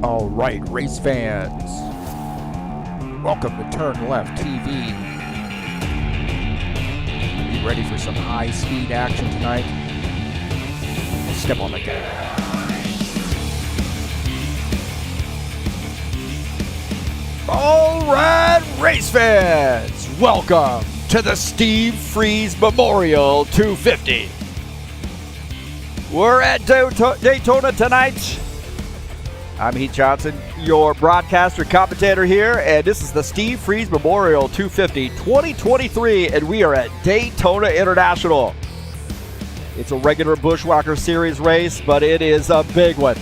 All right, race fans, welcome to TurnLeftTV. Be ready for some high-speed action tonight. Step on the gas. All right, race fans, welcome to the Steve Freeze Memorial 250. We're at Daytona tonight. I'm Heath Johnson, your broadcaster commentator here, and this is the Steve Freeze Memorial 250 2023, and we are at Daytona International. It's a regular Buschwacker Series race, but it is a big one.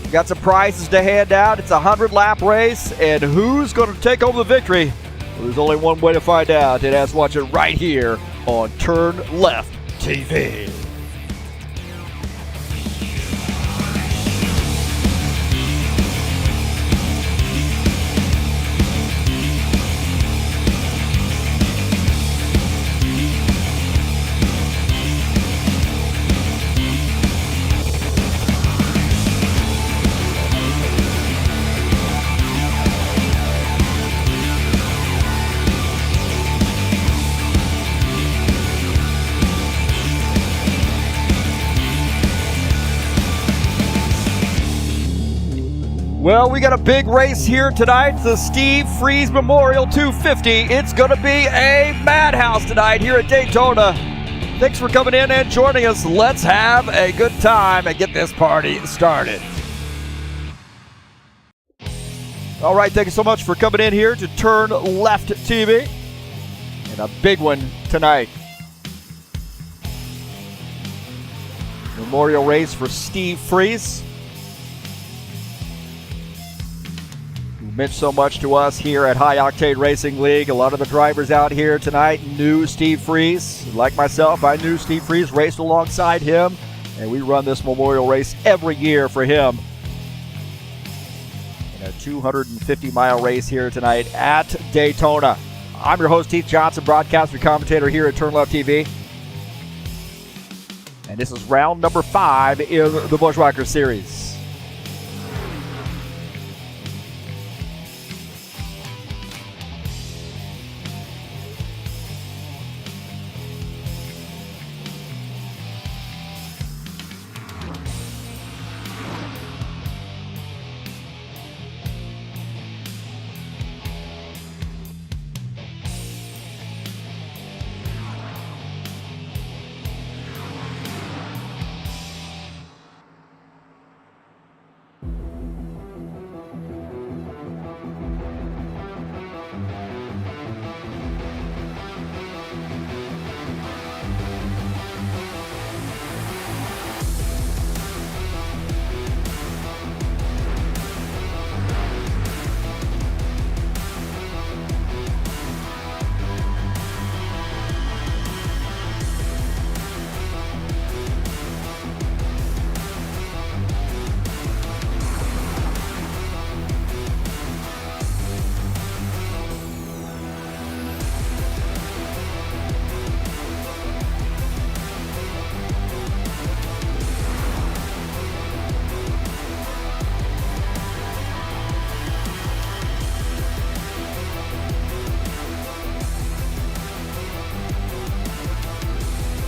We got some prizes to hand out. It's a 100-lap race, and who's going to take home the victory? Well, there's only one way to find out, and that's watch it right here on TurnLeftTV. Well, we got a big race here tonight, the Steve Freeze Memorial 250. It's going to be a madhouse tonight here at Daytona. Thanks for coming in and joining us. Let's have a good time and get this party started. All right, thank you so much for coming in here to TurnLeftTV. And a big one tonight. Memorial race for Steve Freeze. Meant so much to us here at High Octane Racing League. A lot of the drivers out here tonight knew Steve Freeze. Like myself, I knew Steve Freeze, raced alongside him, and we run this memorial race every year for him. In a 250-mile race here tonight at Daytona. I'm your host, Heath Johnson, broadcaster and commentator here at TurnLeftTV. And this is round number 5 in the Buschwackers Series.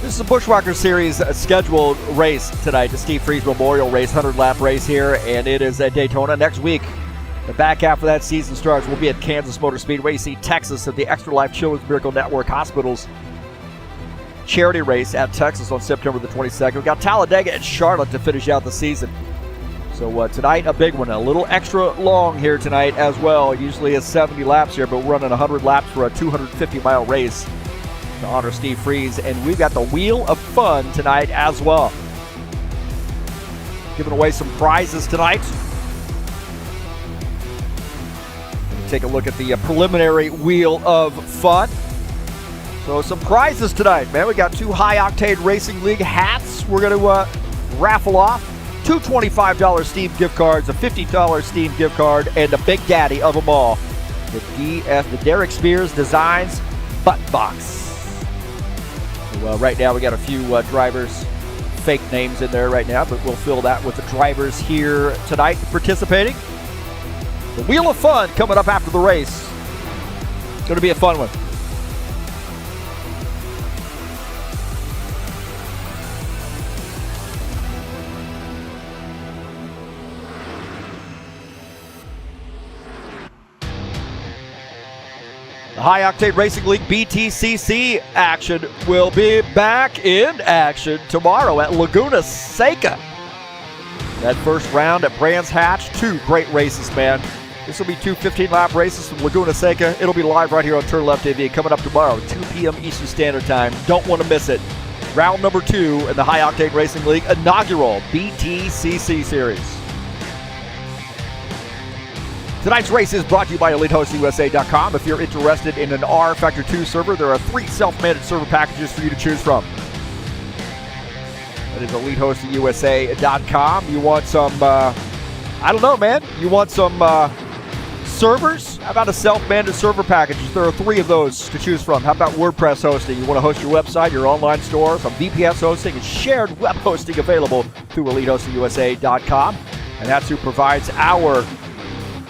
This is a Buschwacker Series scheduled race tonight, the Steve Freeze Memorial Race, 100-lap race here, and it is at Daytona. Next week, the back half of that season starts. We'll be at Kansas Motor Speedway. You see Texas at the Extra Life Children's Miracle Network Hospital's charity race at Texas on September the 22nd. We've got Talladega and Charlotte to finish out the season. So tonight, a big one, a little extra long here tonight as well. Usually it's 70 laps here, but we're running 100 laps for a 250-mile race to honor Steve Freeze, and we've got the Wheel of Fun tonight as well. Giving away some prizes tonight. Take a look at the preliminary Wheel of Fun. So some prizes tonight, man. We got 2 High Octane Racing League hats we're going to raffle off. 2 $25 Steam gift cards, a $50 Steam gift card, and the big daddy of them all, the Derek Spears Designs Button Box. So, right now we got a few drivers, fake names in there right now, but we'll fill that with the drivers here tonight participating. The Wheel of Fun coming up after the race. Going to be a fun one. The High Octane Racing League BTCC action will be back in action tomorrow at Laguna Seca. That first round at Brands Hatch, 2 great races, man. This will be 2 15-lap races from Laguna Seca. It'll be live right here on TurnLeftTV coming up tomorrow, 2 p.m. Eastern Standard Time. Don't want to miss it. Round number 2 in the High Octane Racing League inaugural BTCC Series. Tonight's race is brought to you by EliteHostingUSA.com. If you're interested in an rFactor 2 server, there are 3 self-managed server packages for you to choose from. That is EliteHostingUSA.com. You want some, I don't know, man. You want some servers? How about a self-managed server package? There are 3 of those to choose from. How about WordPress hosting? You want to host your website, your online store, some VPS hosting, and shared web hosting available through EliteHostingUSA.com. And that's who provides our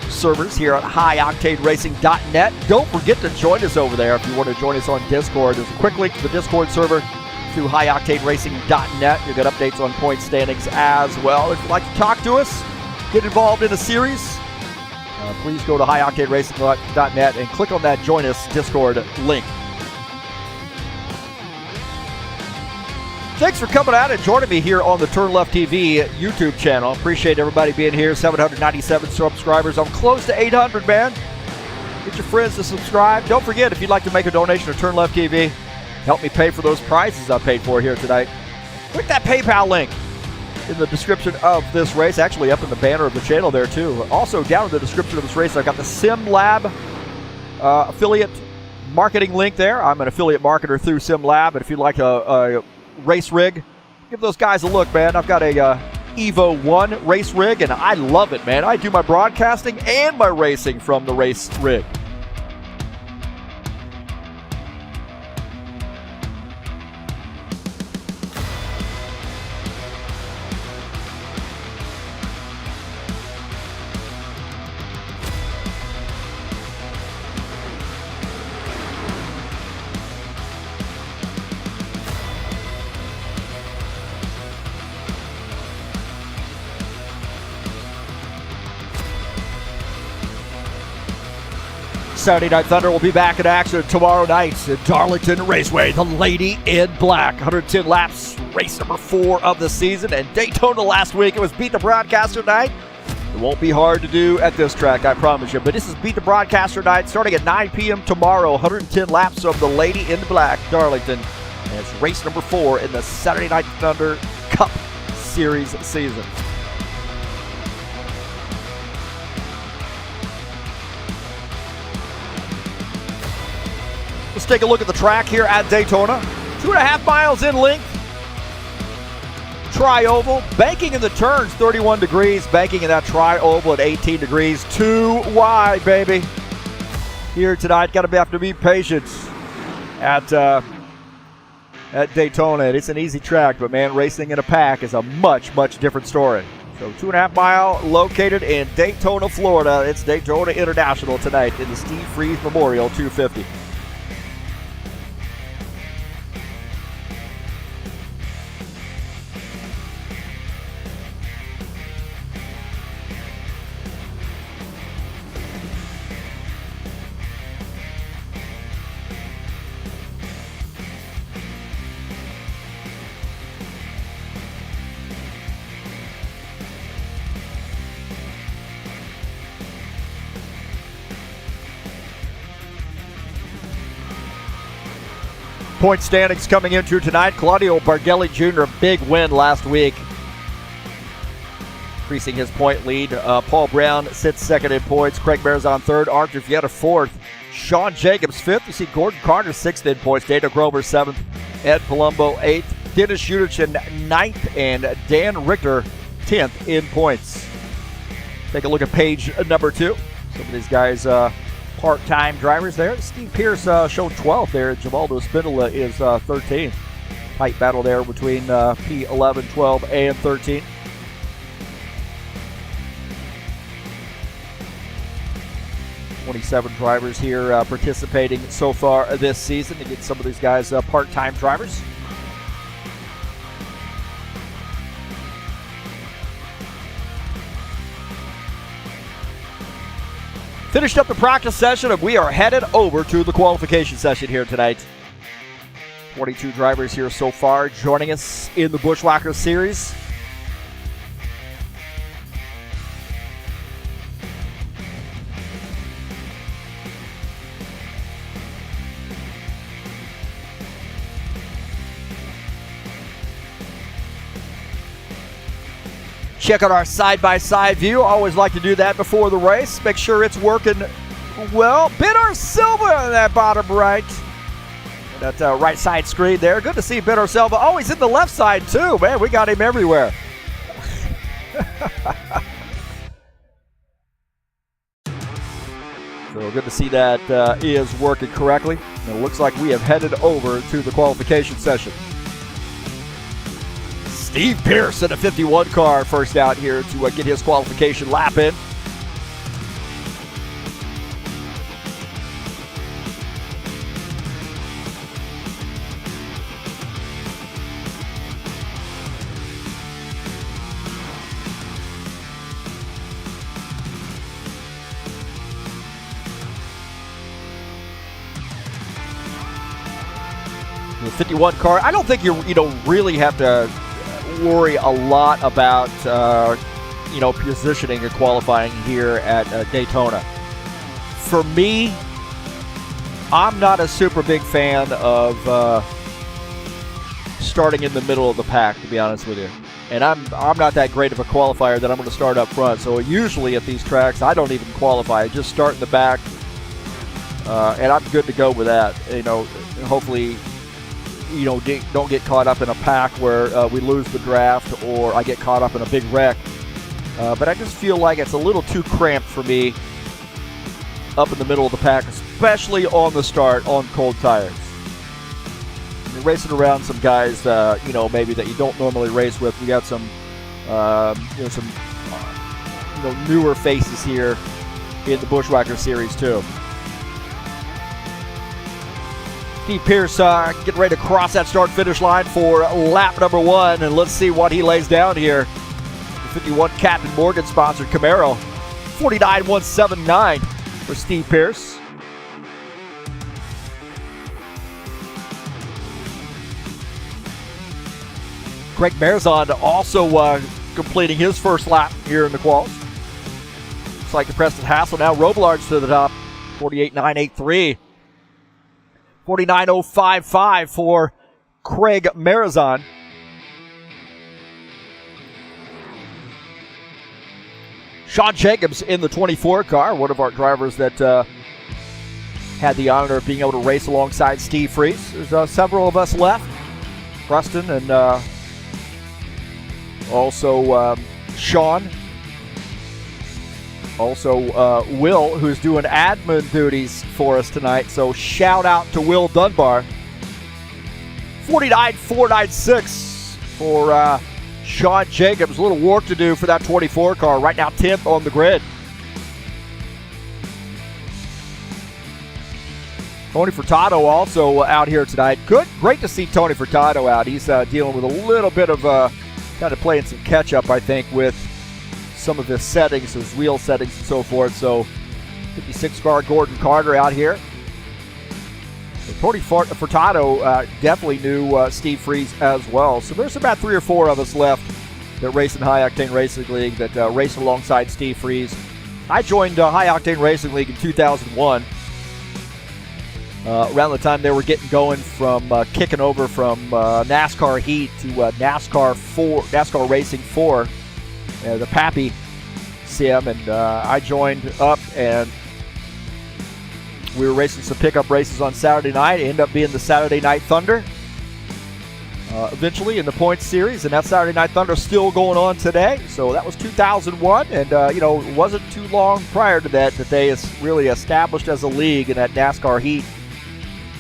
servers here at highoctaneracing.net. Don't forget to join us over there if you want to join us on Discord. There's a quick link to the Discord server through highoctaneracing.net. You'll get updates on point standings as well. If you'd like to talk to us, get involved in a series, please go to highoctaneracing.net and click on that Join Us Discord link. Thanks for coming out and joining me here on the TurnLeftTV YouTube channel. Appreciate everybody being here. 797 subscribers. I'm close to 800, man. Get your friends to subscribe. Don't forget, if you'd like to make a donation to TurnLeftTV, help me pay for those prizes I paid for here tonight. Click that PayPal link in the description of this race. Actually, up in the banner of the channel there, too. Also, down in the description of this race, I've got the SimLab affiliate marketing link there. I'm an affiliate marketer through SimLab, and if you'd like a race rig, give those guys a look, man. I've got a Evo 1 race rig, and I love it, man. I do my broadcasting and my racing from the race rig. Saturday Night Thunder will be back in action tomorrow night at Darlington Raceway. The Lady in Black, 110 laps, race number 4 of the season. And Daytona last week, it was Beat the Broadcaster night. It won't be hard to do at this track, I promise you. But this is Beat the Broadcaster night, starting at 9 p.m. tomorrow. 110 laps of the Lady in Black, Darlington. And it's race number 4 in the Saturday Night Thunder Cup Series season. Let's take a look at the track here at Daytona. 2.5 miles in length. Tri-oval. Banking in the turns, 31 degrees. Banking in that tri-oval at 18 degrees. Too wide, baby. Here tonight, got to have to be patient at Daytona. It's an easy track, but man, racing in a pack is a much, much different story. So 2.5 mile located in Daytona, Florida. It's Daytona International tonight in the Steve Freeze Memorial 250. Point standings coming into tonight. Claudio Bargelli Jr., big win last week, increasing his point lead. Paul Brown sits second in points. Craig Marizon third. Arthur Vieta fourth. Sean Jacobs fifth. You see Gordon Carter sixth in points. Dana Grover seventh. Ed Palumbo eighth. Dennis Udich ninth. And Dan Richter 10th in points. Take a look at page number 2. Some of these guys part-time drivers there. Steve Pierce showed 12th there. Givaldo Spindola is 13th. Tight battle there between P11, 12, and 13. 27 drivers here participating so far this season. To get some of these guys part-time drivers. Finished up the practice session, and we are headed over to the qualification session here tonight. 22 drivers here so far joining us in the Buschwackers series. Check out our side-by-side view. Always like to do that before the race. Make sure it's working well. Bitter Silva in that bottom right. That right side screen there. Good to see Bitter Silva. Oh, he's in the left side too. Man, we got him everywhere. So good to see that is working correctly. And it looks like we have headed over to the qualification session. Steve Pierce in a 51 car first out here to get his qualification lap in. The 51 car, I don't think you really have to worry a lot about positioning or qualifying here at Daytona. For me, I'm not a super big fan of starting in the middle of the pack, to be honest with you. And I'm not that great of a qualifier that I'm going to start up front. So usually at these tracks, I don't even qualify. I just start in the back, and I'm good to go with that. Hopefully, don't get caught up in a pack where we lose the draft or I get caught up in a big wreck. But I just feel like it's a little too cramped for me up in the middle of the pack, especially on the start on cold tires. You're racing around some guys, maybe that you don't normally race with. We got some, newer faces here in the Buschwackers series too. Steve Pierce getting ready to cross that start-finish line for lap number 1, and let's see what he lays down here. The 51 Captain Morgan-sponsored Camaro, 49.179 for Steve Pierce. Craig Marzon also completing his first lap here in the quals. Looks like the Preston Hassel now Robillard's to the top, 48.983. 49.055 for Craig Marazon. Sean Jacobs in the 24 car, one of our drivers that had the honor of being able to race alongside Steve Freeze. There's several of us left. Preston and also Sean. Also, Will, who's doing admin duties for us tonight. So shout out to Will Dunbar. 49.496 for Sean Jacobs. A little work to do for that 24 car. Right now 10th on the grid. Tony Furtado also out here tonight. Great to see Tony Furtado out. He's dealing with a little bit of kind of playing some catch up, I think, with some of his settings, his wheel settings and so forth. So 56 car Gordon Carter out here. So Tony Furtado definitely knew Steve Freeze as well. So there's about 3 or 4 of us left that race in High Octane Racing League that race alongside Steve Freeze. I joined High Octane Racing League in 2001. Around the time they were getting going from kicking over from NASCAR Heat to NASCAR Racing 4. The Pappy sim, and I joined up, and we were racing some pickup races on Saturday night. It ended up being the Saturday Night Thunder eventually in the points series, and that Saturday Night Thunder is still going on today. So that was 2001, and it wasn't too long prior to that they really established as a league in that NASCAR Heat.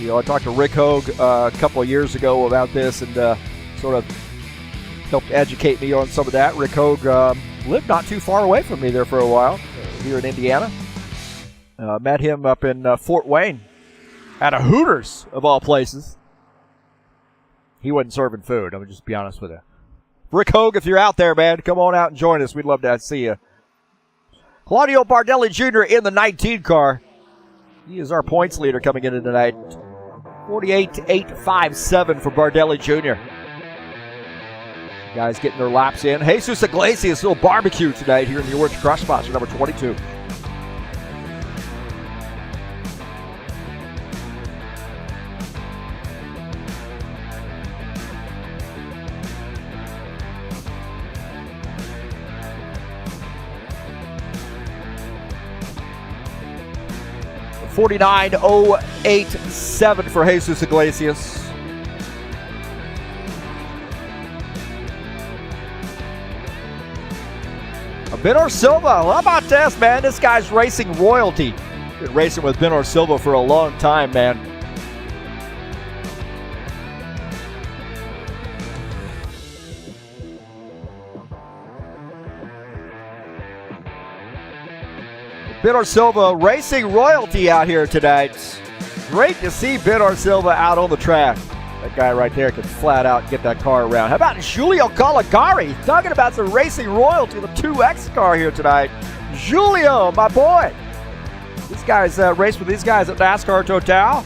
I talked to Rick Hogue a couple of years ago about this, and sort of helped educate me on some of that. Rick Hogue lived not too far away from me there for a while, here in Indiana. Met him up in Fort Wayne at a Hooters, of all places. He wasn't serving food, I'm going to just be honest with you. Rick Hogue, if you're out there, man, come on out and join us. We'd love to see you. Claudio Bardelli Jr. in the 19 car. He is our points leader coming into tonight. 48.857 for Bardelli Jr. Guys getting their laps in. Jesus Iglesias, little barbecue tonight here in the Orange Crush spot for number 22. $49.087 for Jesus Iglesias. Benor Silva, how about this, man? This guy's racing royalty. Been racing with Benor Silva for a long time, man. Benor Silva racing royalty out here tonight. Great to see Benor Silva out on the track. That guy right there can flat out get that car around. How about Giulio Caligari? Talking about some racing royalty, the 2X car here tonight. Giulio, my boy. These guys raced with these guys at NASCAR Total.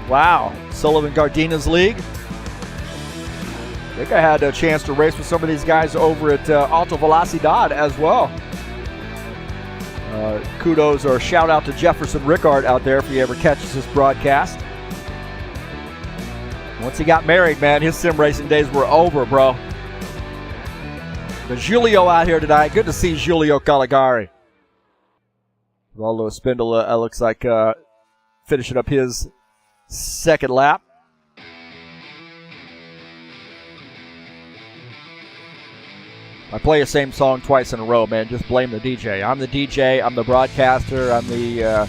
Wow. Sullivan Gardina's league. I think I had a chance to race with some of these guys over at Alta Velocidad as well. Kudos or shout out to Jefferson Rickard out there if he ever catches this broadcast. Once he got married, man, his sim racing days were over, bro. But Giulio out here tonight. Good to see Giulio Caligari. Valdo Espindola looks like finishing up his second lap. I play the same song twice in a row, man. Just blame the DJ. I'm the DJ. I'm the broadcaster. I'm the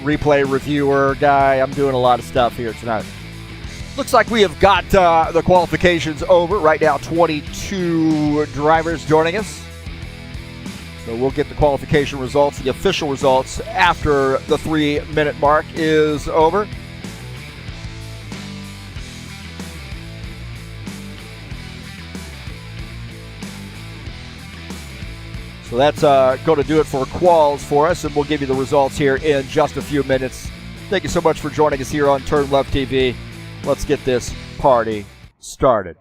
replay reviewer guy. I'm doing a lot of stuff here tonight. Looks like we have got the qualifications over. Right now, 22 drivers joining us. So we'll get the qualification results, the official results, after the 3-minute mark is over. So that's going to do it for quals for us, and we'll give you the results here in just a few minutes. Thank you so much for joining us here on TurnLeftTV. Let's get this party started.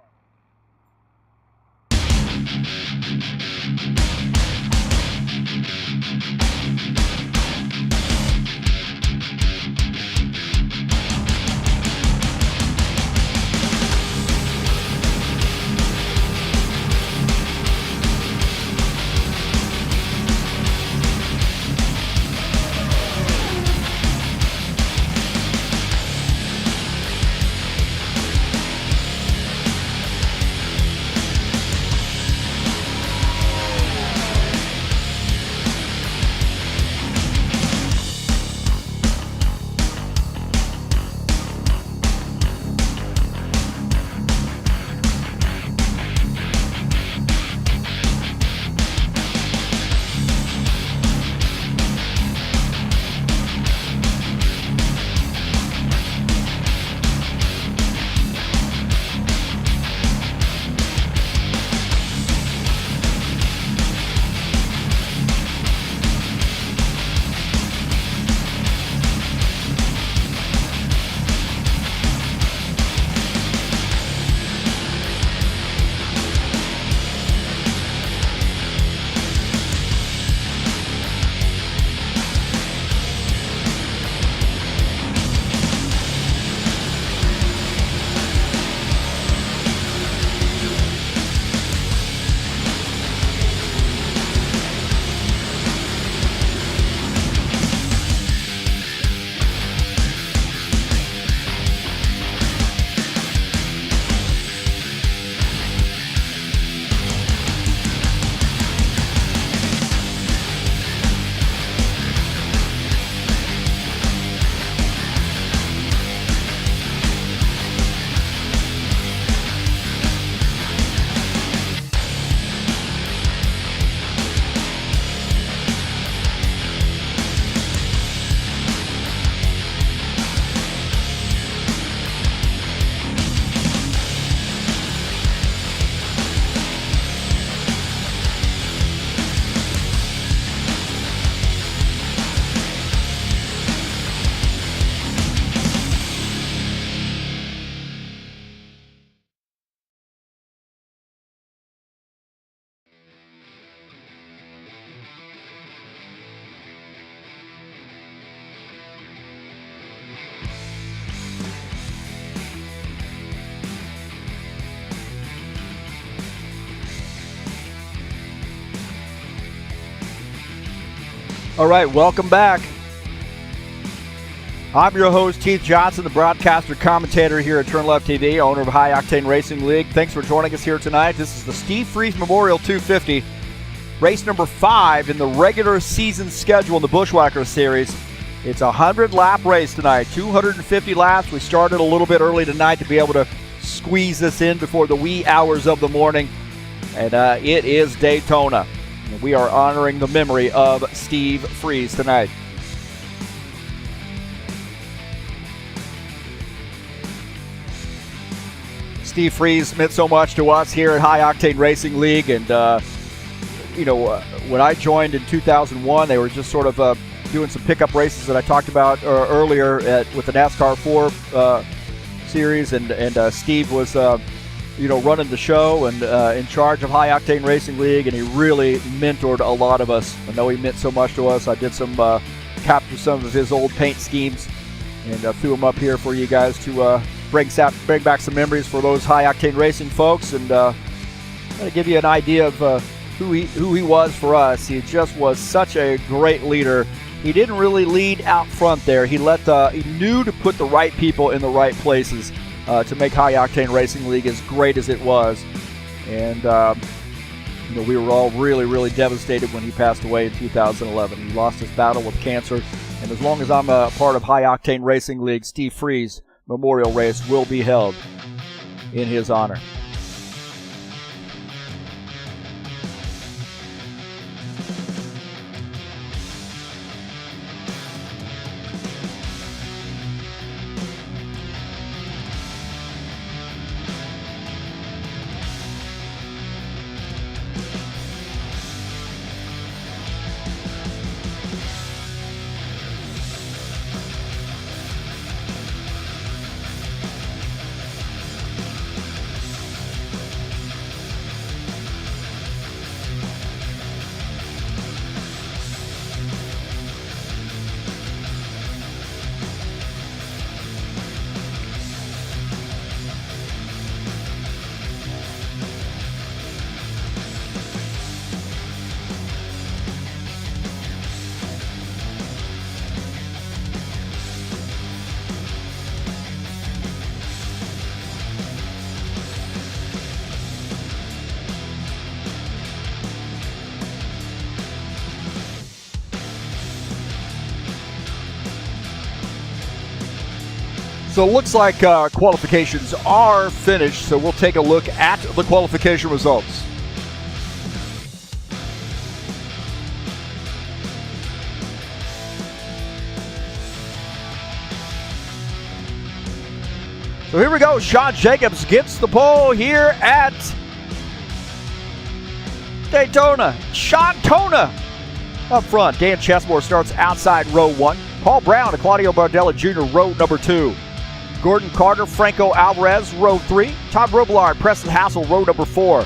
All right, welcome back. I'm your host, Heath Johnson, the broadcaster commentator here at TurnLeftTV, owner of High Octane Racing League. Thanks for joining us here tonight. This is the Steve Freeze Memorial 250, race number 5 in the regular season schedule in the Buschwackers series. It's a 100-lap race tonight, 250 laps. We started a little bit early tonight to be able to squeeze this in before the wee hours of the morning. And it is Daytona. We are honoring the memory of Steve Freeze tonight. Steve Freeze meant so much to us here at High Octane Racing League, and when I joined in 2001, they were just sort of doing some pickup races that I talked about earlier with the NASCAR 4 series, and Steve was running the show and in charge of High Octane Racing League, and he really mentored a lot of us. I know he meant so much to us. I did capture some of his old paint schemes and threw them up here for you guys to bring back some memories for those High Octane Racing folks, and to give you an idea of who he was for us. He just was such a great leader. He didn't really lead out front there. He knew to put the right people in the right places to make High Octane Racing League as great as it was. And we were all really, really devastated when he passed away in 2011. He lost his battle with cancer. And as long as I'm a part of High Octane Racing League, Steve Freeze Memorial Race will be held in his honor. So it looks like qualifications are finished, so we'll take a look at the qualification results. So here we go. Sean Jacobs gets the pole here at Daytona. Sean Tona up front. Dan Chesmore starts outside row 1. Paul Brown and Claudio Bardella Jr. row number 2. Gordon Carter, Franco Alvarez, row 3. Todd Robillard, Preston Hassel, row number 4.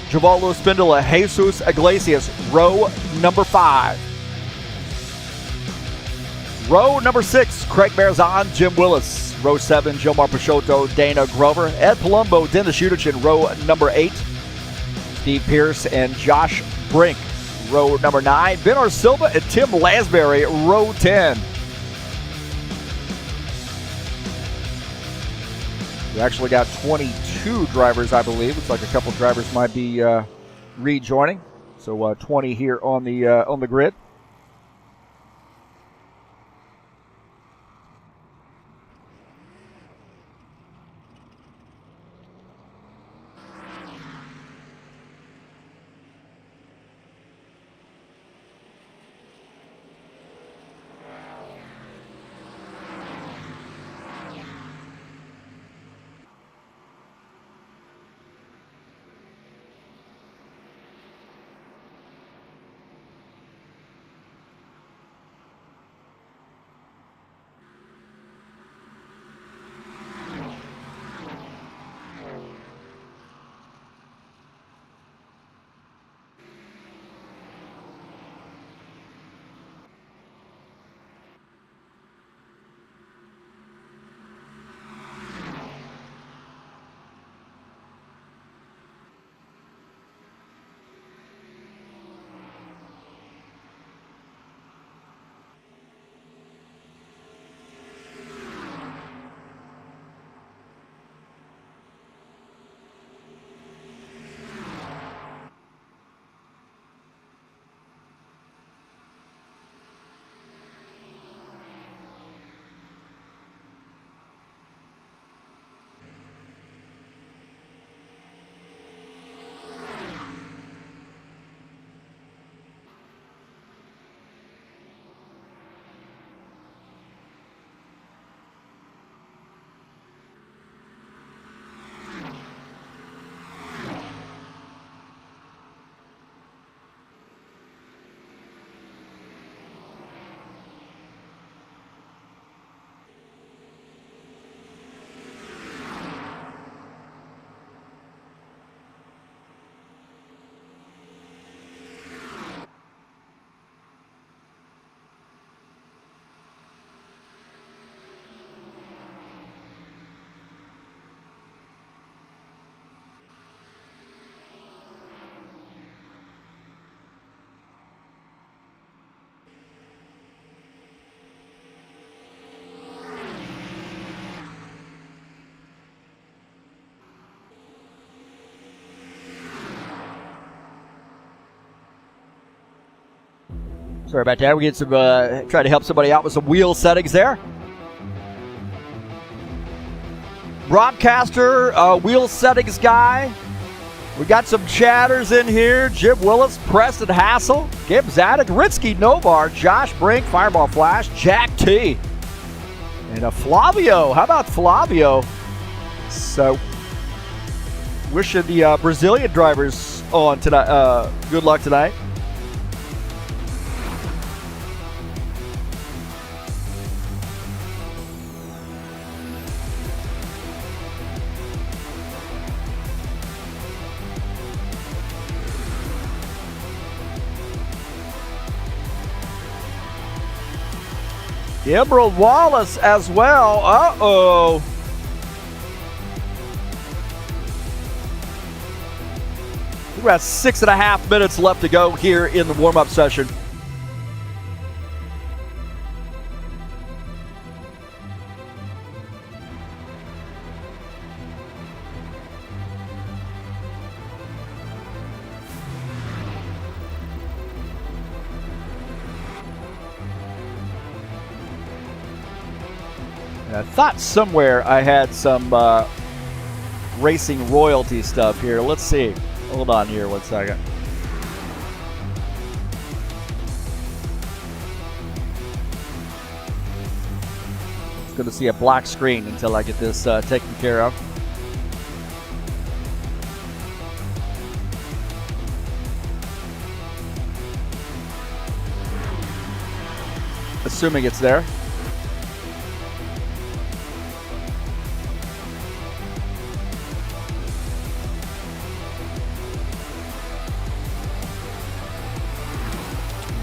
Givaldo Spindola, Jesus Iglesias, row number 5. Row number 6, Craig Marzon, Jim Willis. Row 7, Jomar Peixoto, Dana Grover. Ed Palumbo, Dennis Shudichin, row number 8. Steve Pierce and Josh Brink, row number 9. Benor Silva and Tim Lasbury, row 10. We actually got 22 drivers, I believe. Looks like a couple drivers might be rejoining. So 20 here on the grid. Sorry about that. We get some try to help somebody out with some wheel settings there. Broadcaster, wheel settings guy. We got some chatters in here. Jim Willis, Preston Hassel, Gib Zadig, Ritzky Novar, Josh Brink, Fireball Flash, Jack T. And Flavio. How about Flavio? So, wishing the Brazilian drivers on tonight. Good luck tonight. Emerald Wallace as well. Uh-oh. We've got 6.5 minutes left to go here in the warm-up session. I thought somewhere I had some racing royalty stuff here. Let's see. Hold on here 1 second. It's going to see a black screen until I get this taken care of. Assuming it's there.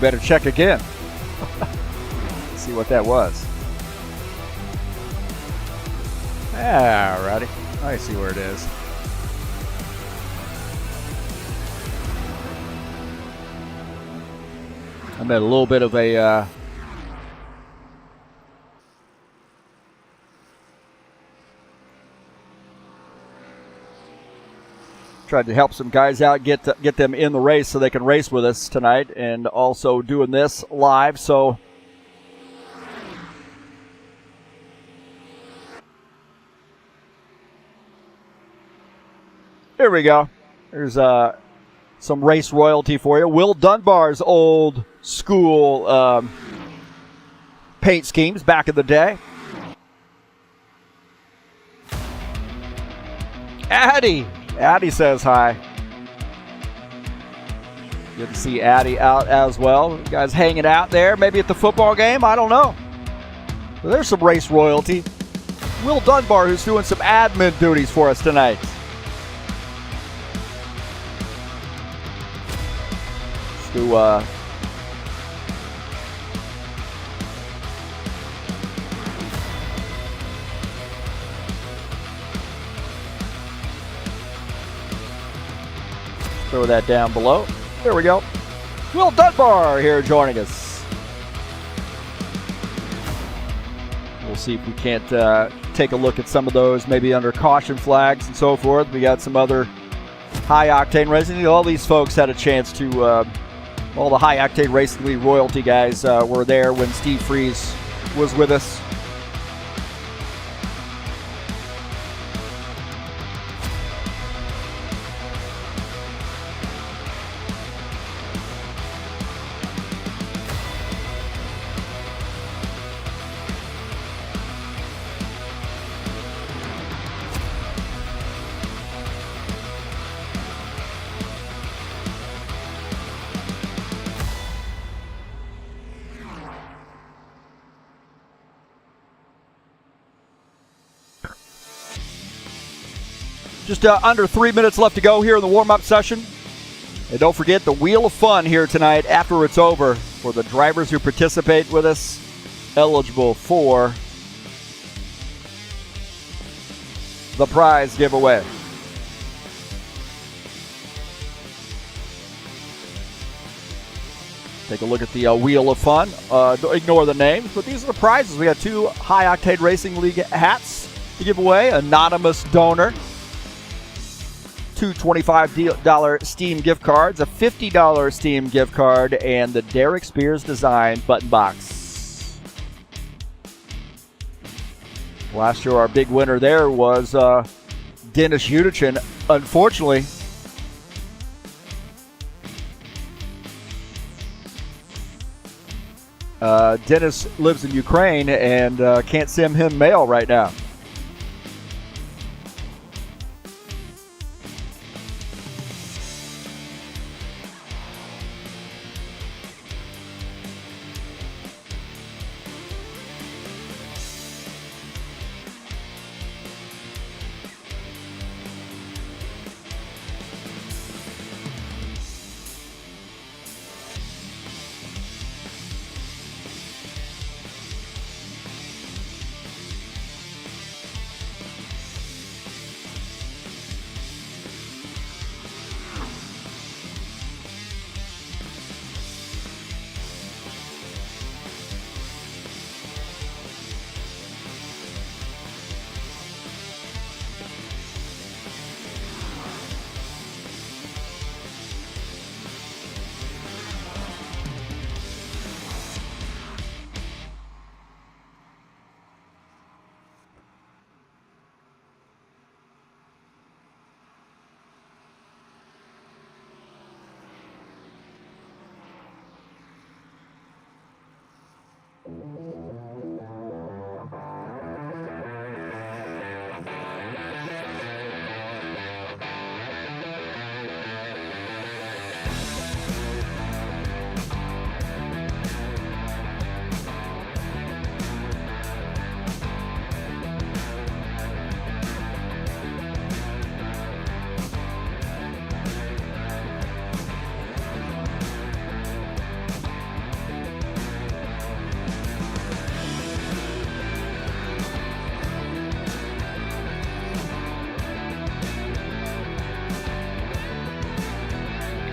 Better check again. See what that was. Alrighty, I see where it is. I'm at a little bit of a tried to help some guys out, get them in the race so they can race with us tonight, and also doing this live. So here we go. There's some race royalty for you. Will Dunbar's old school paint schemes back in the day. Addie says hi. Good to see Addie out as well. You guys hanging out there, maybe at the football game? I don't know. But there's some race royalty. Will Dunbar, who's doing some admin duties for us tonight. Let's do throw that down below. There we go. Will Dunbar here joining us. We'll see if we can't take a look at some of those, maybe under caution flags and so forth. We got some other high-octane racing. All these folks had a chance to, all the high-octane racing league royalty guys were there when Steve Freeze was with us. Just under 3 minutes left to go here in the warm-up session. And don't forget the Wheel of Fun here tonight after it's over for the drivers who participate with us, eligible for the prize giveaway. Take a look at the Wheel of Fun. Don't ignore the names, but these are the prizes. We got 2 High Octane Racing League hats to give away. Anonymous donor. 2 $25 Steam gift cards, a $50 Steam gift card, and the Derek Spears Design button box. Last year, our big winner there was Dennis Udichin. Unfortunately, Dennis lives in Ukraine and can't send him mail right now.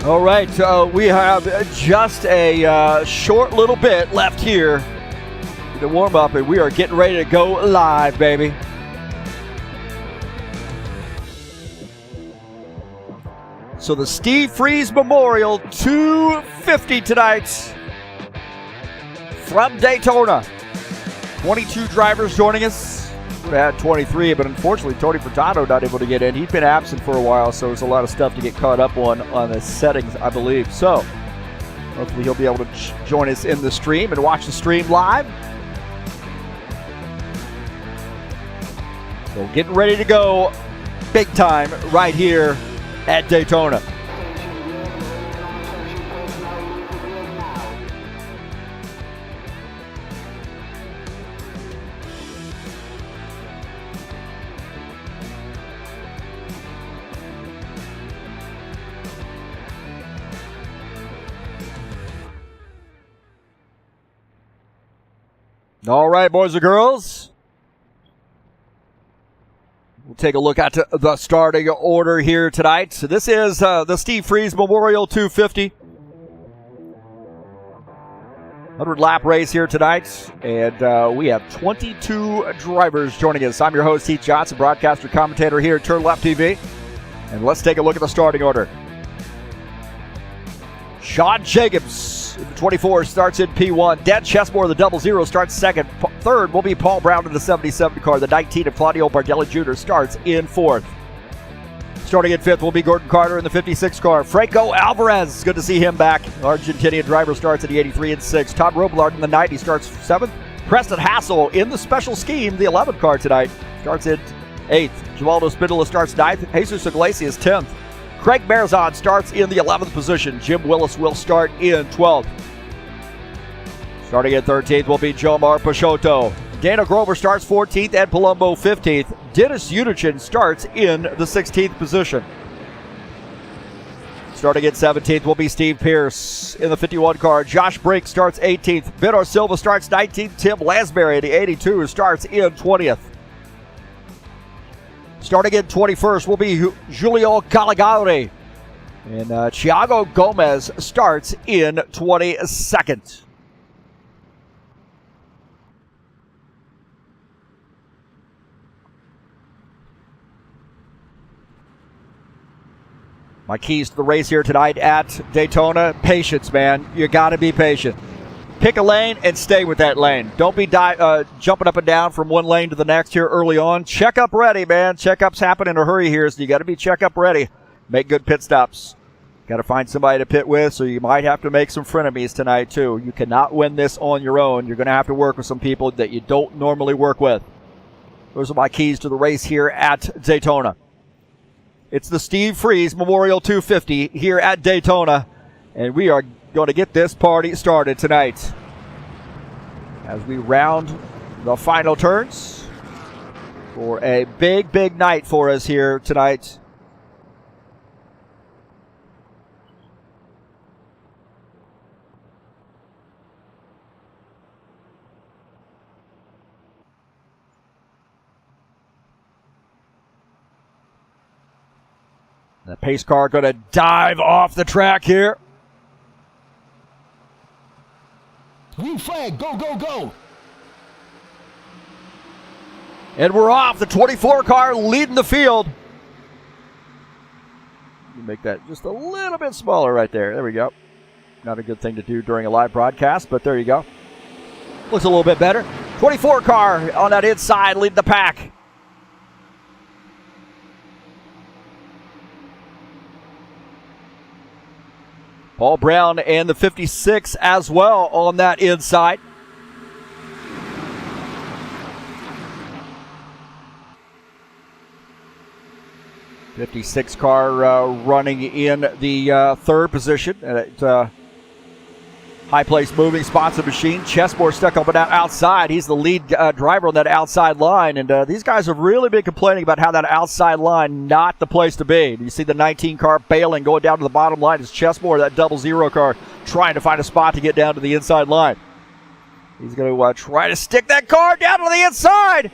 All right, we have just a short little bit left here to warm up, and we are getting ready to go live, baby. So the Steve Freeze Memorial 250 tonight from Daytona. 22 drivers joining us. Would have had 23, but unfortunately Tony Furtado not able to get in. He's been absent for a while, so there's a lot of stuff to get caught up on the settings, I believe. So hopefully he'll be able to join us in the stream and watch the stream live. So getting ready to go big time right here at Daytona. All right, boys and girls. We'll take a look at the starting order here tonight. So this is the Steve Freeze Memorial 250. 100-lap race here tonight. And we have 22 drivers joining us. I'm your host, Heath Johnson, broadcaster, commentator here at TurnLeftTV. And let's take a look at the starting order. Sean Jacobs, 24, starts in P1. Dan Chesmore, the 00, starts second. Third will be Paul Brown in the 77 car. The 19 of Claudio Bardelli Jr. starts in fourth. Starting in fifth will be Gordon Carter in the 56 car. Franco Alvarez, good to see him back. Argentinian driver starts in the 83 and 6. Todd Robillard in the 90 starts seventh. Preston Hassel in the special scheme, the 11 car tonight, starts in eighth. Givaldo Spindola starts ninth. Jesus Iglesias 10th. Craig Marzon starts in the 11th position. Jim Willis will start in 12th. Starting at 13th will be Jomar Peixoto. Dana Grover starts 14th. Ed Palumbo 15th. Dennis Udichin starts in the 16th position. Starting at 17th will be Steve Pierce in the 51 car. Josh Brink starts 18th. Vitor Silva starts 19th. Tim Lansbury in the 82 starts in 20th. Starting in 21st will be Julio Caligari. And Thiago Gomez starts in 22nd. My keys to the race here tonight at Daytona: patience, man. You got to be patient. Pick a lane and stay with that lane. Don't be jumping up and down from one lane to the next here early on. Check up ready, man. Checkups happen in a hurry here, so you got to be check up ready. Make good pit stops. Got to find somebody to pit with, so you might have to make some frenemies tonight too. You cannot win this on your own. You're going to have to work with some people that you don't normally work with. Those are my keys to the race here at Daytona. It's the Steve Freeze Memorial 250 here at Daytona, and we are going to get this party started tonight as we round the final turns for a big, big night for us here tonight. The pace car going to dive off the track here. Green flag, go, go, go. And we're off. The 24 car leading the field. Make that just a little bit smaller right there. There we go. Not a good thing to do during a live broadcast, but there you go. Looks a little bit better. 24 car on that inside leading the pack. Paul Brown and the 56 as well on that inside. '56 car running in the third position at high place moving spots of machine. Chessmore stuck up on that outside. He's the lead driver on that outside line, and these guys have really been complaining about how that outside line not the place to be. You see the 19 car bailing going down to the bottom line. It's Chessmore, that 00 car, trying to find a spot to get down to the inside line. He's going to try to stick that car down to the inside.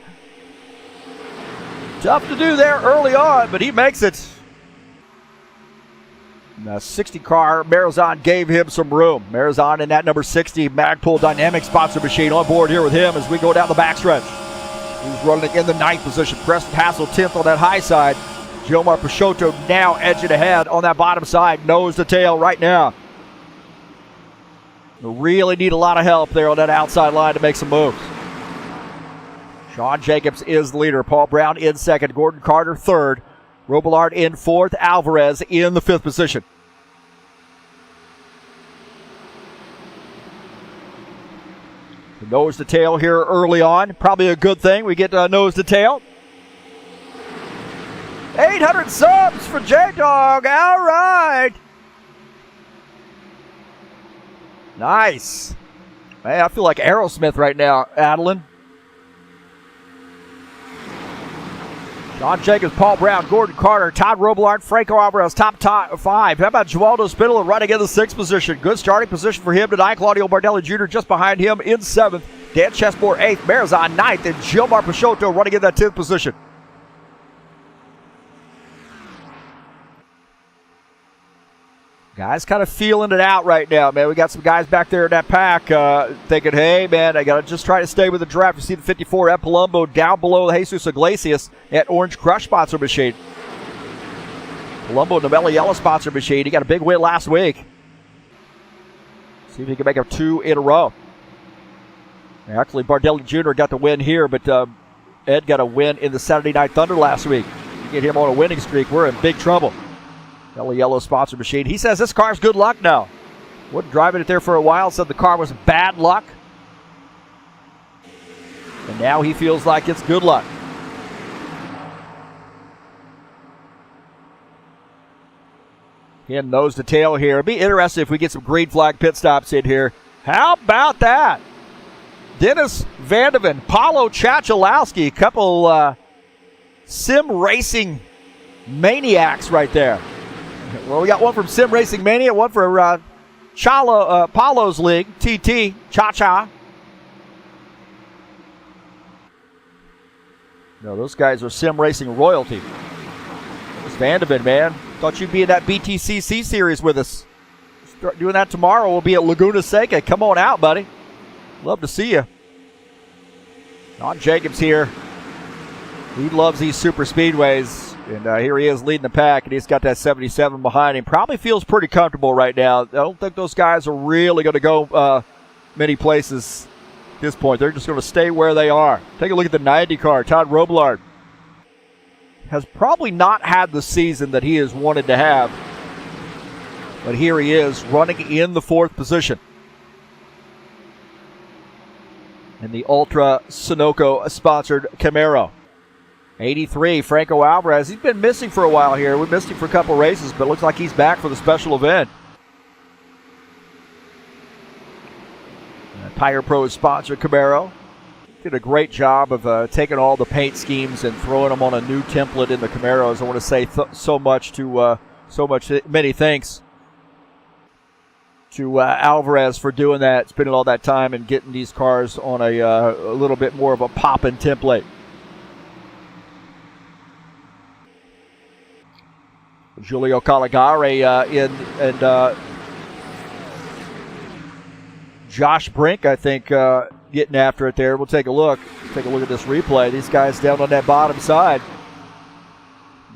Tough to do there early on, but he makes it. The 60 car, Marizon gave him some room. Marizon in that number 60 Magpul Dynamic sponsor machine on board here with him as we go down the backstretch. He's running in the 9th position. Preston Hassel 10th on that high side. Gilmar Peixoto now edging ahead on that bottom side, nose to tail right now. We really need a lot of help there on that outside line to make some moves. Sean Jacobs is the leader. Paul Brown in second. Gordon Carter third. Robillard in fourth. Alvarez in the 5th position. The nose to tail here early on. Probably a good thing. We get nose to tail. 800 subs for J-Dog. All right. Nice. Man, I feel like Aerosmith right now, Adeline. John Jacobs, Paul Brown, Gordon Carter, Todd Robillard, Franco Alvarez, top 5. How about Joaldo Spindler running in the 6th position? Good starting position for him tonight. Claudio Bardelli Jr. just behind him in 7th. Dan Chessmore 8th, Marizon 9th, and Gilmar Peixoto running in that 10th position. Guys kind of feeling it out right now, man. We got some guys back there in that pack thinking, hey, man, I got to just try to stay with the draft. You see the 54 at Palumbo down below Jesus Iglesias at Orange Crush sponsor machine. Palumbo Novelli Yellow sponsor machine. He got a big win last week. See if he can make it 2 in a row. Actually, Bardelli Jr. got the win here, but Ed got a win in the Saturday Night Thunder last week. You get him on a winning streak, we're in big trouble. Yellow sponsor machine. He says this car's good luck now. Wasn't driving it there for a while. Said the car was bad luck. And now he feels like it's good luck. Again, nose to tail here. It'd be interesting if we get some green flag pit stops in here. How about that? Dennis Vandeven, Paulo Chachalowski, a couple sim racing maniacs right there. Well, we got one from Sim Racing Mania, one for Paulo's league, TT, Cha-Cha. No, those guys are Sim Racing royalty. It's Vandeven, man. Thought you'd be in that BTCC series with us. Start doing that tomorrow. We'll be at Laguna Seca. Come on out, buddy. Love to see you. Don Jacobs here. He loves these super speedways. And here he is leading the pack, and he's got that 77 behind him. Probably feels pretty comfortable right now. I don't think those guys are really going to go many places at this point. They're just going to stay where they are. Take a look at the 90 car. Todd Robillard has probably not had the season that he has wanted to have. But here he is running in the 4th position. In the Ultra Sunoco-sponsored Camaro. 83, Franco Alvarez. He's been missing for a while here. We missed him for a couple races, but it looks like he's back for the special event. Tire Pro sponsored Camaro. Did a great job of taking all the paint schemes and throwing them on a new template in the Camaros. I want to say many thanks to Alvarez for doing that, spending all that time and getting these cars on a little bit more of a poppin' template. Giulio Caligari and Josh Brink, I think, getting after it there. We'll take a look. Take a look at this replay. These guys down on that bottom side.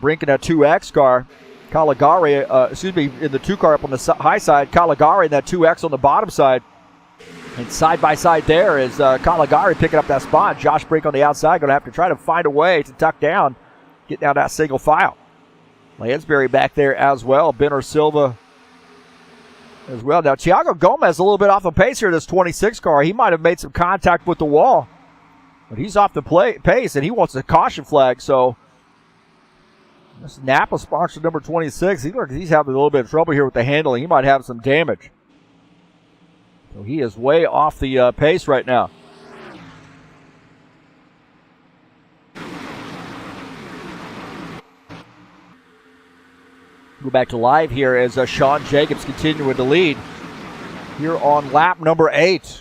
Brink in a 2X car. Caligari, in the 2 car up on the high side. Caligari in that 2X on the bottom side. And side by side there is Caligari picking up that spot. Josh Brink on the outside going to have to try to find a way to tuck down, get down that single file. Lansbury back there as well. Benner Silva as well. Now, Thiago Gomez a little bit off the pace here, this 26 car. He might have made some contact with the wall. But he's off the pace, and he wants a caution flag. So, this Napa sponsor number 26. He's having a little bit of trouble here with the handling. He might have some damage. So, he is way off the pace right now. Go back to live here as Sean Jacobs continuing to lead here on lap number 8.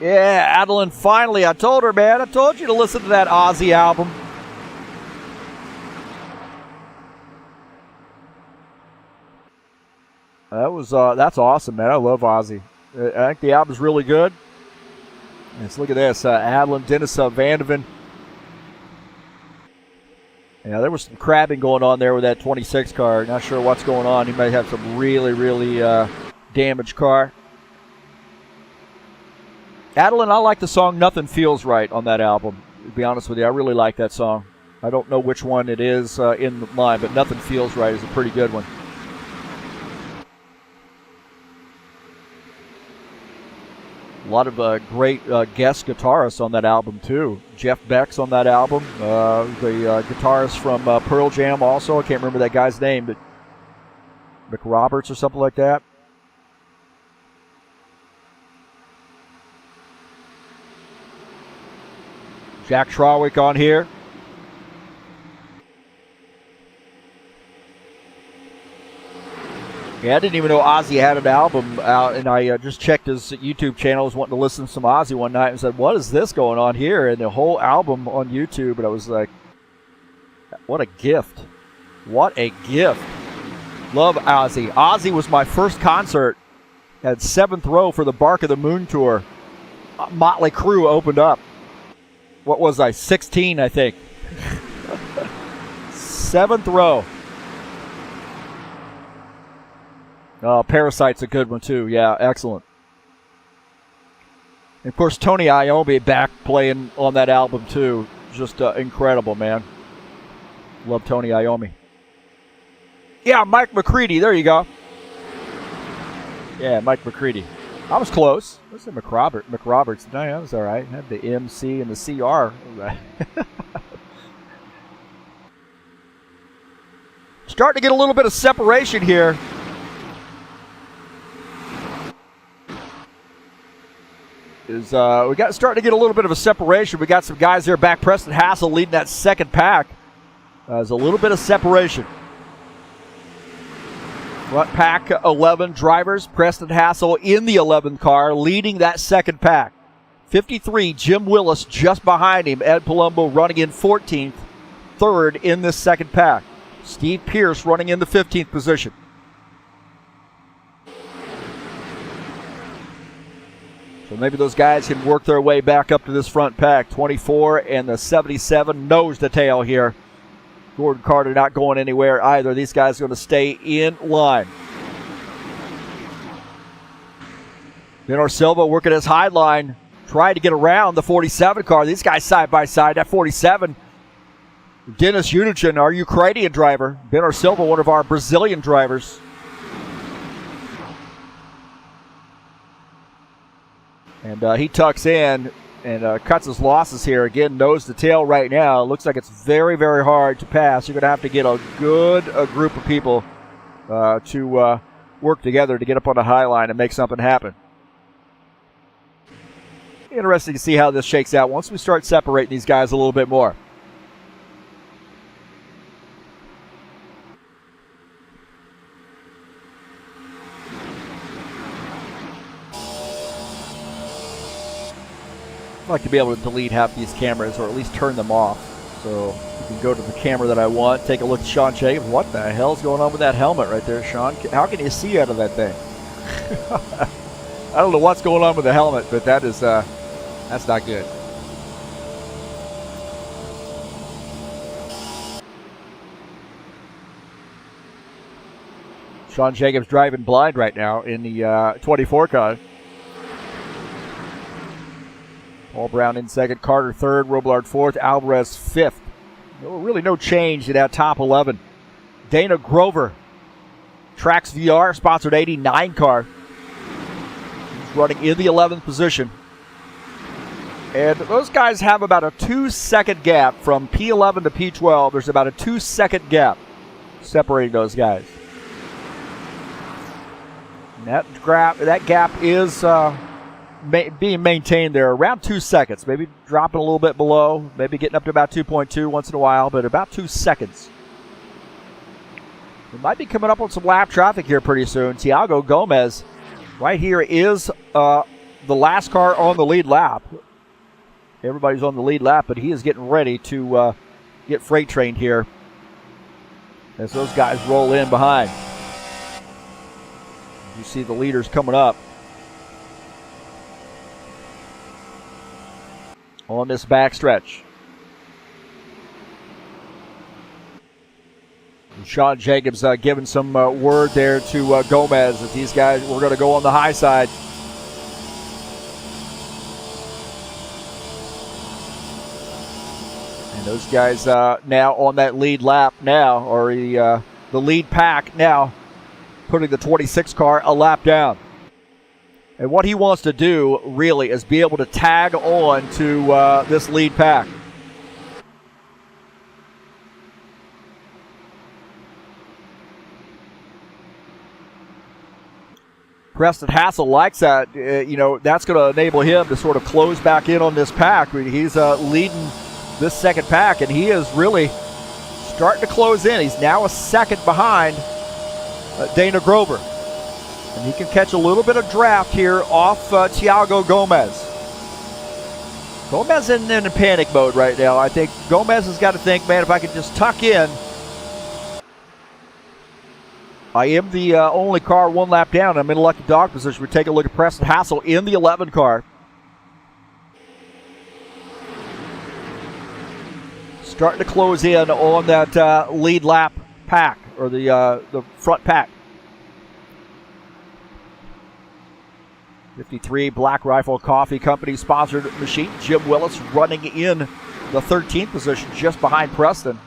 Yeah, Adeline, finally. I told her, man. I told you to listen to that Ozzy album. That's awesome, man. I love Ozzy. I think the album's really good. Let's look at this. Adeline, Dennis Vandeven. Yeah, there was some crabbing going on there with that 26 car. Not sure what's going on. He might have some really, really damaged car. Adeline, I like the song Nothing Feels Right on that album. To be honest with you, I really like that song. I don't know which one it is in the line, but Nothing Feels Right is a pretty good one. A lot of great guest guitarists on that album, too. Jeff Beck's on that album. The guitarist from Pearl Jam also. I can't remember that guy's name, but McRoberts or something like that. Jack Trawick on here. Yeah, I didn't even know Ozzy had an album out, and I just checked his YouTube channel. I was wanting to listen to some Ozzy one night and said, what is this going on here? And the whole album on YouTube, and I was like, what a gift. What a gift. Love Ozzy. Ozzy was my first concert at 7th row for the Bark of the Moon tour. Motley Crue opened up. What was I, 16, I think. 7th row. Parasite's a good one, too. Yeah, excellent. And of course, Tony Iommi back playing on that album, too. Just incredible, man. Love Tony Iommi. Yeah, Mike McCready. There you go. Yeah, Mike McCready. I was close. I was McRoberts. No, that was all right. I had the MC and the CR. Starting to get a little bit of separation here. We got starting to get a little bit of a separation. We got some guys there back. Preston Hassel leading that second pack. There's a little bit of separation. Front pack 11 drivers. Preston Hassel in the 11th car, leading that second pack. 53, Jim Willis just behind him. Ed Palumbo running in 14th, third in this second pack. Steve Pierce running in the 15th position. So maybe those guys can work their way back up to this front pack. 24 and the 77 nose to tail here. Gordon Carter not going anywhere either. These guys are going to stay in line. Benor Silva working his high line, trying to get around the 47 car. These guys side by side. That 47, Dennis Unichin, our Ukrainian driver. Benor Silva, one of our Brazilian drivers. And he tucks in and cuts his losses here. Again, nose to tail right now. Looks like it's very, very hard to pass. You're going to have to get a good group of people to work together to get up on the high line and make something happen. Interesting to see how this shakes out once we start separating these guys a little bit more. I'd like to be able to delete half these cameras or at least turn them off so you can go to the camera that I want, take a look at Sean Jacobs. What the hell's going on with that helmet right there, Sean? How can you see out of that thing? I don't know what's going on with the helmet, but that's not good. Sean Jacobs driving blind right now in the 24 car. Paul Brown in second, Carter third, Robillard fourth, Alvarez fifth. Really no change in that top 11. Dana Grover, Trax VR, sponsored 89 car. He's running in the 11th position. And those guys have about a 2-second gap from P11 to P12. There's about a 2-second gap separating those guys. And that gap is being maintained there around 2 seconds. Maybe dropping a little bit below. Maybe getting up to about 2.2 once in a while, but about 2 seconds. We might be coming up on some lap traffic here pretty soon. Thiago Gomez right here is the last car on the lead lap. Everybody's on the lead lap, but he is getting ready to get freight trained here as those guys roll in behind. You see the leaders coming up on this backstretch. Sean Jacobs giving some word there to Gomez that these guys were going to go on the high side. And those guys now on that lead lap now, or the lead pack now, putting the 26 car a lap down. And what he wants to do really is be able to tag on to this lead pack. Preston Hassel likes that. That's going to enable him to sort of close back in on this pack. I mean, he's leading this second pack, and he is really starting to close in. He's now a second behind Dana Grover. And he can catch a little bit of draft here off Thiago Gomez. Gomez isn't in panic mode right now. I think Gomez has got to think, man, if I can just tuck in. I am the only car one lap down. I'm in a lucky dog position. We take a look at Preston Hassel in the 11 car. Starting to close in on that lead lap pack, or the front pack. 53 Black Rifle Coffee Company sponsored machine. Jim Willis running in the 13th position just behind Preston.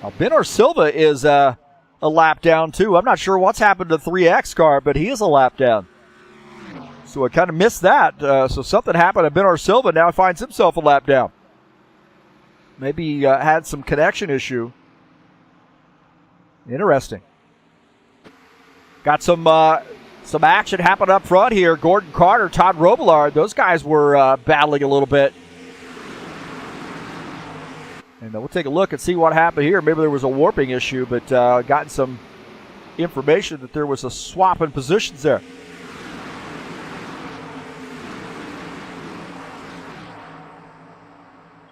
Now Benor Silva is a lap down too. I'm not sure what's happened to the 3X car, but he is a lap down. So I kind of missed that. So something happened to Benor Silva. Now he finds himself a lap down. Maybe he had some connection issue. Interesting. Got some action happening up front here. Gordon Carter, Todd Robillard, those guys were battling a little bit. And we'll take a look and see what happened here. Maybe there was a warping issue, but gotten some information that there was a swap in positions there.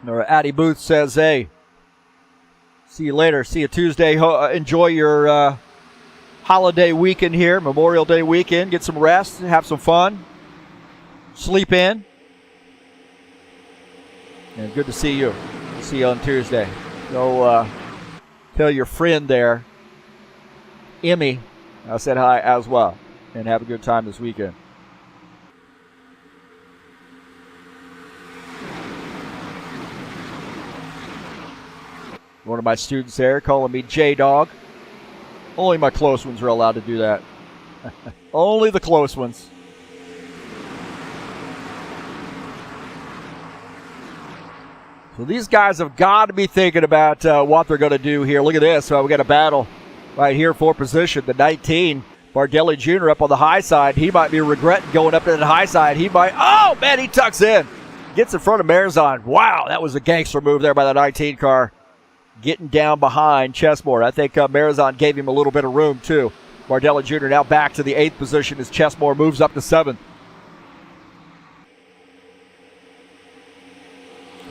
Addy Booth says, hey, see you later. See you Tuesday. Enjoy your holiday weekend here, Memorial Day weekend. Get some rest, have some fun, sleep in. And good to see you. See you on Tuesday. Go tell your friend there, Emmy, I said hi as well. And have a good time this weekend. One of my students there calling me J-Dog. Only my close ones are allowed to do that. Only the close ones. So these guys have got to be thinking about what they're going to do here. Look at this. We got a battle right here for position. The 19, Bardelli Jr. up on the high side. He might be regretting going up to the high side. He might. Oh, man, he tucks in. Gets in front of Marzon. Wow, that was a gangster move there by the 19 car. Getting down behind Chessmore. I think Marzon gave him a little bit of room, too. Bardelli Jr. now back to the 8th position as Chessmore moves up to 7th.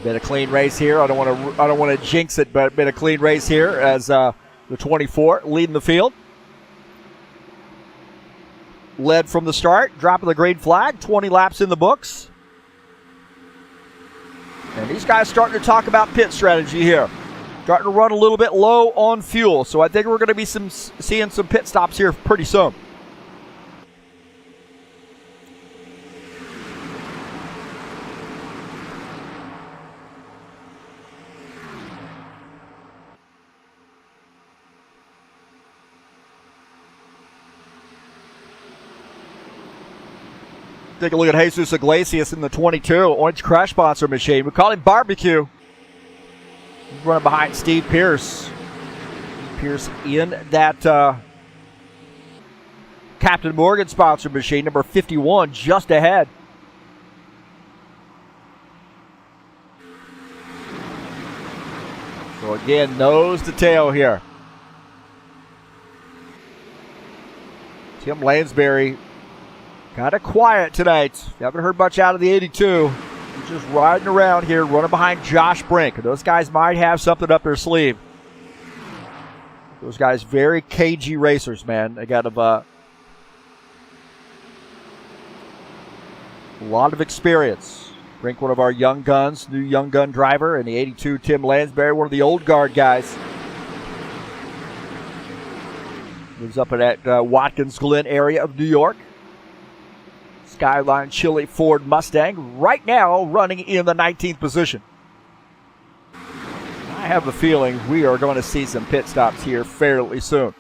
Been a clean race here. I don't want to jinx it, but been a clean race here as the 24 leading the field. Led from the start, dropping the green flag, 20 laps in the books. And these guys starting to talk about pit strategy here. Starting to run a little bit low on fuel, so I think we're going to be seeing some pit stops here pretty soon. Take a look at Jesus Iglesias in the 22 Orange Crash Sponsor machine. We call him Barbecue. He's running behind Steve Pierce. Pierce in that Captain Morgan sponsor machine, number 51, just ahead. So again, nose to tail here. Tim Lansbury kind of quiet tonight. Haven't heard much out of the 82. He's just riding around here, running behind Josh Brink. Those guys might have something up their sleeve. Those guys, very cagey racers, man. They got a lot of experience. Brink, one of our young guns, new young gun driver, and the 82, Tim Lansbury, one of the old guard guys. Lives up in that Watkins Glen area of New York. Skyline Chili Ford Mustang right now running in the 19th position. I have a feeling we are going to see some pit stops here fairly soon.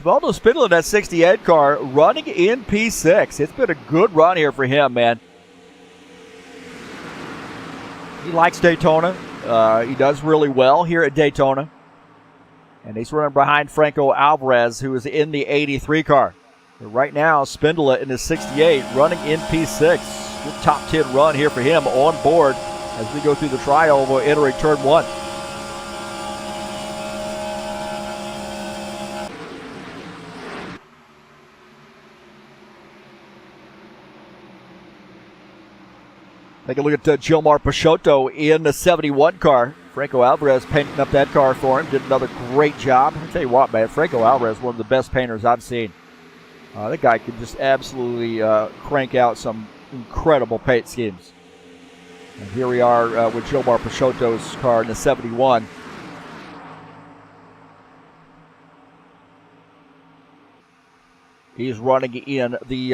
Osvaldo Spindler in that 68 car running in P6. It's been a good run here for him, man. He likes Daytona. He does really well here at Daytona. And he's running behind Franco Alvarez, who is in the 83 car. But right now, Spindler in the 68 running in P6. Good top 10 run here for him on board as we go through the trial. We're entering turn 1. Take a look at Gilmar Peixoto in the 71 car. Franco Alvarez painting up that car for him. Did another great job. I'll tell you what, man. Franco Alvarez, one of the best painters I've seen. That guy can just absolutely crank out some incredible paint schemes. And here we are with Gilmar Peixoto's car in the 71. He's running in the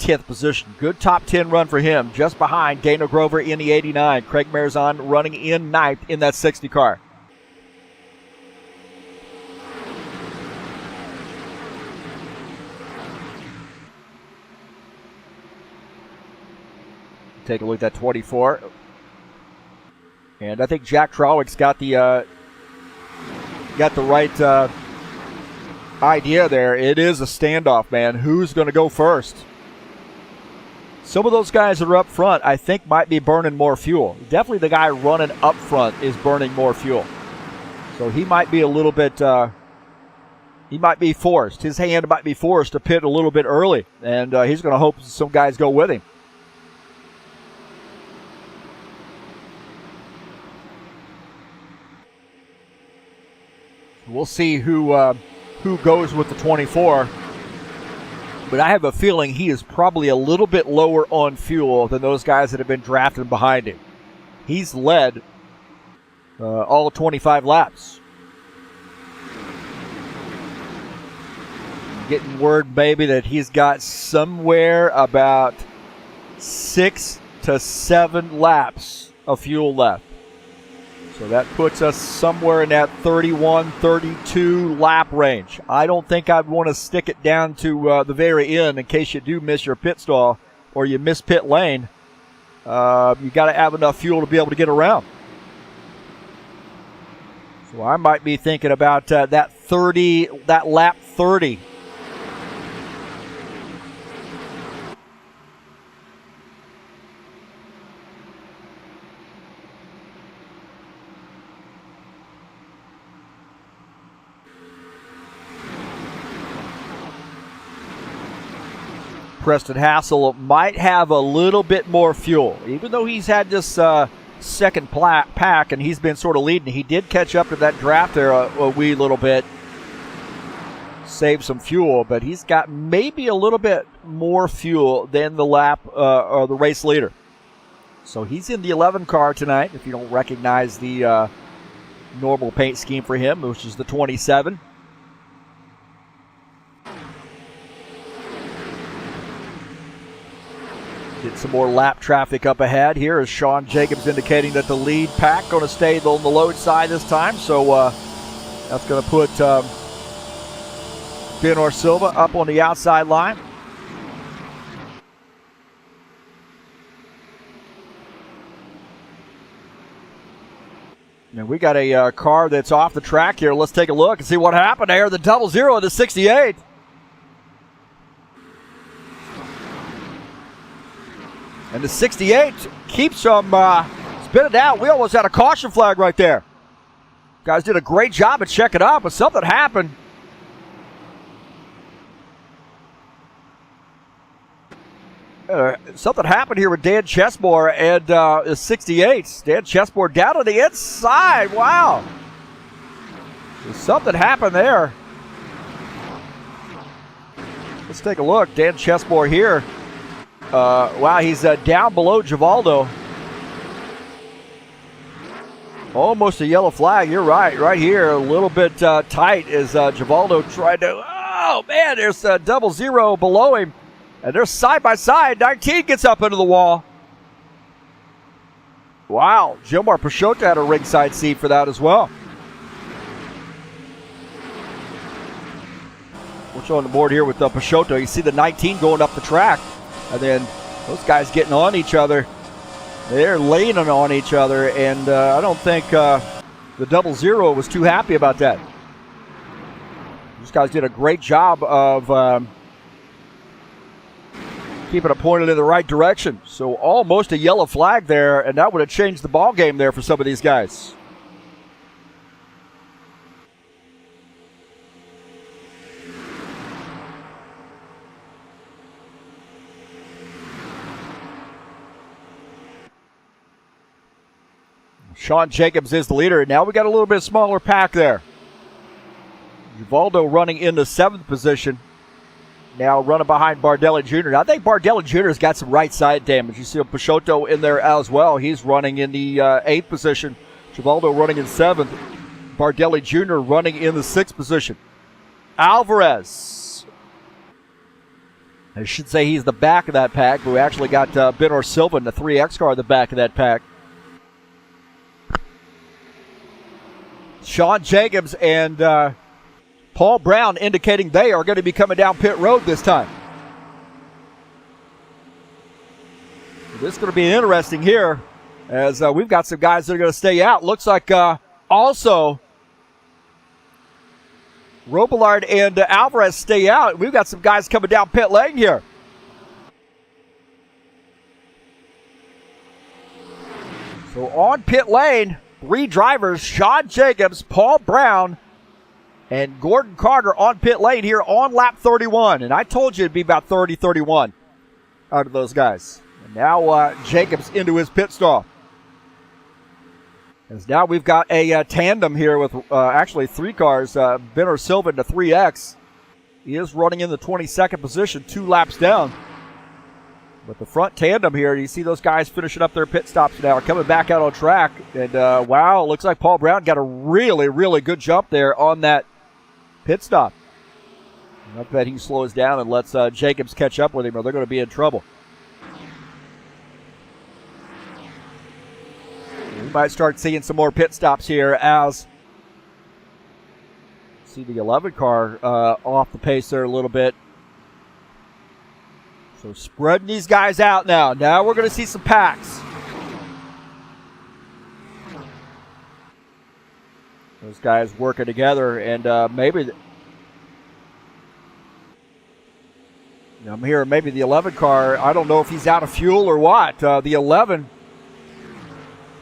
10th position. Good top 10 run for him. Just behind Dana Grover in the 89. Craig Marzon running in 9th in that 60 car. Take a look at that 24. And I think Jack Trawick's got the right idea there. It is a standoff, man. Who's going to go first? Some of those guys that are up front, I think, might be burning more fuel. Definitely the guy running up front is burning more fuel. So he might be a little bit, he might be forced. His hand might be forced to pit a little bit early. And he's going to hope some guys go with him. We'll see who who goes with the 24. But I have a feeling he is probably a little bit lower on fuel than those guys that have been drafted behind him. He's led all 25 laps. Getting word maybe that he's got somewhere about 6 to 7 laps of fuel left. So that puts us somewhere in that 31, 32 lap range. I don't think I'd want to stick it down to the very end in case you do miss your pit stall or you miss pit lane. You got to have enough fuel to be able to get around. So I might be thinking about that lap 30. Preston Hassel might have a little bit more fuel. Even though he's had this second pack and he's been sort of leading, he did catch up to that draft there a wee little bit. Save some fuel, but he's got maybe a little bit more fuel than the lap or the race leader. So he's in the 11 car tonight, if you don't recognize the normal paint scheme for him, which is the 27. Get some more lap traffic up ahead here as Sean Jacobs indicating that the lead pack going to stay on the low side this time. So that's going to put Ben Silva up on the outside line. And we got a car that's off the track here. Let's take a look and see what happened there. The 00 of the 68. And the 68 keeps them spinning out. We almost had a caution flag right there. Guys did a great job at checking up, but something happened. Something happened here with Dan Chesmore and the 68. Dan Chesmore down on the inside. Wow. Something happened there. Let's take a look. Dan Chesmore here. Wow, he's down below Givaldo. Almost a yellow flag. You're right. Right here, a little bit tight as Givaldo tried to. Oh, man, there's 00 below him. And they're side by side. 19 gets up into the wall. Wow, Gilmar Peixoto had a ringside seat for that as well. What's on the board here with Peixoto? You see the 19 going up the track. And then those guys getting on each other. They're laying on each other, and I don't think the 00 was too happy about that. These guys did a great job of keeping it pointed in the right direction. So almost a yellow flag there, and that would have changed the ball game there for some of these guys. Sean Jacobs is the leader. Now we got a little bit smaller pack there. Givaldo running in the 7th position. Now running behind Bardelli Jr. Now I think Bardelli Jr. has got some right side damage. You see Peixoto in there as well. He's running in the 8th position. Givaldo running in 7th. Bardelli Jr. running in the 6th position. Alvarez. I should say he's the back of that pack, but we actually got Ben Silva in the 3X car in the back of that pack. Sean Jacobs and Paul Brown indicating they are going to be coming down pit road this time. This is going to be interesting here as we've got some guys that are going to stay out. Looks like also Robillard and Alvarez stay out. We've got some guys coming down pit lane here. So on pit lane, 3 drivers, Sean Jacobs, Paul Brown, and Gordon Carter on pit lane here on lap 31. And I told you it'd be about 30-31 out of those guys. And now Jacobs into his pit stop. As now we've got a tandem here with actually 3 cars. Benner Silva into 3X. He is running in the 22nd position, 2 laps down. But the front tandem here, you see those guys finishing up their pit stops now, coming back out on track. And wow, looks like Paul Brown got a really, really good jump there on that pit stop. I bet he slows down and lets Jacobs catch up with him, or they're going to be in trouble. We might start seeing some more pit stops here as see the 11 car off the pace there a little bit. So spreading these guys out now. Now we're going to see some packs. Those guys working together, and maybe I'm hearing maybe the 11 car, I don't know if he's out of fuel or what. The 11,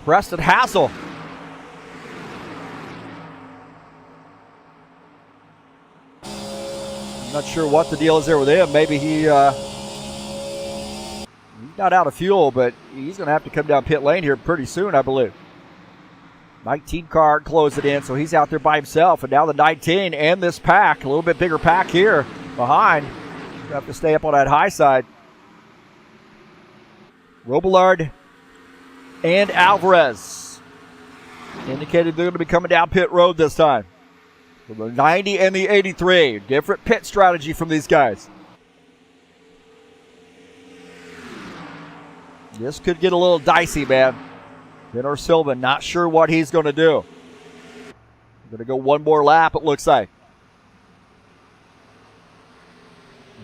Preston Hassel. I'm not sure what the deal is there with him. Maybe he's not out of fuel, but he's going to have to come down pit lane here pretty soon, I believe. 19 car closed it in, so he's out there by himself. And now the 19 and this pack, a little bit bigger pack here behind. You have to stay up on that high side. Robillard and Alvarez indicated they're going to be coming down pit road this time. So the 90 and the 83. Different pit strategy from these guys. This could get a little dicey, man. Benner Silva, not sure what he's going to do. Going to go one more lap, it looks like.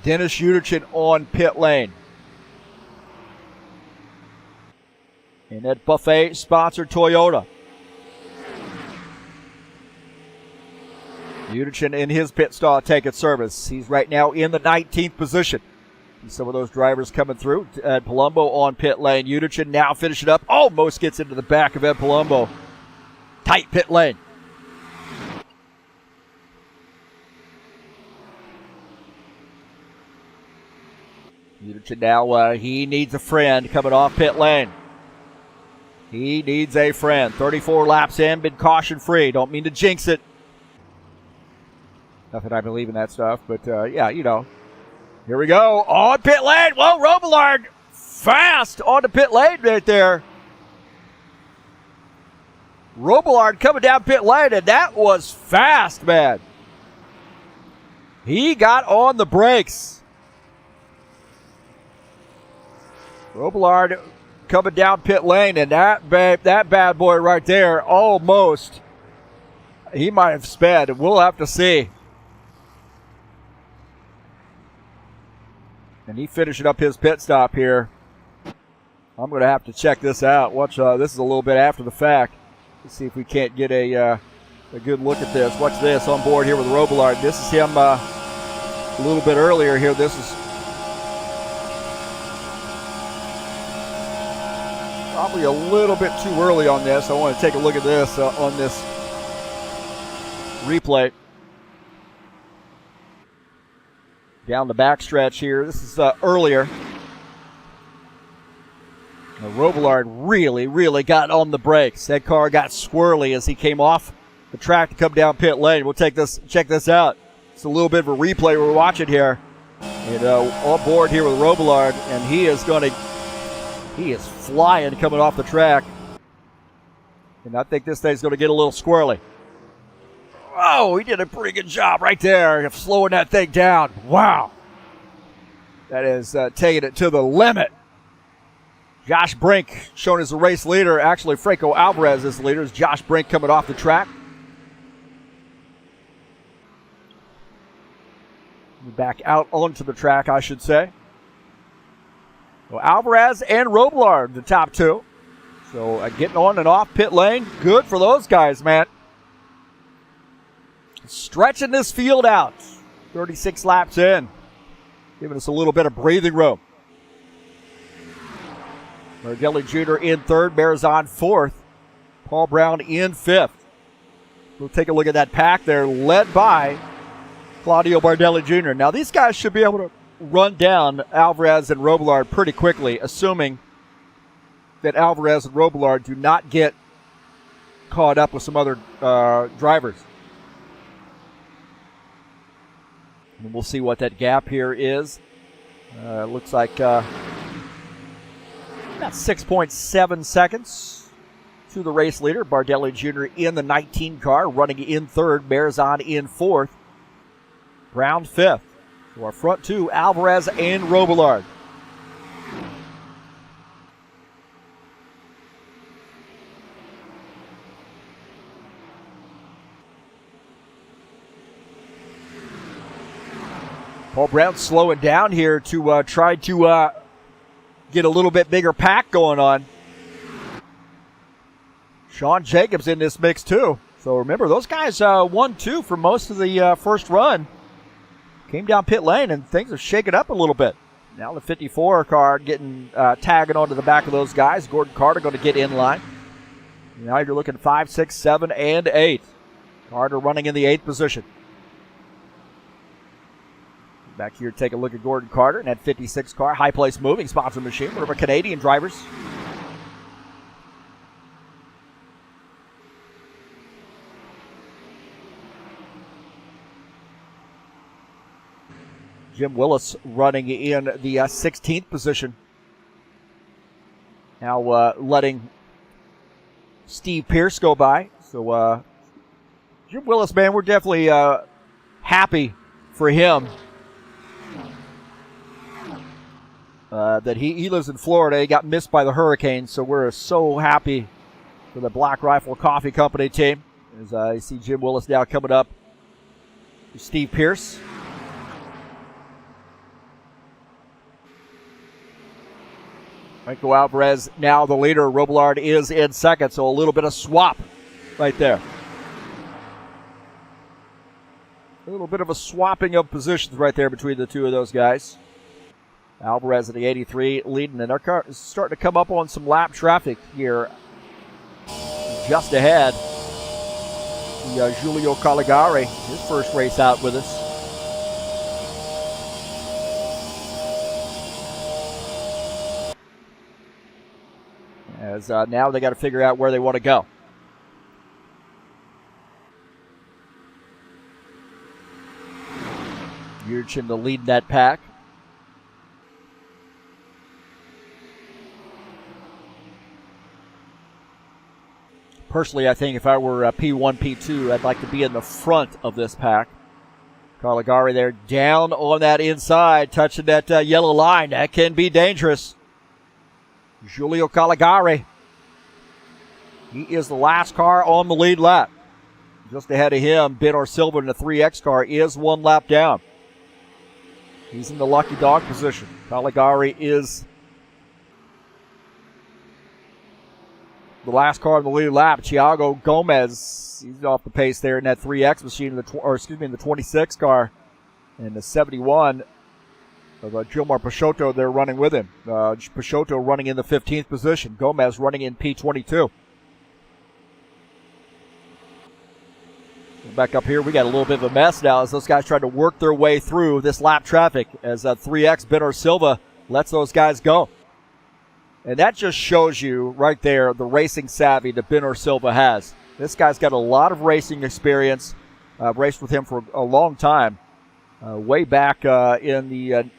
Dennis Uderchin on pit lane. And that buffet-sponsored Toyota. Uderchin in his pit stall taking service. He's right now in the 19th position. Some of those drivers coming through. Ed Palumbo on pit lane. Uderchin now finishing up. Almost gets into the back of Ed Palumbo. Tight pit lane. Uderchin now, he needs a friend coming off pit lane. He needs a friend. 34 laps in, been caution free. Don't mean to jinx it. Not that I believe in that stuff, but yeah, you know. Here we go, on pit lane. Whoa, Robillard fast on the pit lane right there. Robillard coming down pit lane, and that was fast, man. He got on the brakes. Robillard coming down pit lane, and that bad boy right there, almost. He might have sped. We'll have to see. And he finishing up his pit stop here. I'm going to have to check this out. Watch, this is a little bit after the fact. Let's see if we can't get a good look at this. Watch this on board here with Robillard. This is him a little bit earlier here. This is probably a little bit too early on this. I want to take a look at this on this replay. Down the backstretch here. This is earlier. Now, Robillard really got on the brakes. That car got swirly as he came off the track to come down pit lane. We'll check this out. It's a little bit of a replay we're watching here. And on board here with Robillard, and he is flying coming off the track. And I think this thing's going to get a little squirrely. Oh, he did a pretty good job right there of slowing that thing down. Wow. That is taking it to the limit. Josh Brink shown as the race leader. Actually, Franco Alvarez is the leader. It's Josh Brink coming off the track. Back out onto the track, I should say. Well, Alvarez and Robillard, the top two. So getting on and off pit lane. Good for those guys, man. Stretching this field out. 36 laps in. Giving us a little bit of breathing room. Bardelli Jr. in third. Marizon fourth. Paul Brown in fifth. We'll take a look at that pack there, led by Claudio Bardelli Jr. Now, these guys should be able to run down Alvarez and Robillard pretty quickly, assuming that Alvarez and Robillard do not get caught up with some other drivers. And we'll see what that gap here is. Looks like about 6.7 seconds to the race leader. Bardelli Jr. in the 19 car, running in third. Marzon in fourth. Brown fifth. So our front two, Alvarez and Robillard. Paul Brown slowing down here to try to get a little bit bigger pack going on. Sean Jacobs in this mix too. So remember, those guys 1-2 for most of the first run. Came down pit lane and things are shaking up a little bit. Now the 54 car getting tagging onto the back of those guys. Gordon Carter going to get in line. Now you're looking 5, 6, 7, and 8. Carter running in the 8th position. Back here, take a look at Gordon Carter and that 56 car. High place moving, sponsor machine. One of our Canadian drivers. Jim Willis running in the 16th position. Now letting Steve Pierce go by. So Jim Willis, man, we're definitely happy for him. That he lives in Florida. He got missed by the hurricane, so we're so happy for the Black Rifle Coffee Company team. As I see Jim Willis now coming up to Steve Pierce. Michael Alvarez now the leader. Robillard is in second, so a little bit of swap right there. A little bit of a swapping of positions right there between the two of those guys. Alvarez at the 83 leading, and our car is starting to come up on some lap traffic here just ahead. The Giulio Caligari, his first race out with us. As now they got to figure out where they want to go. Yurchin to lead that pack. Personally, I think if I were P1, P2, I'd like to be in the front of this pack. Caligari there down on that inside, touching that yellow line. That can be dangerous. Giulio Caligari. He is the last car on the lead lap. Just ahead of him, Bidor Silva in the 3X car is one lap down. He's in the lucky dog position. Caligari is the last car on the lead lap. Thiago Gomez, he's off the pace there in that 3X machine, in the 26 car, and the 71 of Gilmar Peixoto there running with him. Peixoto running in the 15th position. Gomez running in P22. Back up here, we got a little bit of a mess now as those guys try to work their way through this lap traffic as 3X Bidor Silva lets those guys go. And that just shows you right there the racing savvy that Bidor Silva has. This guy's got a lot of racing experience. I've raced with him for a long time. Way back in the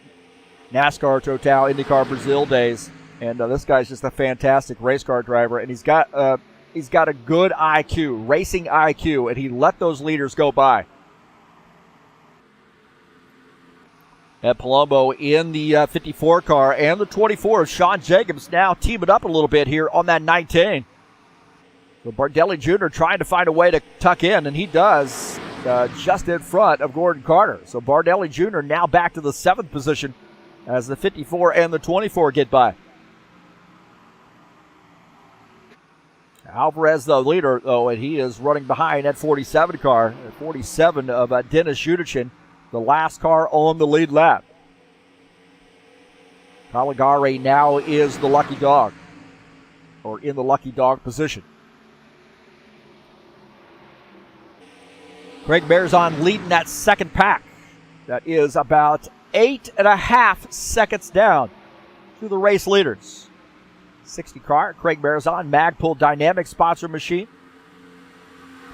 NASCAR Total IndyCar Brazil days. And this guy's just a fantastic race car driver. And he's got a good IQ, racing IQ, and he let those leaders go by. At Palumbo in the 54 car and the 24. Sean Jacobs now teaming up a little bit here on that 19. So Bardelli Jr. trying to find a way to tuck in, and he does just in front of Gordon Carter. So Bardelli Jr. now back to the 7th position as the 54 and the 24 get by. Alvarez, the leader, though, and he is running behind that 47 car. 47 of Denis Judichin, the last car on the lead lap. Caligari now is the lucky dog, or in the lucky dog position. Craig Marzon leading that second pack. That is about 8.5 seconds down to the race leaders. 60 car, Craig Marzon, Magpul Dynamic sponsor machine.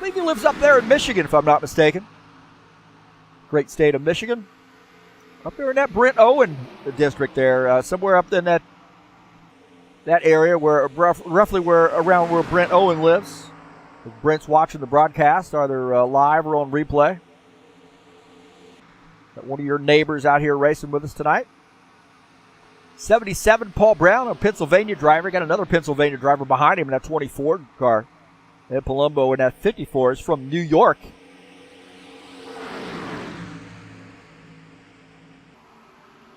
believe he lives up there in Michigan, if I'm not mistaken. Great state of Michigan. Up there in that Brent Owen district there, somewhere up in that area where roughly around where Brent Owen lives. If Brent's watching the broadcast, either live or on replay. Got one of your neighbors out here racing with us tonight. 77, Paul Brown, a Pennsylvania driver. Got another Pennsylvania driver behind him in that 24 car. Ed Palumbo in that 54 is from New York.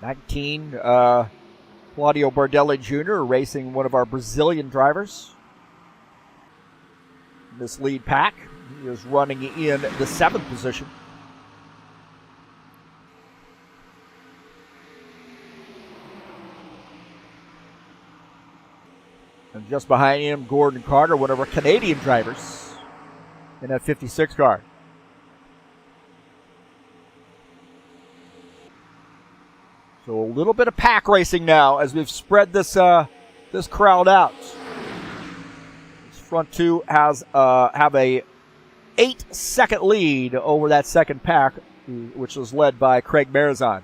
'19, Claudio Bardelli Jr. racing one of our Brazilian drivers. This lead pack, he is running in the 7th position. And just behind him, Gordon Carter, one of our Canadian drivers in that 56 car. So a little bit of pack racing now as we've spread this crowd out. This front two have a 8-second lead over that second pack, which was led by Craig Marizon.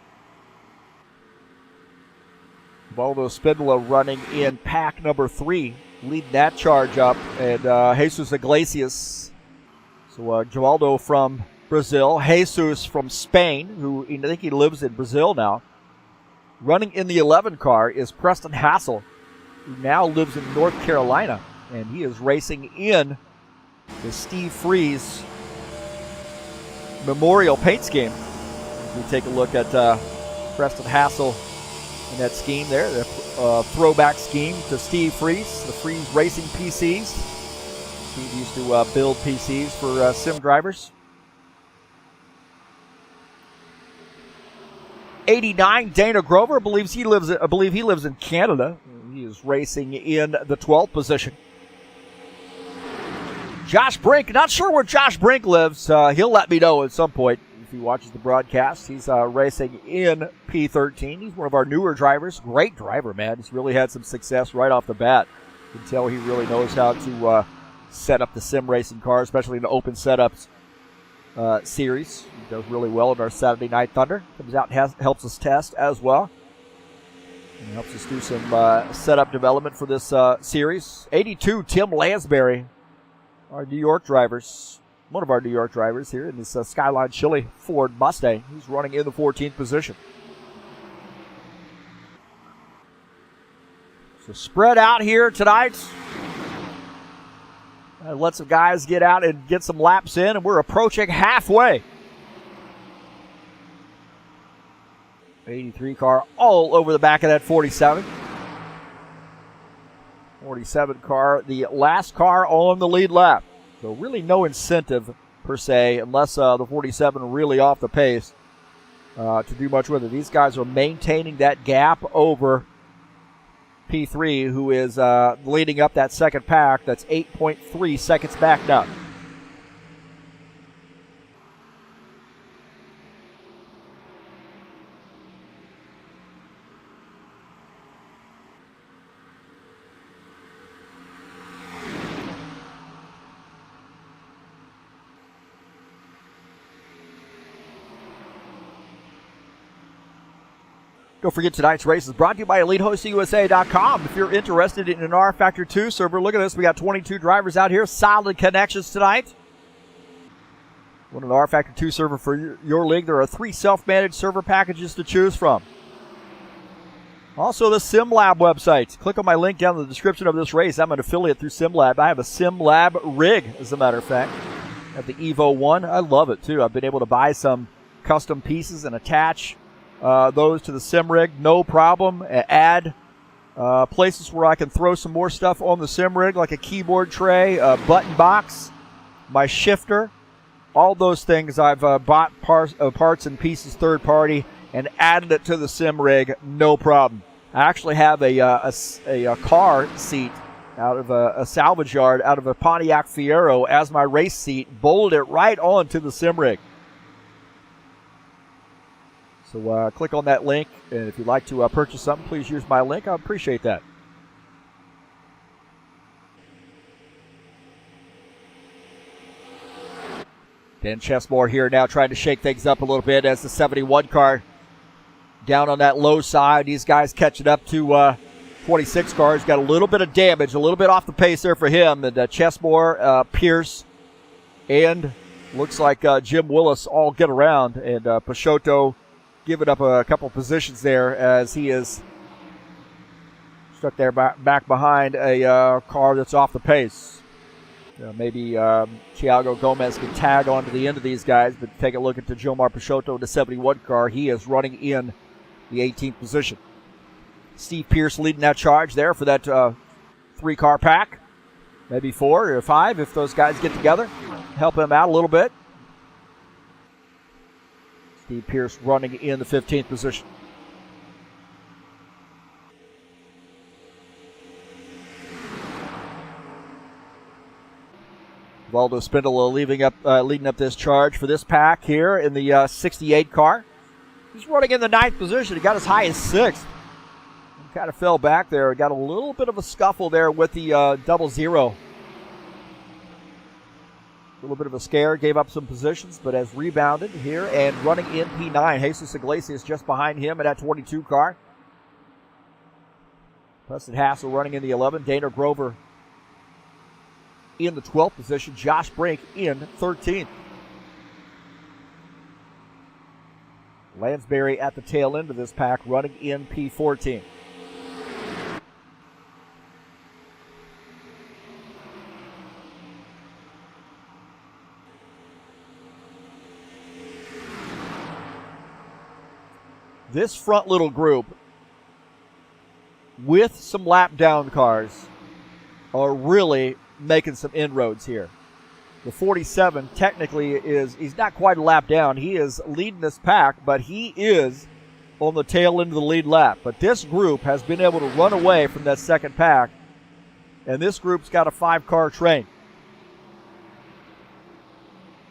Valdo Spindola running in pack number 3, leading that charge up, and Jesus Iglesias. So Joaldo from Brazil, Jesus from Spain, who I think he lives in Brazil now. Running in the 11 car is Preston Hassel, who now lives in North Carolina, and he is racing in the Steve Freeze Memorial Paint Scheme. As we take a look at Preston Hassel in that scheme there, the throwback scheme to Steve Freeze, the Freeze Racing PCs. Steve used to build PCs for sim drivers. 89, Dana Grover, I believe he lives in Canada. He is racing in the 12th position. Josh Brink, not sure where Josh Brink lives. He'll let me know at some point if he watches the broadcast. He's racing in P13. He's one of our newer drivers. Great driver, man. He's really had some success right off the bat. You can tell he really knows how to set up the sim racing car, especially in the open setups series. He does really well in our Saturday Night Thunder. Comes out and helps us test as well. And helps us do some setup development for this series. 82, Tim Lansbury, our New York drivers. One of our New York drivers here in this Skyline Chili Ford Mustang. He's running in the 14th position. So spread out here tonight. Let some guys get out and get some laps in, and we're approaching halfway. 83 car all over the back of that 47. 47 car, the last car on the lead lap. So really no incentive per se, unless the 47 really off the pace to do much with it. These guys are maintaining that gap over P3, who is leading up that second pack. That's 8.3 seconds back now. Don't forget tonight's race is brought to you by EliteHostingUSA.com. If you're interested in an rFactor 2 server, look at this. We got 22 drivers out here. Solid connections tonight. Want an rFactor 2 server for your league? There are 3 self-managed server packages to choose from. Also, the SimLab website. Click on my link down in the description of this race. I'm an affiliate through SimLab. I have a SimLab rig, as a matter of fact. I have the Evo 1. I love it, too. I've been able to buy some custom pieces and attach those to the sim rig, no problem. Add places where I can throw some more stuff on the sim rig, like a keyboard tray, a button box, my shifter. All those things I've bought parts and pieces third party and added it to the sim rig, no problem. I actually have a car seat out of a salvage yard, out of a Pontiac Fiero as my race seat, bolted it right onto the sim rig. So click on that link, and if you'd like to purchase something, please use my link. I appreciate that. Dan Chesmore here now trying to shake things up a little bit as the 71 car down on that low side. These guys catching up to 26 cars. Got a little bit of damage, a little bit off the pace there for him. And Chesmore, Pierce, and looks like Jim Willis all get around. And Peixoto giving up a couple positions there as he is stuck there back behind a car that's off the pace. Maybe Thiago Gomez can tag onto the end of these guys, but take a look at the Jomar Peixoto, the 71 car. He is running in the 18th position. Steve Pierce leading that charge there for that 3-car pack. Maybe 4 or 5 if those guys get together. Help him out a little bit. Steve Pierce running in the 15th position. Valdo Spindola leading up this charge for this pack here in the 68 car. He's running in the 9th position. He got as high as 6th. Kind of fell back there. Got a little bit of a scuffle there with the 00. A little bit of a scare. Gave up some positions, but has rebounded here and running in P9. Jesus Iglesias just behind him in that 22 car. Preston Hassel running in the 11. Dana Grover in the 12th position. Josh Brink in 13th. Lansbury at the tail end of this pack running in P14. This front little group with some lap down cars are really making some inroads here. The 47 technically he's not quite a lap down. He is leading this pack, but he is on the tail end of the lead lap. But this group has been able to run away from that second pack, and this group's got a 5-car train.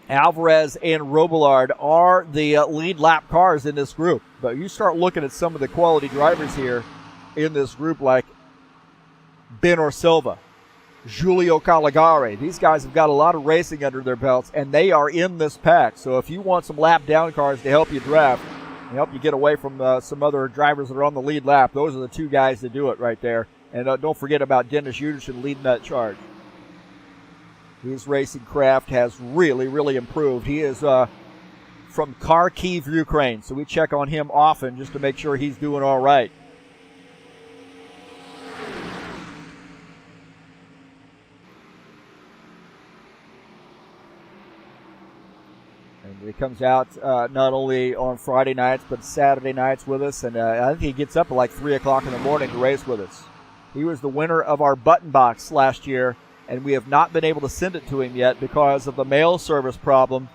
Alvarez and Robillard are the lead lap cars in this group. But you start looking at some of the quality drivers here in this group like Ben Orsilva, Giulio Caligari. These guys have got a lot of racing under their belts, and they are in this pack. So if you want some lap down cars to help you draft and help you get away from some other drivers that are on the lead lap, those are the 2 guys that do it right there. And don't forget about Dennis Yuderson leading that charge. His racing craft has really, really improved. He is from Kharkiv, Ukraine, so we check on him often just to make sure he's doing all right. And he comes out not only on Friday nights but Saturday nights with us, and I think he gets up at like 3 o'clock in the morning to race with us. He was the winner of our button box last year, and we have not been able to send it to him yet because of the mail service problem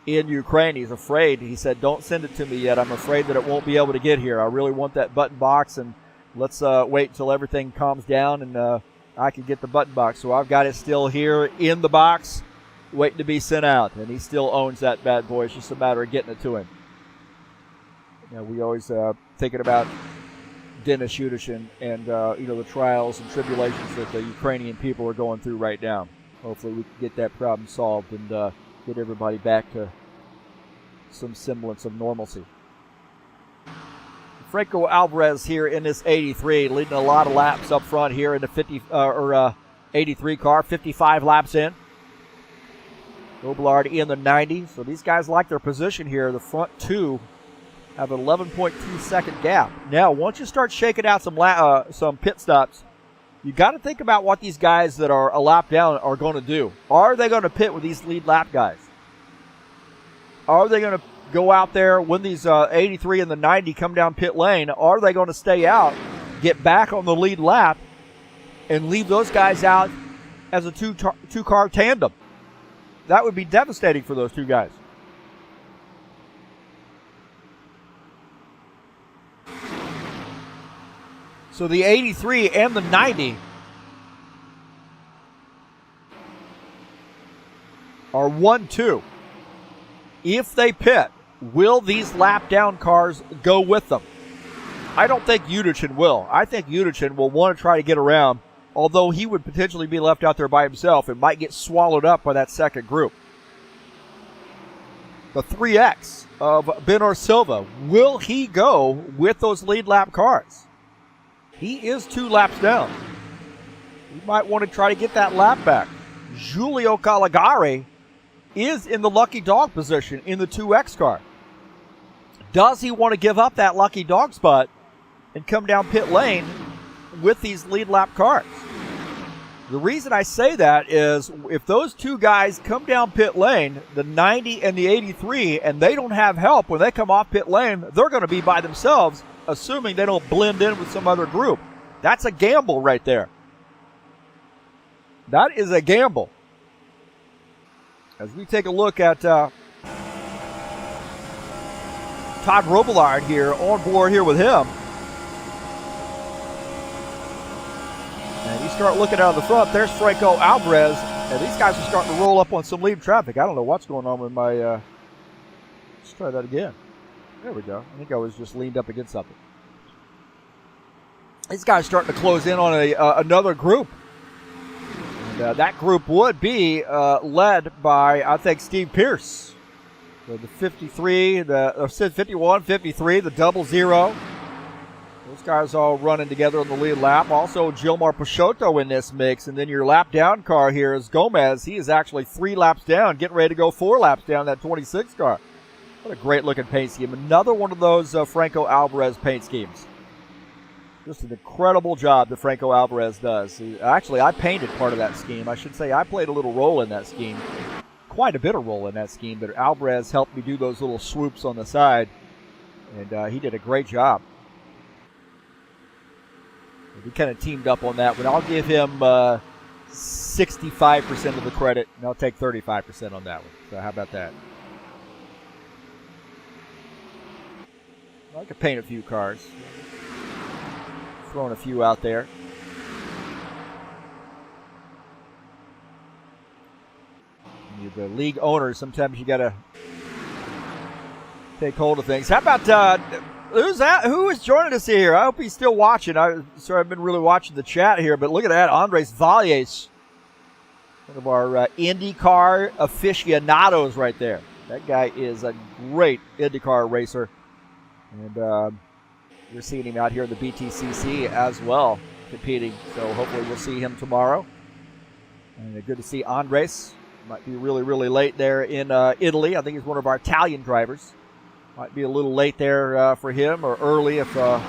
in Ukraine. He's afraid. He said, don't send it to me yet. I'm afraid that it won't be able to get here. I really want that button box, and let's wait until everything calms down and I can get the button box. So I've got it still here in the box, waiting to be sent out, and he still owns that bad boy. It's just a matter of getting it to him. We always thinking about Dennis Yuderson and the trials and tribulations that the Ukrainian people are going through right now. Hopefully we can get that problem solved and get everybody back to some semblance of normalcy. Franco Alvarez here in this 83, leading a lot of laps up front here in the 83 car, 55 laps in. Robillard in the 90, so these guys like their position here. The front 2 have an 11.2 second gap. Now, once you start shaking out some pit stops, you got to think about what these guys that are a lap down are going to do. Are they going to pit with these lead lap guys? Are they going to go out there when these 83 and the 90 come down pit lane? Are they going to stay out, get back on the lead lap, and leave those guys out as a two-car tandem? That would be devastating for those 2 guys. So the 83 and the 90 are 1-2. If they pit, will these lap down cars go with them? I don't think Yuderson will. I think Yuderson will want to try to get around, although he would potentially be left out there by himself and might get swallowed up by that second group. the 3X of Benor Silva. Will he go with those lead lap cars? He is 2 laps down. He might want to try to get that lap back. Giulio Caligari is in the lucky dog position in the 2X car. Does he want to give up that lucky dog spot and come down pit lane with these lead lap cars? The reason I say that is if those 2 guys come down pit lane, the 90 and the 83, and they don't have help when they come off pit lane, they're going to be by themselves, assuming they don't blend in with some other group. That's a gamble right there. That is a gamble. As we take a look at Todd Robillard here, on board here with him. And you start looking out of the front, there's Franco Alvarez, and these guys are starting to roll up on some lead traffic. I don't know what's going on with my, let's try that again. There we go. I think I was just leaned up against something. These guys starting to close in on another group. And that group would be led by, I think, Steve Pierce. So the 53, the 51, 53, the 00. Those guys all running together on the lead lap. Also, Gilmar Peixoto in this mix. And then your lap down car here is Gomez. He is actually 3 laps down, getting ready to go 4 laps down, that 26 car. What a great-looking paint scheme. Another one of those Franco Alvarez paint schemes. Just an incredible job that Franco Alvarez does. Actually, I painted part of that scheme. I should say I played a little role in that scheme. Quite a bit of role in that scheme, but Alvarez helped me do those little swoops on the side, and he did a great job. We kind of teamed up on that one. I'll give him 65% of the credit, and I'll take 35% on that one. So how about that? I could paint a few cars. Throwing a few out there. You're the league owner. Sometimes you got to take hold of things. How about who's that? Who is joining us here? I hope he's still watching. I've been really watching the chat here, but look at that, Andres Valles, one of our IndyCar aficionados right there. That guy is a great IndyCar racer, and you're seeing him out here in the BTCC as well, competing. So hopefully we'll see him tomorrow. And good to see Andres. Might be really, really late there in Italy. I think he's one of our Italian drivers. Might be a little late there for him, or early if we'll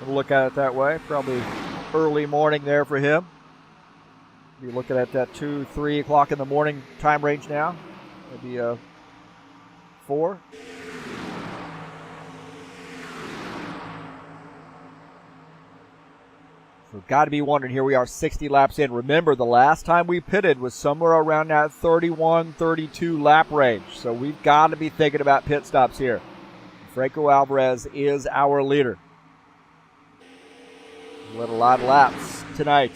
look at it that way. Probably early morning there for him. You're looking at that 2, 3 o'clock in the morning time range now. Maybe 4. So got to be wondering, here we are 60 laps in. Remember, the last time we pitted was somewhere around that 31, 32 lap range. So we've got to be thinking about pit stops here. Franco Alvarez is our leader. Led a lot of laps tonight.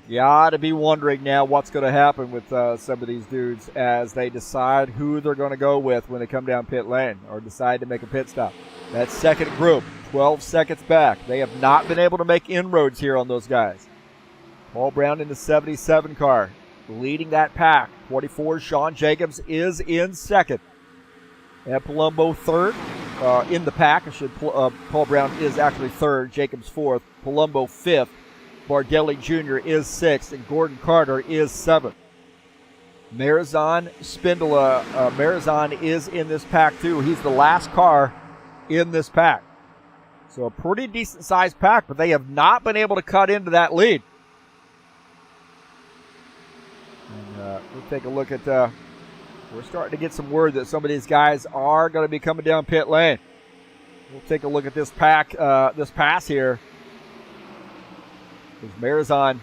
Got to be wondering now what's going to happen with some of these dudes as they decide who they're going to go with when they come down pit lane or decide to make a pit stop. That second group, 12 seconds back. They have not been able to make inroads here on those guys. Paul Brown in the 77 car, leading that pack. 24, Sean Jacobs is in second. And Palumbo third in the pack. Paul Brown is actually third, Jacobs fourth, Palumbo fifth, Bardelli Jr. is sixth, and Gordon Carter is seventh. Marizan Spindola, Marizan is in this pack too. He's the last car in this pack. So a pretty decent sized pack, but they have not been able to cut into that lead. And we'll take a look at, we're starting to get some word that some of these guys are going to be coming down pit lane. We'll take a look at this pack, this pass here. There's Marizan.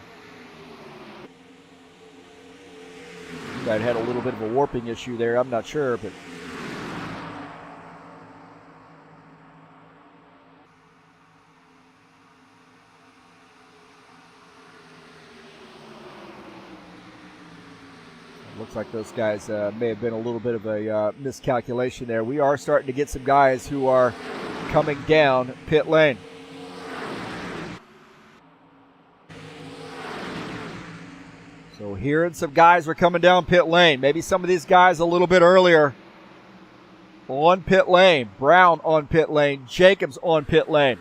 That had a little bit of a warping issue there. I'm not sure, but looks like those guys may have been a little bit of a miscalculation there. We are starting to get some guys who are coming down pit lane. So hearing some guys were coming down pit lane. Maybe some of these guys a little bit earlier on pit lane. Brown on pit lane. Jacobs on pit lane.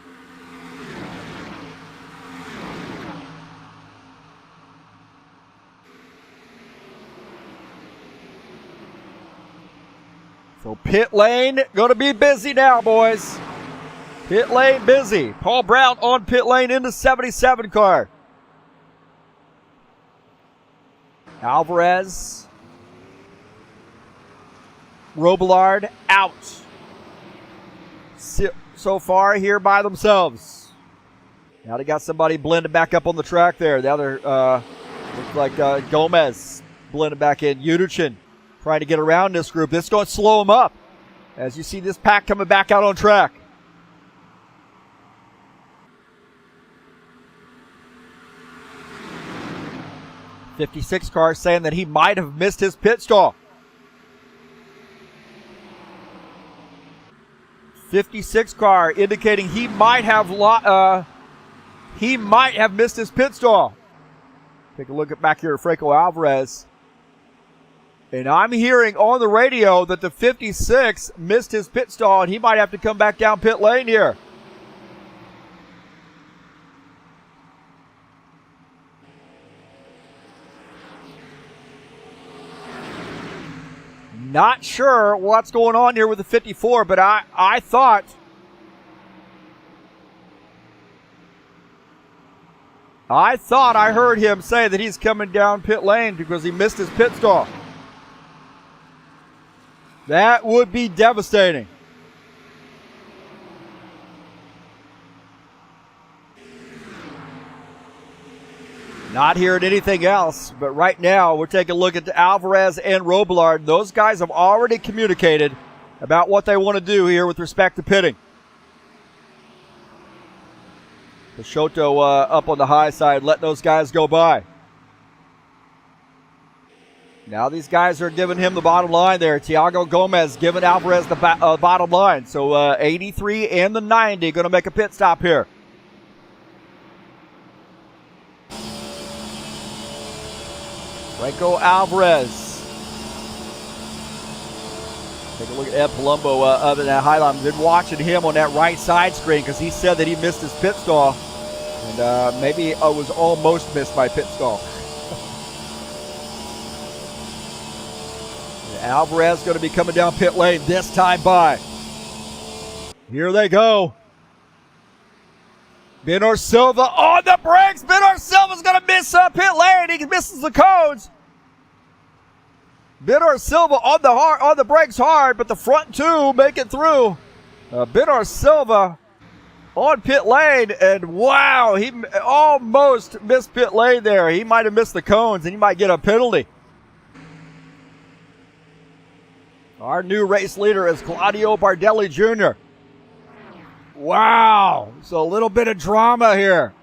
So pit lane going to be busy now, boys. Pit lane busy. Paul Brown on pit lane in the 77 car. Alvarez. Robillard out. So far here by themselves. Now they got somebody blended back up on the track there. The other looks like Gomez blended back in. Udichin trying to get around this group. This is going to slow them up as you see this pack coming back out on track. '56 car saying that he might have missed his pit stall. 56 car indicating he might have missed his pit stall. Take a look at back here at Franco Alvarez. And I'm hearing on the radio that the 56 missed his pit stall and he might have to come back down pit lane here. Not sure what's going on here with the 54, but I thought I heard him say that he's coming down pit lane because he missed his pit stall. That would be devastating. Not hearing anything else, but right now we're taking a look at Alvarez and Robillard. Those guys have already communicated about what they want to do here with respect to pitting. Peixoto up on the high side, let those guys go by. Now these guys are giving him the bottom line there. Thiago Gomez giving Alvarez the bottom line. So 83 and the 90 going to make a pit stop here. Franco Alvarez. Take a look at Ed Palumbo up in that highlight. I've been watching him on that right side screen because he said that he missed his pit stall. And maybe I was almost missed my pit stall. Alvarez going to be coming down pit lane this time by. Here they go. Benor Silva on the brakes. Benor Silva's going to miss pit lane. He misses the cones. Benor Silva on the brakes hard, but the front two make it through. Benor Silva on pit lane, and wow, he almost missed pit lane there. He might have missed the cones, and he might get a penalty. Our new race leader is Claudio Bardelli Jr. Wow, so a little bit of drama here.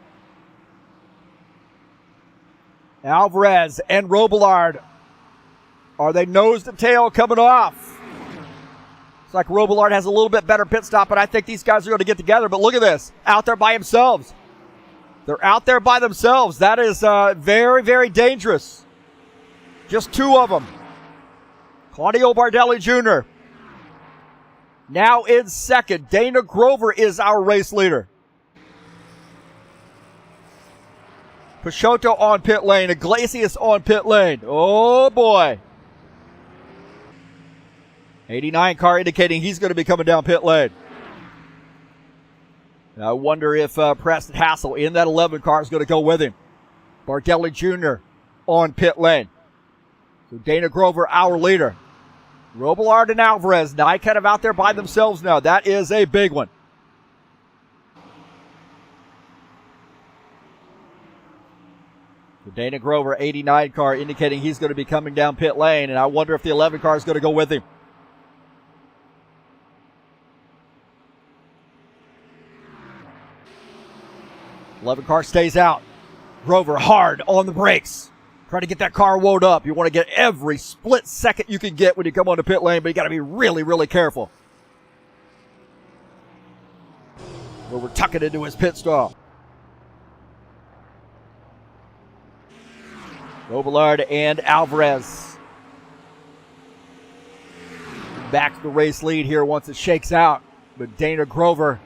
Alvarez and Robillard. Are they nose to tail coming off? It's like Robillard has a little bit better pit stop, but I think these guys are going to get together. But look at this, out there by themselves. They're out there by themselves. That is very, very dangerous. Just two of them. Claudio Bardelli Jr. now in second. Dana Grover is our race leader. Peixoto on pit lane. Iglesias on pit lane. Oh, boy. 89 car indicating he's going to be coming down pit lane. And I wonder if Preston Hassel in that 11 car is going to go with him. Bardelli Jr. on pit lane. So Dana Grover, our leader. Robillard and Alvarez now kind of out there by themselves now. That is a big one. The Dana Grover 89 car indicating he's going to be coming down pit lane, and I wonder if the 11 car is going to go with him. '11 car stays out. Grover hard on the brakes. Try to get that car wound up. You want to get every split second you can get when you come onto pit lane, but you got to be really, really careful. Grover tucking into his pit stop. Robillard and Alvarez. Back to the race lead here once it shakes out. But Dana Grover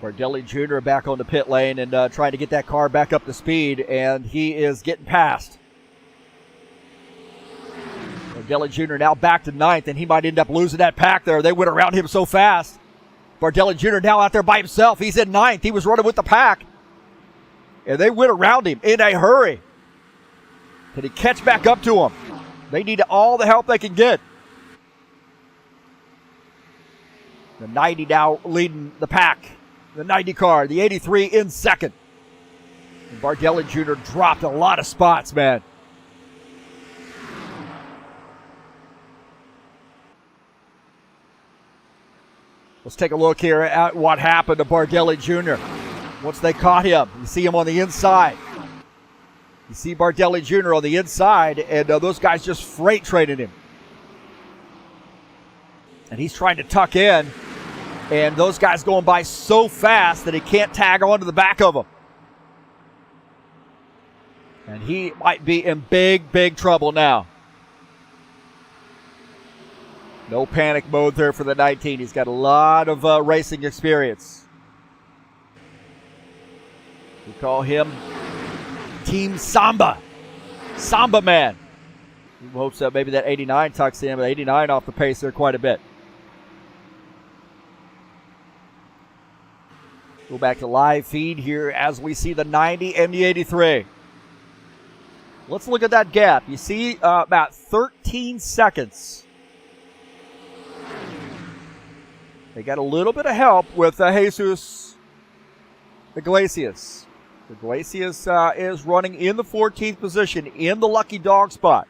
Bardelli Jr. back on the pit lane and trying to get that car back up to speed, and he is getting past. Bardelli Jr. now back to 9th, and he might end up losing that pack there. They went around him so fast. Bardelli Jr. now out there by himself. He's in 9th. He was running with the pack, and they went around him in a hurry. Can he catch back up to him? They need all the help they can get. The 90 now leading the pack. The 90 car, the 83 in second. And Bardelli Jr. dropped a lot of spots, man. Let's take a look here at what happened to Bardelli Jr. once they caught him. You see him on the inside. You see Bardelli Jr. on the inside, and those guys just freight trained him. And he's trying to tuck in. And those guys going by so fast that he can't tag onto the back of them. And he might be in big, big trouble now. No panic mode there for the 19. He's got a lot of racing experience. We call him Team Samba. Samba Man. He hopes that maybe that 89 tucks in, but 89 off the pace there quite a bit. Go back to live feed here as we see the 90 and the 83. Let's look at that gap. You see about 13 seconds. They got a little bit of help with Jesus Iglesias. Iglesias is running in the 14th position in the lucky dog spot.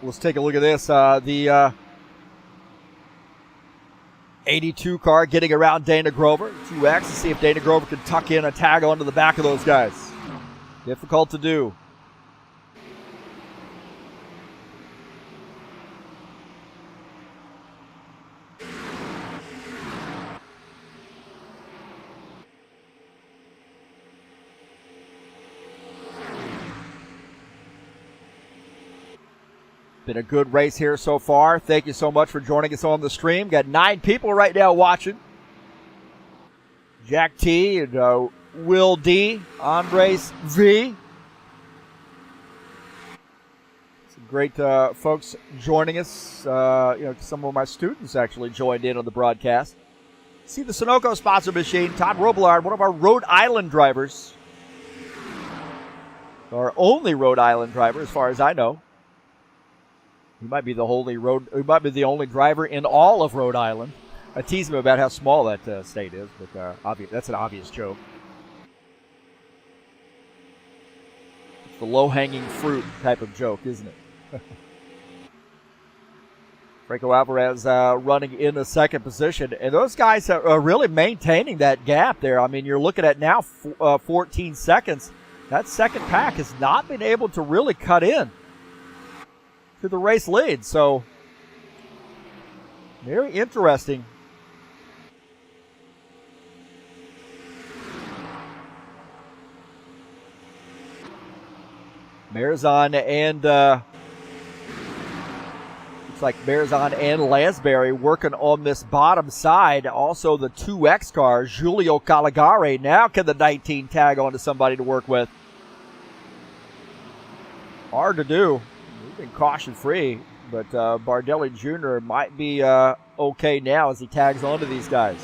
Let's take a look at this. The 82 car getting around Dana Grover. 2X to see if Dana Grover can tuck in a tag onto the back of those guys. Difficult to do. Been a good race here so far. Thank you so much for joining us on the stream. Got 9 people right now watching. Jack T and Will D, Andres V. Some great folks joining us. Some of my students actually joined in on the broadcast. See the Sunoco sponsor machine. Todd Robillard, one of our Rhode Island drivers. Our only Rhode Island driver, as far as I know. He might be the only driver in all of Rhode Island. I tease him about how small that state is, but that's an obvious joke. It's the low-hanging fruit type of joke, isn't it? Franco Alvarez running in the second position, and those guys are really maintaining that gap there. I mean, you're looking at now 14 seconds. That second pack has not been able to really cut in to the race lead, so very interesting. Marizon and looks like Marizon and Lansbury working on this bottom side. Also the 2X car, Giulio Caligari. Now can the 19 tag onto somebody to work with? Hard to do. We've been caution free, but Bardelli Jr. might be okay now as he tags onto these guys.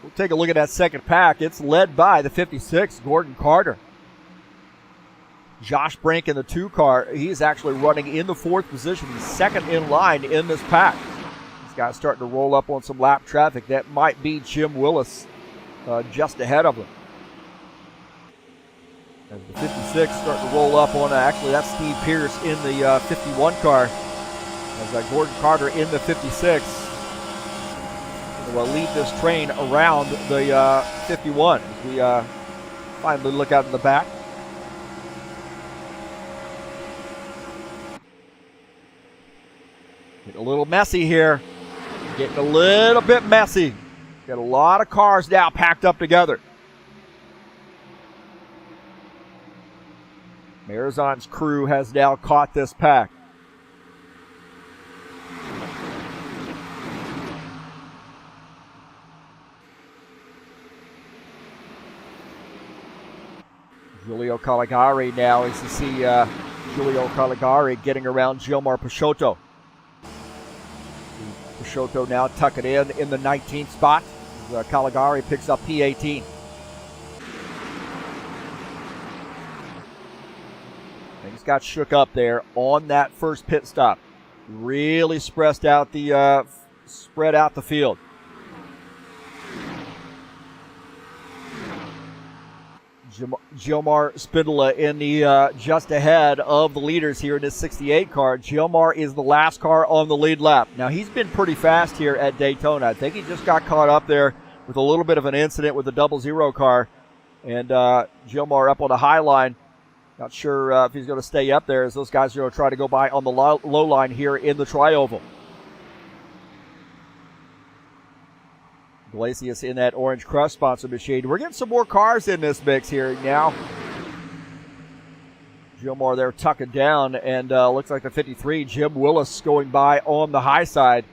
We'll take a look at that second pack. It's led by the 56, Gordon Carter. Josh Brink in the 2 car. He's actually running in the 4th position, second in line in this pack. Guys starting to roll up on some lap traffic. That might be Jim Willis just ahead of them. And the 56 starting to roll up on, actually that's Steve Pierce in the 51 car. As Gordon Carter in the 56. to lead this train around the 51 as we finally look out in the back. Getting a little messy here. Getting a little bit messy. Got a lot of cars now packed up together. Marizon's crew has now caught this pack. Giulio Caligari now, as you see Giulio Caligari getting around Gilmar Peixoto. Peixoto now tucking in the 19th spot. Caligari picks up P18. Things got shook up there on that first pit stop. Really spread out the field. Gilmar Spindola in the just ahead of the leaders here in this 68 car. Gilmar is the last car on the lead lap. Now, he's been pretty fast here at Daytona. I think he just got caught up there with a little bit of an incident with the 00 car. And Gilmar up on the high line. Not sure if he's going to stay up there as those guys are going to try to go by on the low line here in the tri-oval. Iglesias in that Orange Crush sponsor machine. We're getting some more cars in this mix here now. Gilmar there tucking down, and looks like the 53, Jim Willis going by on the high side.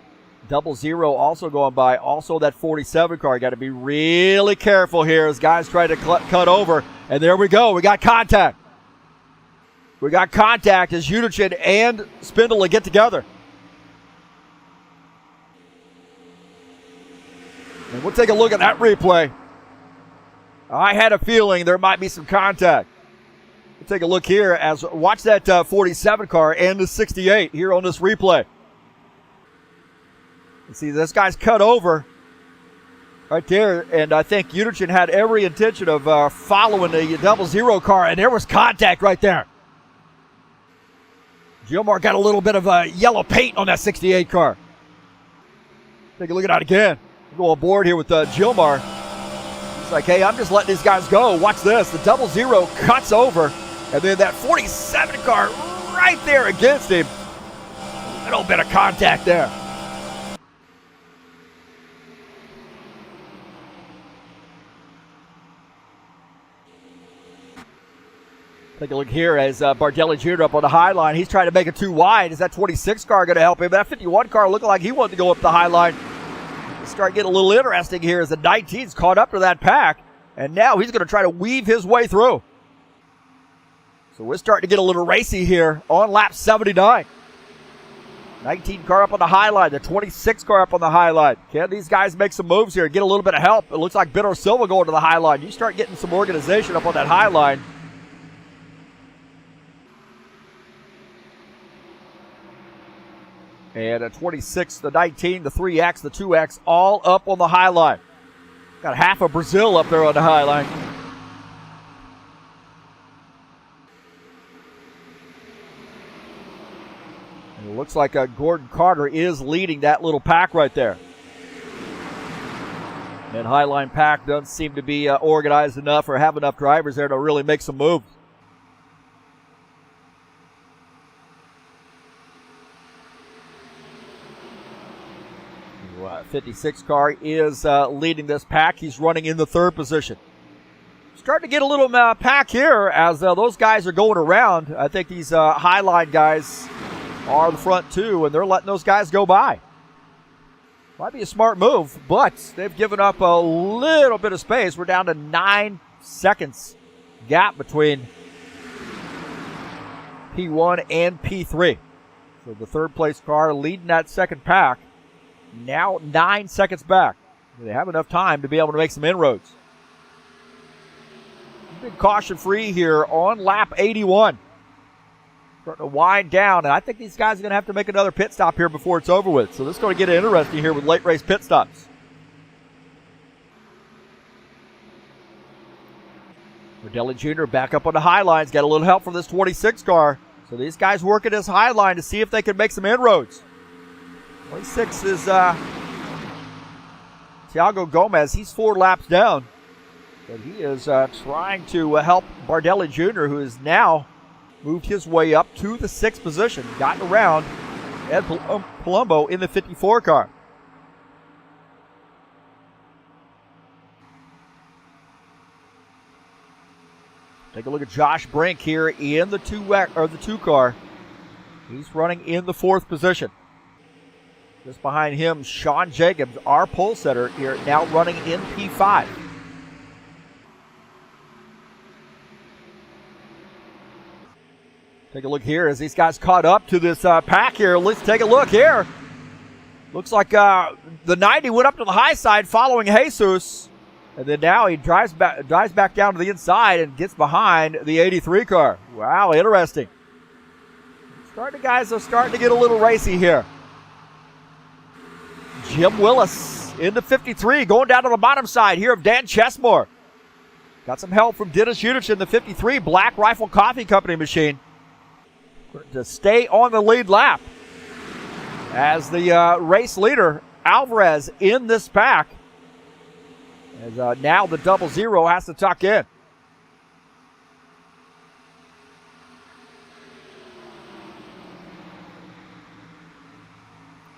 00 also going by. Also that 47 car. Got to be really careful here as guys try to cut over. And there we go. We got contact. We got contact as Unichin and Spindola get together. And we'll take a look at that replay. I had a feeling there might be some contact. We'll take a look here as watch that 47 car and the 68 here on this replay. You see this guy's cut over right there, and I think Unichin had every intention of following the 00 car, and there was contact right there. Gilmar got a little bit of yellow paint on that 68 car. Take a look at that again. Go aboard here with Gilmar. He's like, hey, I'm just letting these guys go. Watch this. The 00 cuts over, and then that 47 car right there against him. A little bit of contact there. Take a look here as Bardelli Jr. up on the high line. He's trying to make it too wide. Is that 26 car going to help him? That 51 car looked like he wanted to go up the high line. Start getting a little interesting here as the 19's caught up to that pack, and now he's going to try to weave his way through. So we're starting to get a little racy here on lap 79. 19 car up on the high line, the 26 car up on the high line. Can these guys make some moves here, get a little bit of help? It looks like Bito Silva going to the high line. You start getting some organization up on that high line. And a 26, the 19, the 3X, the 2X, all up on the high line. Got half of Brazil up there on the high line. And it looks like Gordon Carter is leading that little pack right there. And Highline pack doesn't seem to be organized enough or have enough drivers there to really make some moves. 56 car is leading this pack. He's running in the third position. Starting to get a little pack here as those guys are going around. I think these Highline guys are the front two, and they're letting those guys go by. Might be a smart move, but they've given up a little bit of space. We're down to 9 seconds gap between P1 and P3. So the third place car leading that second pack. Now 9 seconds back. They have enough time to be able to make some inroads. Big caution free here on lap 81. Starting to wind down, and I think these guys are going to have to make another pit stop here before it's over with. So this is going to get interesting here with late race pit stops. Bardelli Jr. back up on the high lines. Got a little help from this 26 car. So these guys working this high line to see if they can make some inroads. 26 is Thiago Gomez, he's 4 laps down. But he is trying to help Bardelli Jr., who has now moved his way up to the 6th position, gotten around Ed Palumbo in the 54 car. Take a look at Josh Brink here in the 2 car. He's running in the 4th position. Just behind him, Sean Jacobs, our pole setter here, now running in P5. Take a look here as these guys caught up to this pack here. Let's take a look here. Looks like the 90 went up to the high side following Jesus. And then now he drives back down to the inside and gets behind the 83 car. Wow, interesting. Guys are starting to get a little racy here. Jim Willis into 53, going down to the bottom side here of Dan Chesmore. Got some help from Dennis Udich in the 53 Black Rifle Coffee Company machine to stay on the lead lap. As the race leader, Alvarez, in this pack. As now the 00 has to tuck in.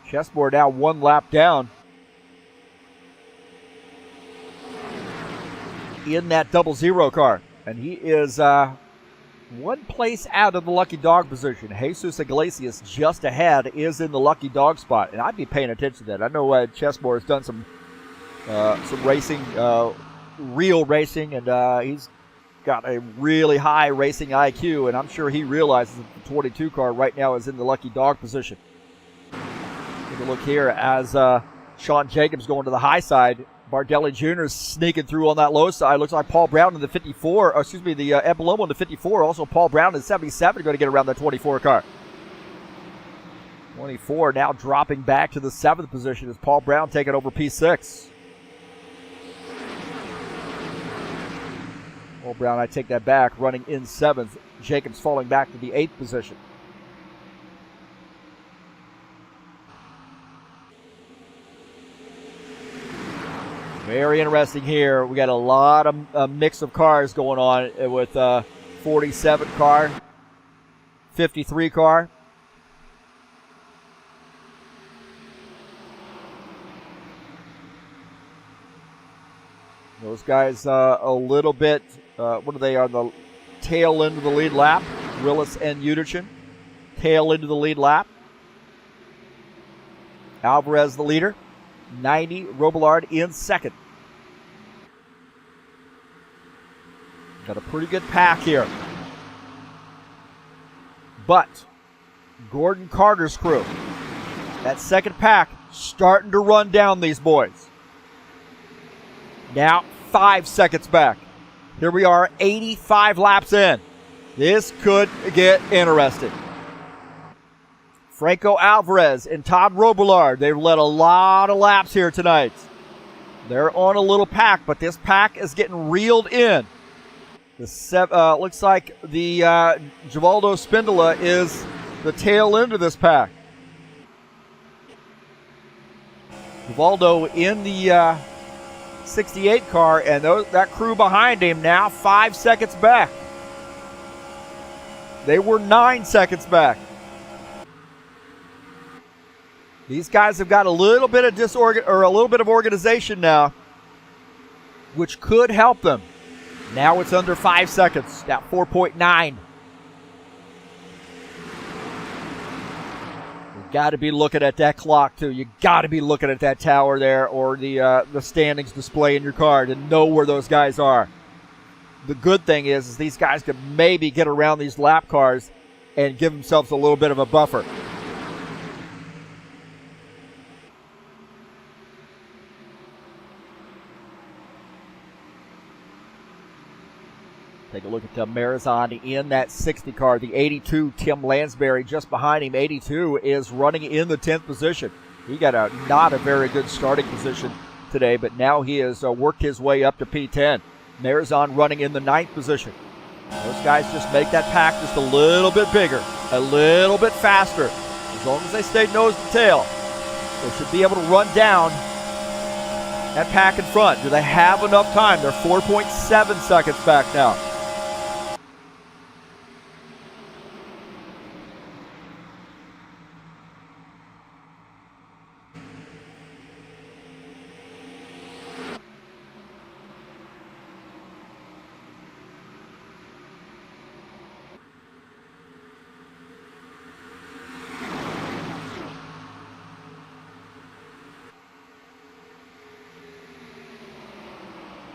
Chessboard now 1 lap down in that 00 car. And he is 1 place out of the lucky dog position. Jesus Iglesias just ahead is in the lucky dog spot. And I'd be paying attention to that. I know Chessboard has done some racing, real racing, and he's got a really high racing IQ. And I'm sure he realizes that the 22 car right now is in the lucky dog position. Take a look here as Sean Jacobs going to the high side. Bardelli Jr. is sneaking through on that low side. Looks like Paul Brown in the 54, or excuse me, the Ed Palumbo in the 54. Also Paul Brown in 77 going to get around the 24 car. 24 now dropping back to the 7th position as Paul Brown taking over P6. Paul Brown, I take that back, running in 7th. Jacobs falling back to the 8th position. Very interesting here. We got a lot of mix of cars going on with 47 car, 53 car. Those guys a little bit, what are they on the tail end of the lead lap? Willis and Udichin, tail end of the lead lap. Alvarez the leader. 90, Robillard in 2nd. Got a pretty good pack here. But Gordon Carter's crew, that 2nd pack, starting to run down these boys. Now 5 seconds back. Here we are, 85 laps in. This could get interesting. Franco Alvarez and Todd Robillard, they've led a lot of laps here tonight. They're on a little pack, but this pack is getting reeled in. Looks like the Givaldo Spindola is the tail end of this pack. Givaldo in the 68 car, and that crew behind him now 5 seconds back. They were 9 seconds back. These guys have got a little bit of organization now, which could help them. Now it's under 5 seconds, now 4.9. You've got to be looking at that clock too. You got to be looking at that tower there, or the standings display in your car to know where those guys are. The good thing is these guys could maybe get around these lap cars and give themselves a little bit of a buffer. Take a look at Marizon in that 60 car. The 82, Tim Lansbury, just behind him. 82 is running in the 10th position. He got not a very good starting position today, but now he has worked his way up to P10. Marizon running in the 9th position. Those guys just make that pack just a little bit bigger, a little bit faster. As long as they stay nose to tail, they should be able to run down that pack in front. Do they have enough time? They're 4.7 seconds back now.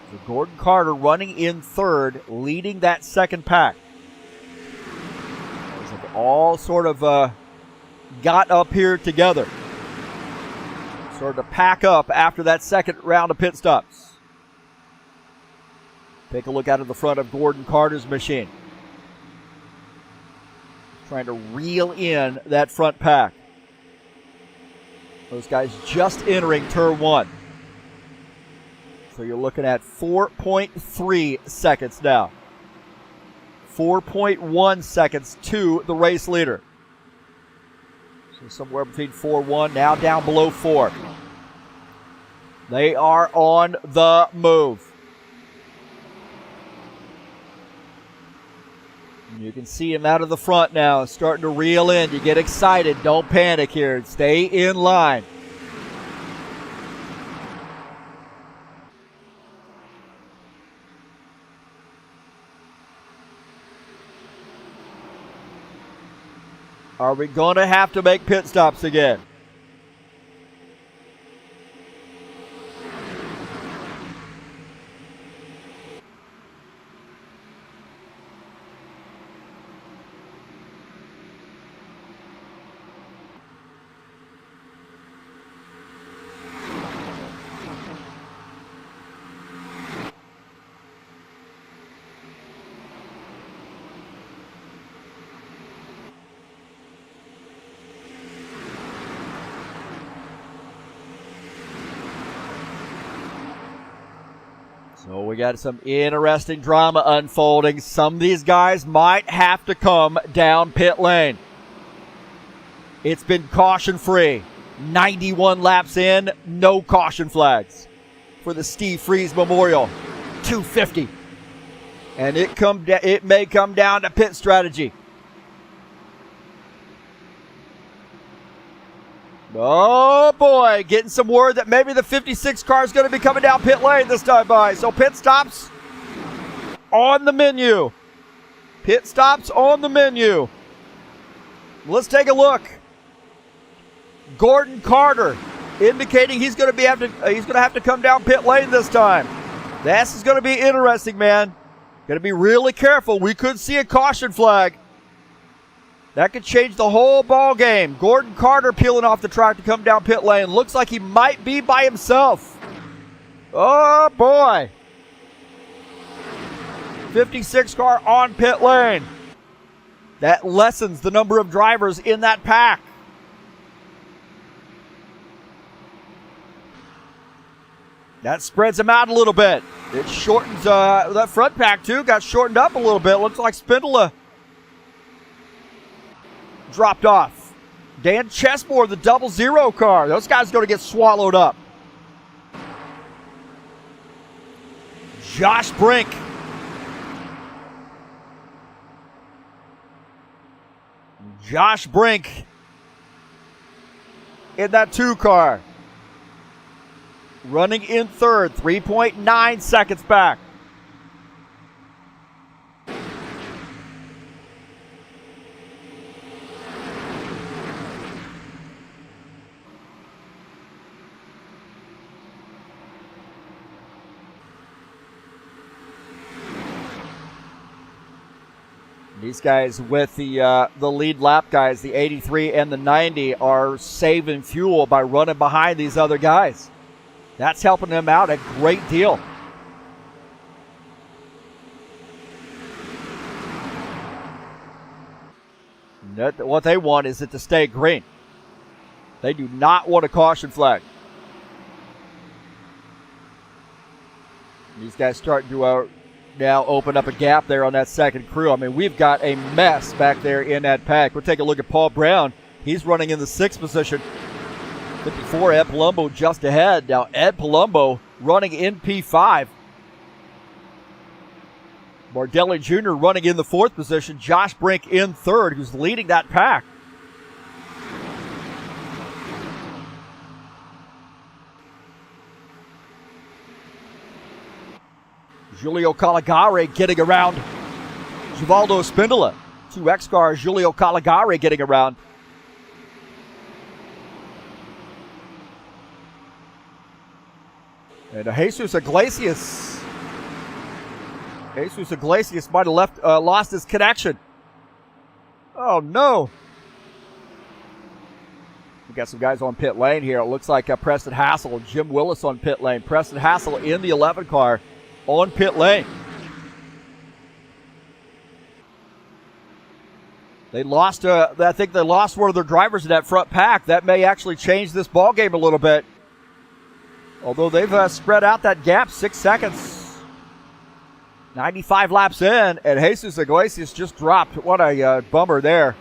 So Gordon Carter running in third, leading that second pack. They've all sort of got up here together. Started to pack up after that second round of pit stops. Take a look out of the front of Gordon Carter's machine. Trying to reel in that front pack. Those guys just entering turn one. So you're looking at 4.3 seconds now. 4.1 seconds to the race leader. So somewhere between 4.1, now down below 4. They are on the move. You can see him out of the front now, starting to reel in. You get excited. Don't panic here. Stay in line. Are we going to have to make pit stops again? So we got some interesting drama unfolding. Some of these guys might have to come down pit lane. It's been caution-free. 91 laps in, no caution flags for the Steve Freeze Memorial 250. And it may come down to pit strategy. Oh boy, getting some word that maybe the 56 car is going to be coming down pit lane this time by. So pit stops on the menu. Pit stops on the menu. Let's take a look. Gordon Carter indicating he's going to have to come down pit lane this time. This is going to be interesting, man. Going to be really careful. We could see a caution flag. That could change the whole ball game. Gordon Carter peeling off the track to come down pit lane. Looks like he might be by himself. Oh, boy. 56 car on pit lane. That lessens the number of drivers in that pack. That spreads them out a little bit. It shortens that front pack, too. Got shortened up a little bit. Looks like Spindola dropped off. Dan Chesmore, the 00 car. Those guys are going to get swallowed up. Josh Brink. Josh Brink in that 2 car. Running in third, 3.9 seconds back. These guys with the lead lap guys, the 83 and the 90, are saving fuel by running behind these other guys. That's helping them out a great deal. What they want is it to stay green. They do not want a caution flag. These guys starting to now open up a gap there on that second crew. I mean, we've got a mess back there in that pack. We'll take a look at Paul Brown. He's running in the 6th position. 54, Ed Palumbo just ahead. Now, Ed Palumbo running in P5. Mardelli Jr. running in the 4th position. Josh Brink in 3rd, who's leading that pack. Giulio Caligari getting around Givaldo Spindola. 2X cars, Giulio Caligari getting around. And Jesus Iglesias. Jesus Iglesias might have lost his connection. Oh no. We got some guys on pit lane here. It looks like Preston Hassel and Jim Willis on pit lane. Preston Hassel in the 11 car on pit lane. They lost, I think they lost one of their drivers in that front pack. That may actually change this ball game a little bit. Although they've spread out that gap 6 seconds. 95 laps in, and Jesus Iglesias just dropped. What a bummer there.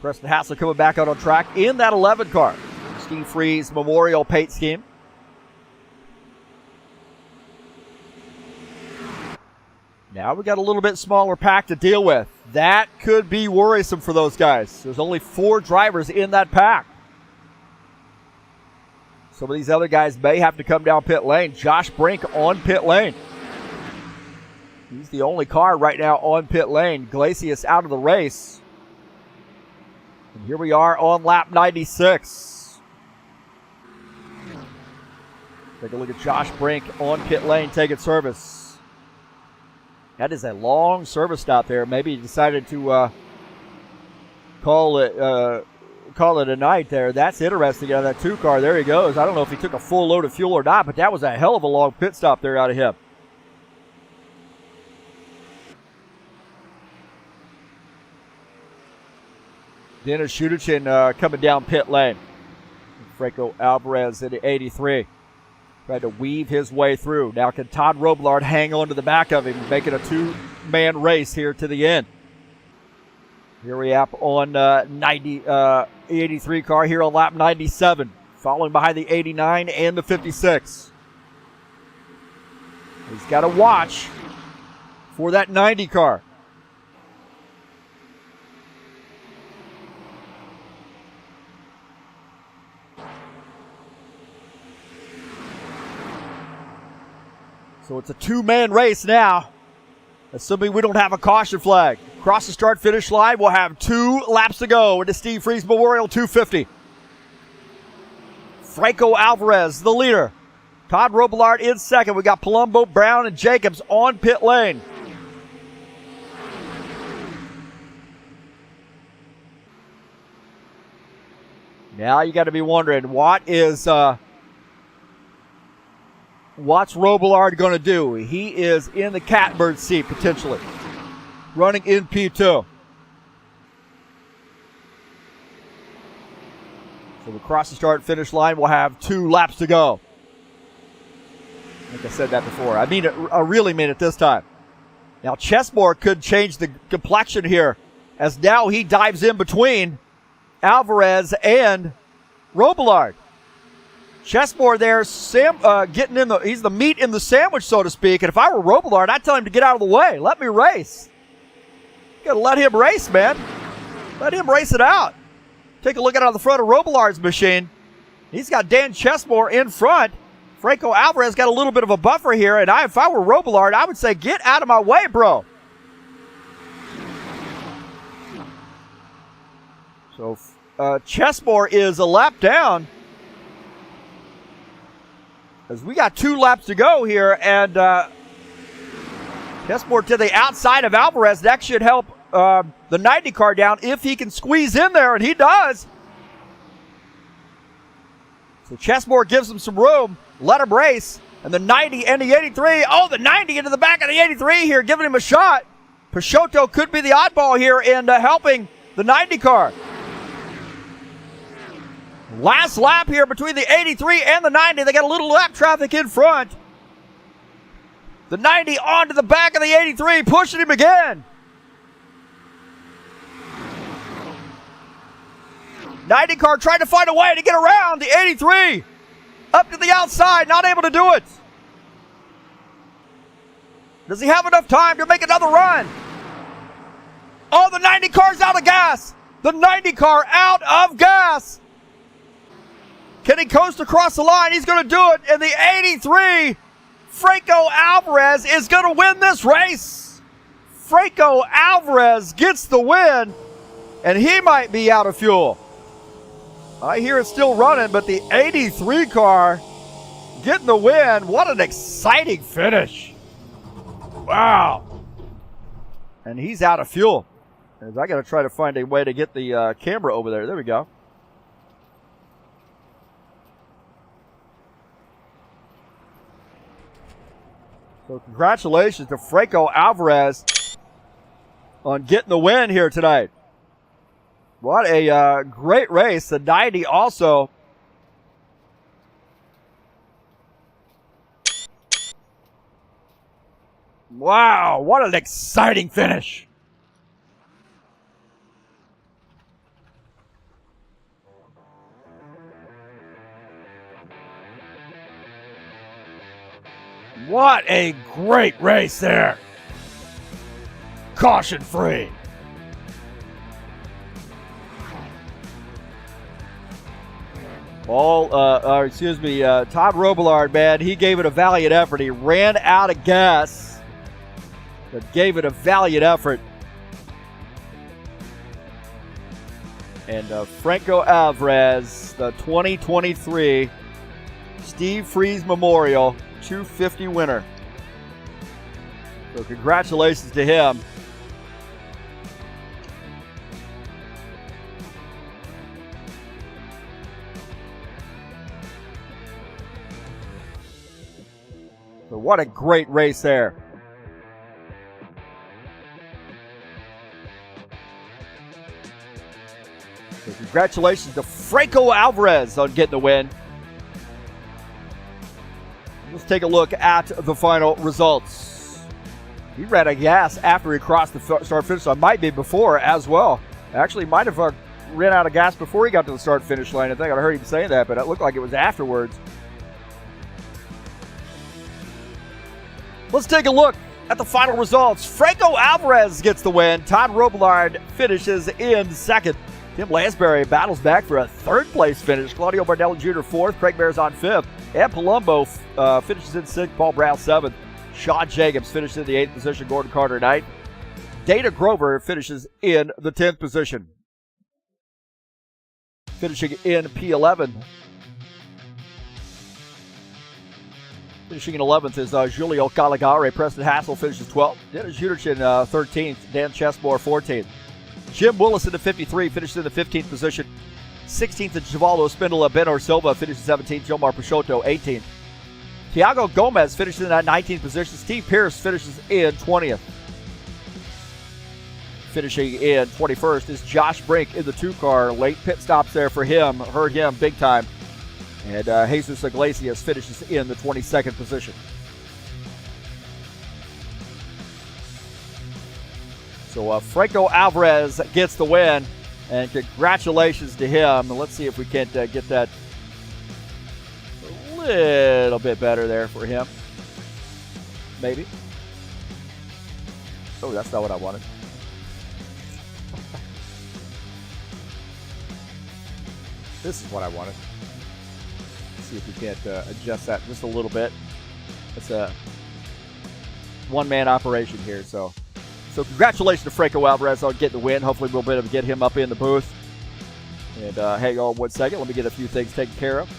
Preston Hassel coming back out on track in that 11 car. Steve Freeze Memorial paint scheme. Now we got a little bit smaller pack to deal with. That could be worrisome for those guys. There's only 4 drivers in that pack. Some of these other guys may have to come down pit lane. Josh Brink on pit lane. He's the only car right now on pit lane. Iglesias out of the race. And here we are on lap 96. Take a look at Josh Brink on pit lane taking service. That is a long service stop there. Maybe he decided to call it a night there. That's interesting out of that 2 car. There he goes. I don't know if he took a full load of fuel or not, but that was a hell of a long pit stop there out of him. Dennis Shutichin coming down pit lane. Franco Alvarez in the 83. Tried to weave his way through. Now can Todd Robillard hang on to the back of him, making a 2-man race here to the end. Here we are on 83 car here on lap 97, following behind the 89 and the 56. He's got to watch for that 90 car. So it's a 2-man race now, assuming we don't have a caution flag. Across the start-finish line, we'll have 2 laps to go into Steve Freeze Memorial 250. Franco Alvarez, the leader. Todd Robillard in second. We got Palumbo, Brown, and Jacobs on pit lane. Now you got to be wondering, what's Robillard going to do? He is in the catbird seat potentially, running in P2. So across the start-finish line, we'll have 2 laps to go. I think I said that before. I really mean it this time. Now Chesmore could change the complexion here, as now he dives in between Alvarez and Robillard. Chesmore there, getting in he's the meat in the sandwich, so to speak. And if I were Robillard, I'd tell him to get out of the way. Let me race. You gotta let him race, man. Let him race it out. Take a look at it on the front of Robillard's machine. He's got Dan Chesmore in front. Franco Alvarez got a little bit of a buffer here. And if I were Robillard, I would say, get out of my way, bro. So Chesmore is a lap down, as we got 2 laps to go here, and Chesmore to the outside of Alvarez. That should help the 90 car down if he can squeeze in there, and he does. So Chesmore gives him some room, let him race, and the 90 and the 83. Oh, the 90 into the back of the 83 here, giving him a shot. Peixoto could be the oddball here in helping the 90 car. Last lap here between the 83 and the 90. They got a little lap traffic in front. The 90 onto the back of the 83, pushing him again. 90 car trying to find a way to get around the 83. Up to the outside, not able to do it. Does he have enough time to make another run? Oh, the 90 car's out of gas. The 90 car out of gas. Can he coast across the line? He's going to do it. And the 83, Franco Alvarez, is going to win this race. Franco Alvarez gets the win, and he might be out of fuel. I hear it's still running, but the 83 car getting the win. What an exciting finish. Wow. And he's out of fuel. I got to try to find a way to get the camera over there. There we go. So congratulations to Franco Alvarez on getting the win here tonight. What a great race. The 90 also. Wow, what an exciting finish. What a great race there. Caution free. Todd Robillard, man, he gave it a valiant effort. He ran out of gas, but gave it a valiant effort. And Franco Alvarez, the 2023 Steve Freeze Memorial 250 winner. So congratulations to him. So what a great race there. So congratulations to Franco Alvarez on getting the win. Let's take a look at the final results. He ran out of gas after he crossed the start finish line. Might be before as well. Actually, might have ran out of gas before he got to the start finish line. I think I heard him saying that, but it looked like it was afterwards. Let's take a look at the final results. Franco Alvarez gets the win. Todd Robillard finishes in second. Tim Lansbury battles back for a third-place finish. Claudio Bardelli Jr. fourth. Craig Bears on fifth. And Palumbo finishes in sixth. Paul Brown seventh. Sean Jacobs finishes in the eighth position. Gordon Carter ninth. Dana Grover finishes in the 10th position. Finishing in P11. Finishing in 11th is Julio Caligari. Preston Hassel finishes 12th. Dennis Juderchin 13th. Dan Chesmore 14th. Jim Willis in the 53 finishes in the 15th position. 16th is Givaldo Spindola. Benor Silva finishes 17th. Jomar Peixoto 18th. Tiago Gomez finishes in that 19th position. Steve Pierce finishes in 20th. Finishing in 21st is Josh Brink in the 2-car. Late pit stops there for him. Hurt him big time. And Jesus Iglesias finishes in the 22nd position. So Franco Alvarez gets the win, and congratulations to him. And let's see if we can't get that a little bit better there for him. Maybe. Oh, that's not what I wanted. This is what I wanted. Let's see if we can't adjust that just a little bit. It's a one-man operation here, so congratulations to Franco Alvarez on getting the win. Hopefully we'll be able to get him up in the booth. And hang on one second. Let me get a few things taken care of.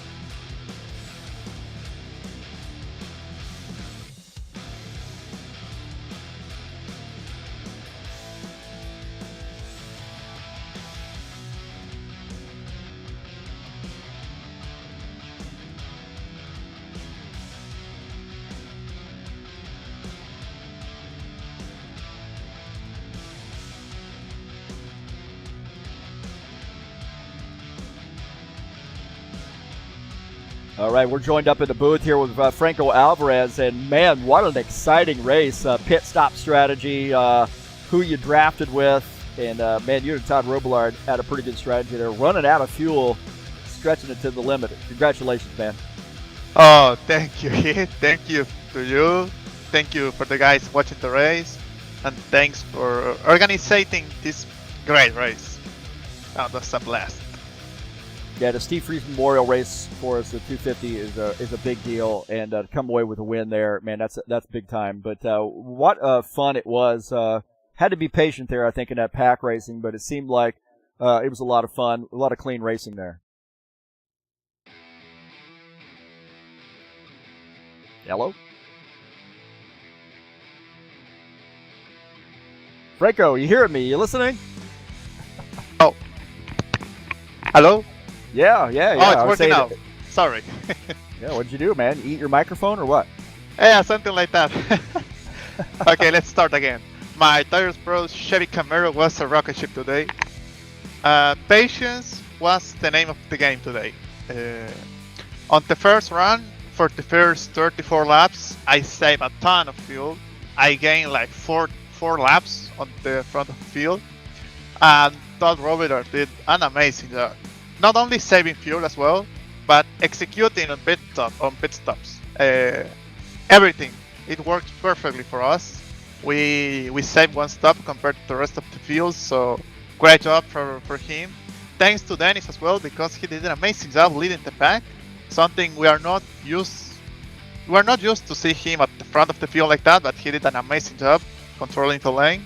All right, we're joined up in the booth here with Franco Alvarez, and man, what an exciting race. Pit stop strategy, who you drafted with, and man, you and Todd Robillard had a pretty good strategy there. Running out of fuel, stretching it to the limit. Congratulations, man. Oh, thank you, Heath. Thank you to you. Thank you for the guys watching the race. And thanks for organizing this great race. Oh, that's a blast. Yeah, the Steve Freeze Memorial Race for us, the 250 is a big deal, and to come away with a win there, man, that's big time. But what fun it was! Had to be patient there, I think, in that pack racing, but it seemed like it was a lot of fun, a lot of clean racing there. Hello, Franco, you hearing me? You listening? Oh, hello. Yeah. Oh, it's working now. Sorry. Yeah, what'd you do, man? Eat your microphone or what? Yeah, something like that. Okay, let's start again. My Tires Pro Chevy Camaro was a rocket ship today. Patience was the name of the game today. On the first run, for the first 34 laps, I saved a ton of fuel. I gained like four laps on the front of the field. And Todd Robitaille did an amazing job. Not only saving fuel as well, but executing on pit stops. Everything. It worked perfectly for us. We saved one stop compared to the rest of the field, so great job for him. Thanks to Dennis as well, because he did an amazing job leading the pack. Something we are not used to see him at the front of the field like that, but he did an amazing job controlling the lane.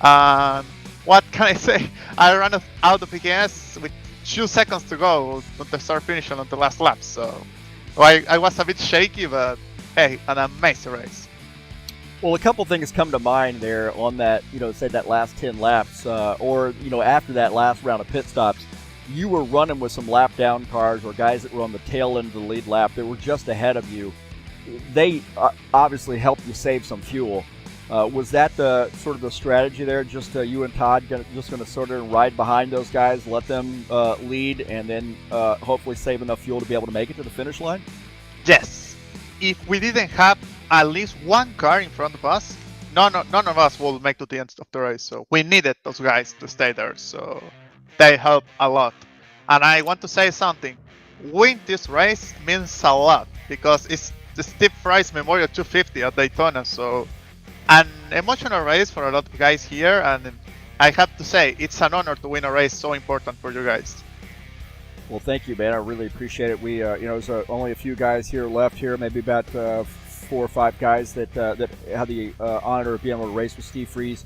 And what can I say? I ran out of gas with 2 seconds to go on the start finish on the last lap, so I was a bit shaky, but hey, an amazing race. Well, a couple things come to mind there on that, say that last 10 laps, or, after that last round of pit stops. You were running with some lap down cars or guys that were on the tail end of the lead lap that were just ahead of you. They obviously helped you save some fuel. Was that the sort of the strategy there? Just you and Todd just going to sort of ride behind those guys, let them lead, and then hopefully save enough fuel to be able to make it to the finish line? Yes. If we didn't have at least one car in front of us, none of us will make to the end of the race. So we needed those guys to stay there. So they help a lot. And I want to say something. Win this race means a lot because it's the Steve Freeze Memorial 250 at Daytona. So an emotional race for a lot of guys here, and I have to say it's an honor to win a race so important for you guys. Well, thank you, man. I really appreciate it. We, there's only a few guys here left here, maybe about 4 or 5 guys that had the honor of being able to race with Steve Freeze.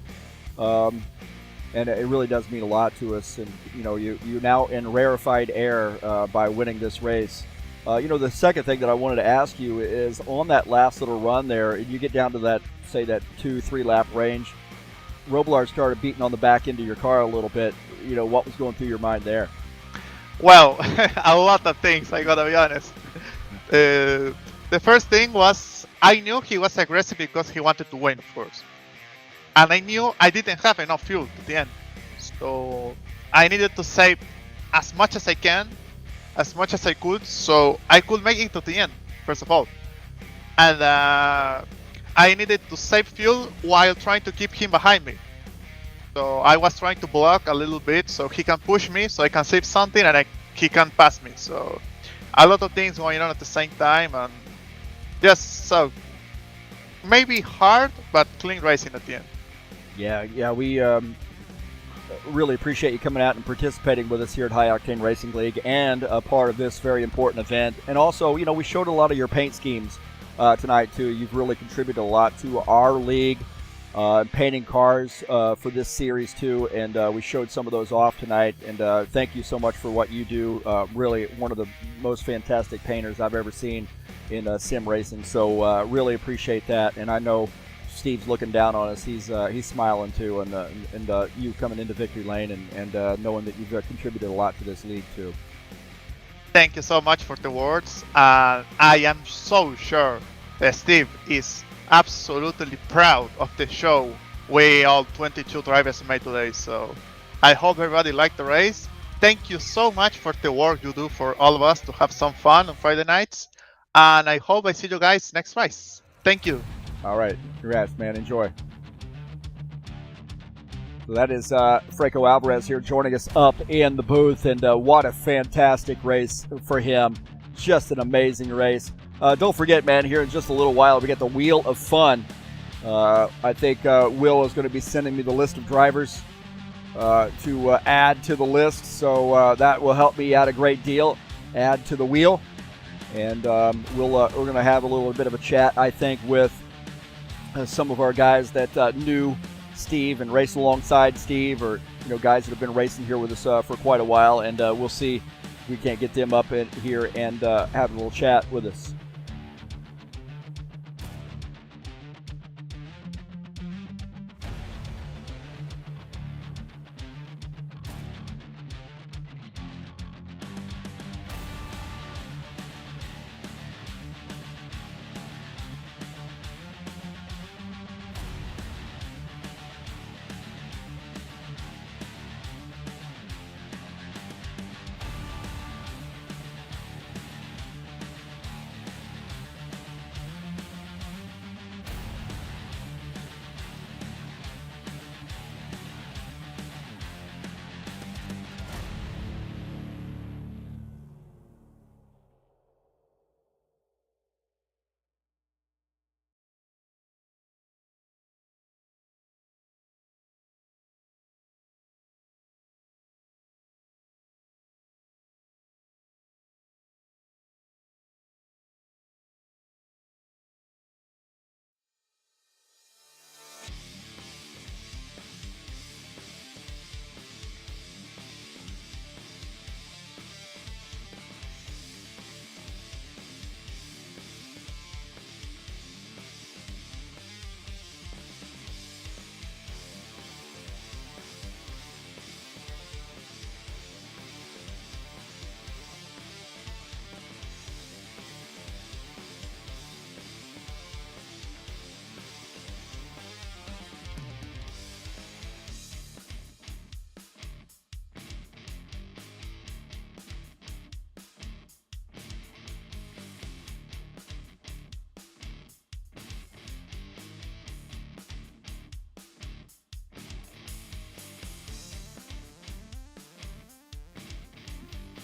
And it really does mean a lot to us. And, you're now in rarefied air by winning this race. The second thing that I wanted to ask you is on that last little run there, and you get down to that, say, that 2-3 lap range, Robitaille started beating on the back end of your car a little bit. What was going through your mind there? Well, a lot of things, I gotta be honest. The first thing was, I knew he was aggressive because he wanted to win, of course. And I knew I didn't have enough fuel to the end. So I needed to save as much as I can, as much as I could, so I could make it to the end, first of all. And I needed to save fuel while trying to keep him behind me. So I was trying to block a little bit so he can push me, so I can save something, and he can pass me. So a lot of things going on at the same time, and just so maybe hard, but clean racing at the end. Yeah, we really appreciate you coming out and participating with us here at High Octane Racing League and a part of this very important event. And also, we showed a lot of your paint schemes tonight, too. You've really contributed a lot to our league, painting cars for this series, too. And we showed some of those off tonight. And thank you so much for what you do. Really one of the most fantastic painters I've ever seen in sim racing. So really appreciate that. And I know Steve's looking down on us. He's smiling too, and you coming into victory lane and knowing that you've contributed a lot to this league too. Thank you so much for the words. I am so sure that Steve is absolutely proud of the show we all 22 drivers made today. So I hope everybody liked the race. Thank you so much for the work you do for all of us to have some fun on Friday nights. And I hope I see you guys next race. Thank you. All right, congrats, man. Enjoy. So that is Franco Alvarez here joining us up in the booth, and what a fantastic race for him. just an amazing race. Don't forget, man, here in just a little while, we get the Wheel of Fun. I think Will is going to be sending me the list of drivers to add to the list, so that will help me out a great deal. Add to the wheel, and we're going to have a little bit of a chat, I think, with some of our guys that knew Steve and raced alongside Steve, or guys that have been racing here with us for quite a while, and we'll see if we can't get them up in here and have a little chat with us.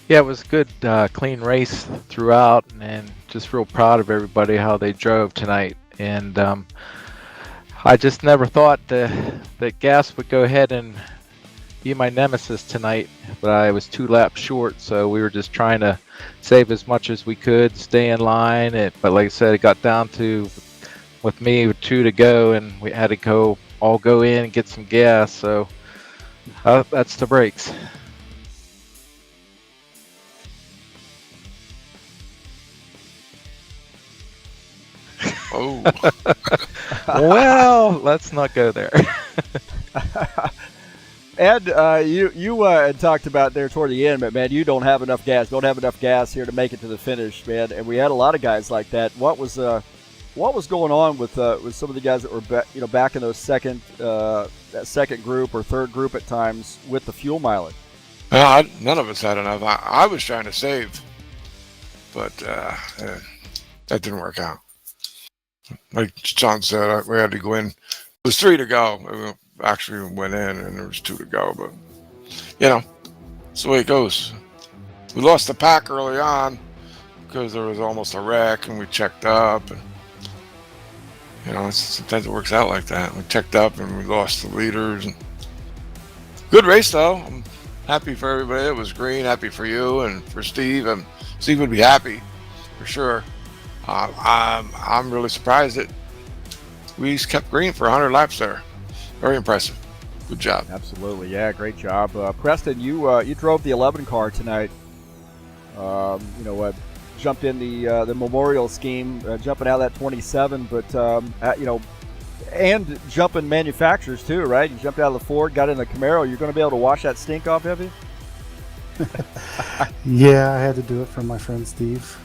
Yeah, it was a good, clean race throughout, and just real proud of everybody how they drove tonight. And I just never thought that gas would go ahead and be my nemesis tonight, but I was 2 laps short, so we were just trying to save as much as we could, stay in line. But like I said, it got down to, with me, 2 to go, and we had to all go in and get some gas. So that's the brakes. Oh. Well, let's not go there. Ed, you had talked about there toward the end, but man, you don't have enough gas here to make it to the finish, man. And we had a lot of guys like that. What was going on with some of the guys that were back in those that second group or third group at times with the fuel mileage? None of us had enough. I was trying to save, but that didn't work out. Like John said, we had to go in. It was 3 to go. We actually went in, and there was 2 to go. But it's the way it goes. We lost the pack early on because there was almost a wreck, and we checked up. And sometimes it works out like that. We checked up, and we lost the leaders. And good race though. I'm happy for everybody. It was green. Happy for you and for Steve. And Steve would be happy for sure. I'm really surprised that we kept green for 100 laps there. Very impressive. Good job. Absolutely, yeah, great job, Preston. You drove the 11 car tonight. Jumped in the memorial scheme, jumping out of that 27, but and jumping manufacturers too, right? You jumped out of the Ford, got in the Camaro. You're going to be able to wash that stink off, have you? Yeah, I had to do it for my friend Steve.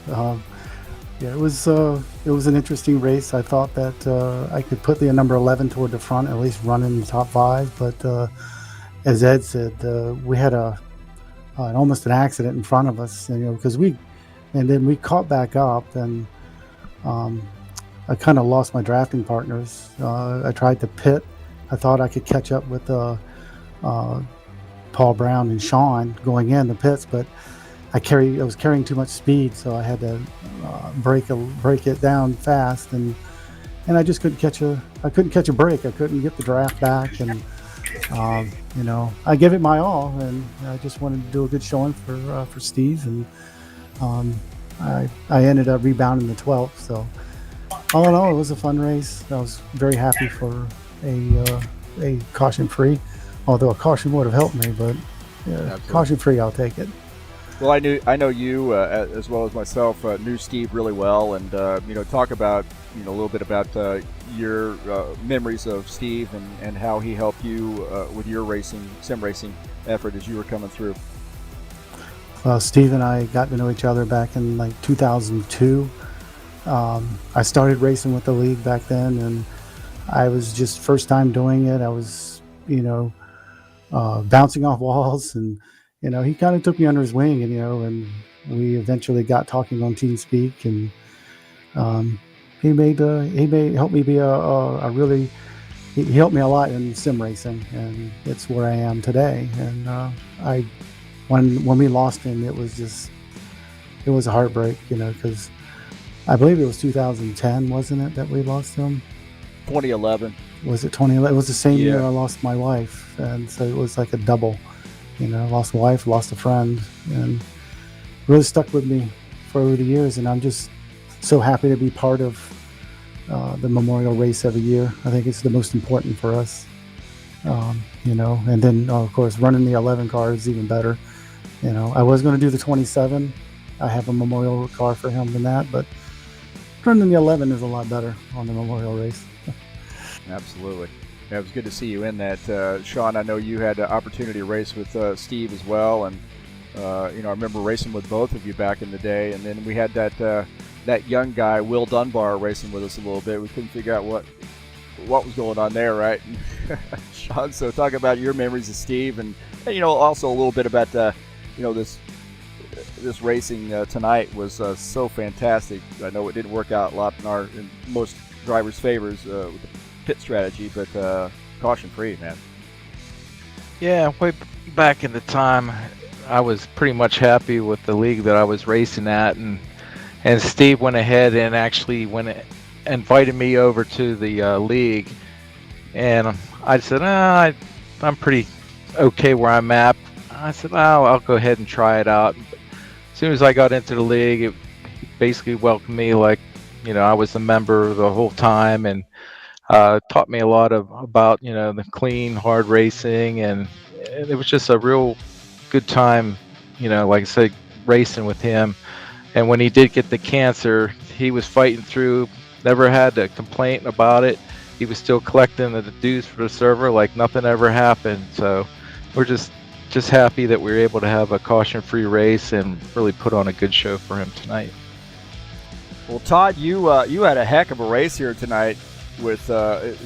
Yeah, it was an interesting race. I thought that I could put the number 11 toward the front, at least run in the top 5. But as Ed said, we had almost an accident in front of us, because then we caught back up, and I kind of lost my drafting partners. I tried to pit. I thought I could catch up with Paul Brown and Sean going in the pits, but I was carrying too much speed, so I had to break it down fast, and I just couldn't catch a break. I couldn't get the draft back, and you know, I gave it my all, and I just wanted to do a good showing for Steve, and I ended up rebounding the 12th. So all in all, it was a fun race. I was very happy for a caution free, although a caution would have helped me, but caution free, I'll take it. Well, I know you as well as myself knew Steve really well, and you know, talk about a little bit about your memories of Steve and how he helped you with your sim racing effort as you were coming through. Steve and I got to know each other back in like 2002. I started racing with the league back then, and I was just first time doing it. I was, bouncing off walls, and he kind of took me under his wing, and we eventually got talking on TeamSpeak, and he helped me be he helped me a lot in sim racing, and it's where I am today. And when we lost him, it was a heartbreak, because I believe it was 2010, wasn't it, that we lost him? 2011. Was it 2011? It was the same Yeah. year I lost my wife, and so it was like a double. Lost a wife, lost a friend, and really stuck with me for over the years. And I'm just so happy to be part of the memorial race every year. I think it's the most important for us, and then of course running the 11 car is even better. I was going to do the 27. I have a memorial car for him than that, but running the 11 is a lot better on the memorial race. Absolutely. Yeah, it was good to see you in that. Sean, I know you had the opportunity to race with Steve as well, and I remember racing with both of you back in the day. And then we had that young guy, Will Dunbar, racing with us a little bit. We couldn't figure out what was going on there, right? Sean, so talk about your memories of Steve, and also a little bit about this racing tonight was so fantastic. I know it didn't work out a lot in most drivers' favors with the pit strategy, but caution free, man. Yeah, way back in the time, I was pretty much happy with the league that I was racing at, and Steve went ahead and actually invited me over to the league, and I said, I'm pretty okay where I'm at. I said, I'll go ahead and try it out. As soon as I got into the league, it basically welcomed me like, I was a member the whole time, and taught me a lot about the clean, hard racing, and it was just a real good time, like I said, racing with him. And when he did get the cancer, he was fighting through, never had a complaint about it. He was still collecting the dues for the server like nothing ever happened. So we're just happy that we were able to have a caution-free race and really put on a good show for him tonight. Well, Todd, you had a heck of a race here tonight with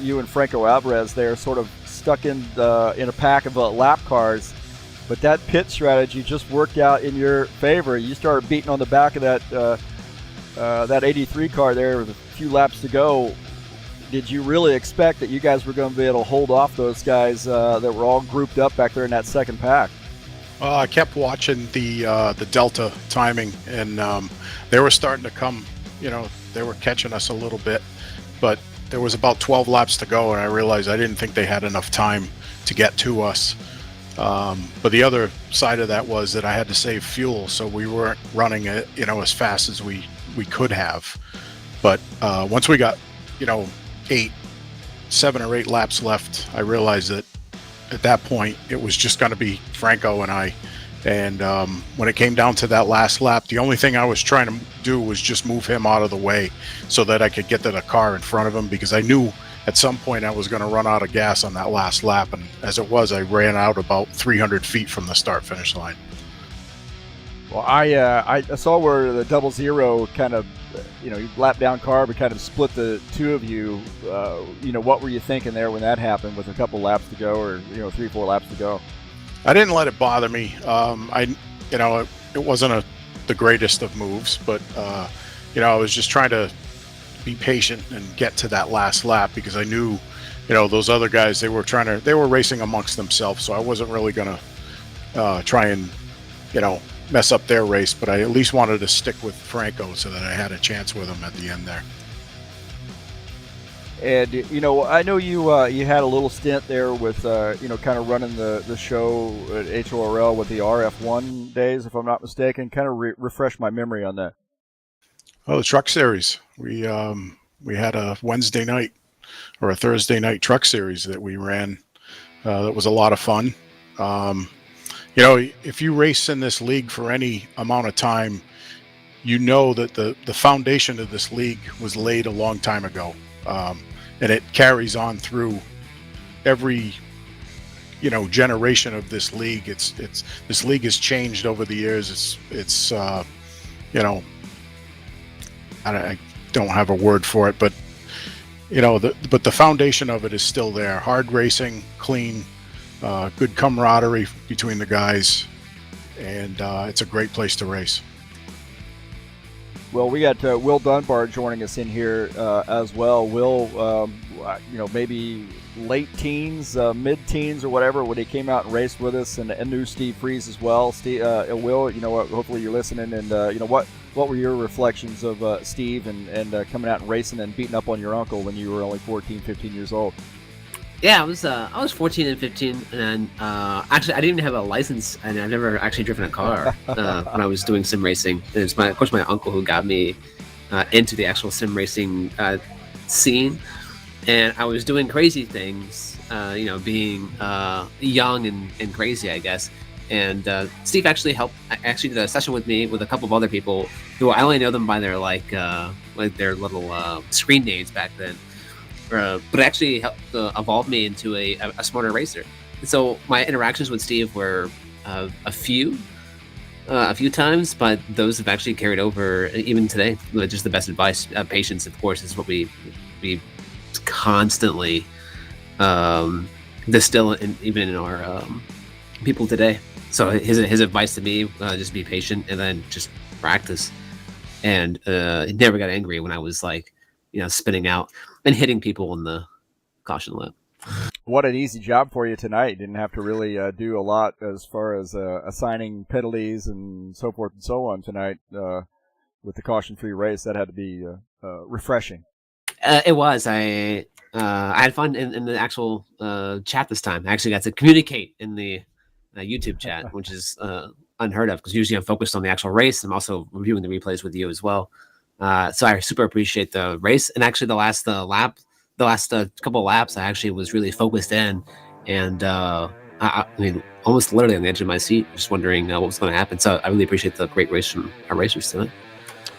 you and Franco Alvarez there, sort of stuck in a pack of lap cars, but that pit strategy just worked out in your favor. You started beating on the back of that 83 car there with a few laps to go. Did you really expect that you guys were going to be able to hold off those guys that were all grouped up back there in that second pack? Well, I kept watching the Delta timing, and they were starting to come. They were catching us a little bit, but there was about 12 laps to go, and I realized I didn't think they had enough time to get to us. But the other side of that was that I had to save fuel, so we weren't running it, as fast as we could have. But once we got, 7 or 8 laps left, I realized that at that point it was just going to be Franco and I. And when it came down to that last lap, the only thing I was trying to do was just move him out of the way so that I could get to the car in front of him, because I knew at some point I was going to run out of gas on that last lap. And as it was, I ran out about 300 feet from the start-finish line. Well, I saw where the 00 kind of, you lap down car, but kind of split the two of you. What were you thinking there when that happened with a couple laps to go, or 3-4 laps to go? I didn't let it bother me. It wasn't the greatest of moves, but I was just trying to be patient and get to that last lap, because I knew, those other guys, they were racing amongst themselves, so I wasn't really gonna try and, mess up their race, but I at least wanted to stick with Franco so that I had a chance with him at the end there. And you know, I know you had a little stint there with kind of running the show at HORL with the RF1 days, if I'm not mistaken. Kind of refresh my memory on that. Oh, the truck series. We had a Wednesday night or a Thursday night truck series that we ran. That was a lot of fun. You know, if you race in this league for any amount of time, you know that the foundation of this league was laid a long time ago. And it carries on through every, generation of this league. This league has changed over the years. It's I don't have a word for it, but the foundation of it is still there. Hard racing, clean, good camaraderie between the guys, and it's a great place to race. Well, we got Will Dunbar joining us in here as well. Will, maybe late teens, mid-teens or whatever when he came out and raced with us, and knew Steve Freeze as well. Will, hopefully you're listening, and what were your reflections of Steve and coming out and racing and beating up on your uncle when you were only 14, 15 years old? Yeah, I was 14 and 15, and actually I didn't even have a license, and I've never actually driven a car when I was doing sim racing. And it's of course my uncle who got me into the actual sim racing scene, and I was doing crazy things, being young and crazy, I guess. And Steve actually did a session with me with a couple of other people who I only know them by their like their little screen names back then. But it actually helped evolve me into a smarter racer. And so my interactions with Steve were a few times, but those have actually carried over even today. Just the best advice. Patience, of course, is what we constantly distill even in our people today. So his advice to me, just be patient and then just practice. And he never got angry when I was spinning out and hitting people in the caution lap. What an easy job for you tonight. You didn't have to really do a lot as far as assigning penalties and so forth and so on tonight with the caution-free race. That had to be refreshing. It was. I had fun in the actual chat this time. I actually got to communicate in the YouTube chat, which is unheard of because usually I'm focused on the actual race. I'm also reviewing the replays with you as well. So I super appreciate the race, and actually the last couple of laps, I actually was really focused in, and I mean, almost literally on the edge of my seat, just wondering what was going to happen. So I really appreciate the great race from our racers tonight.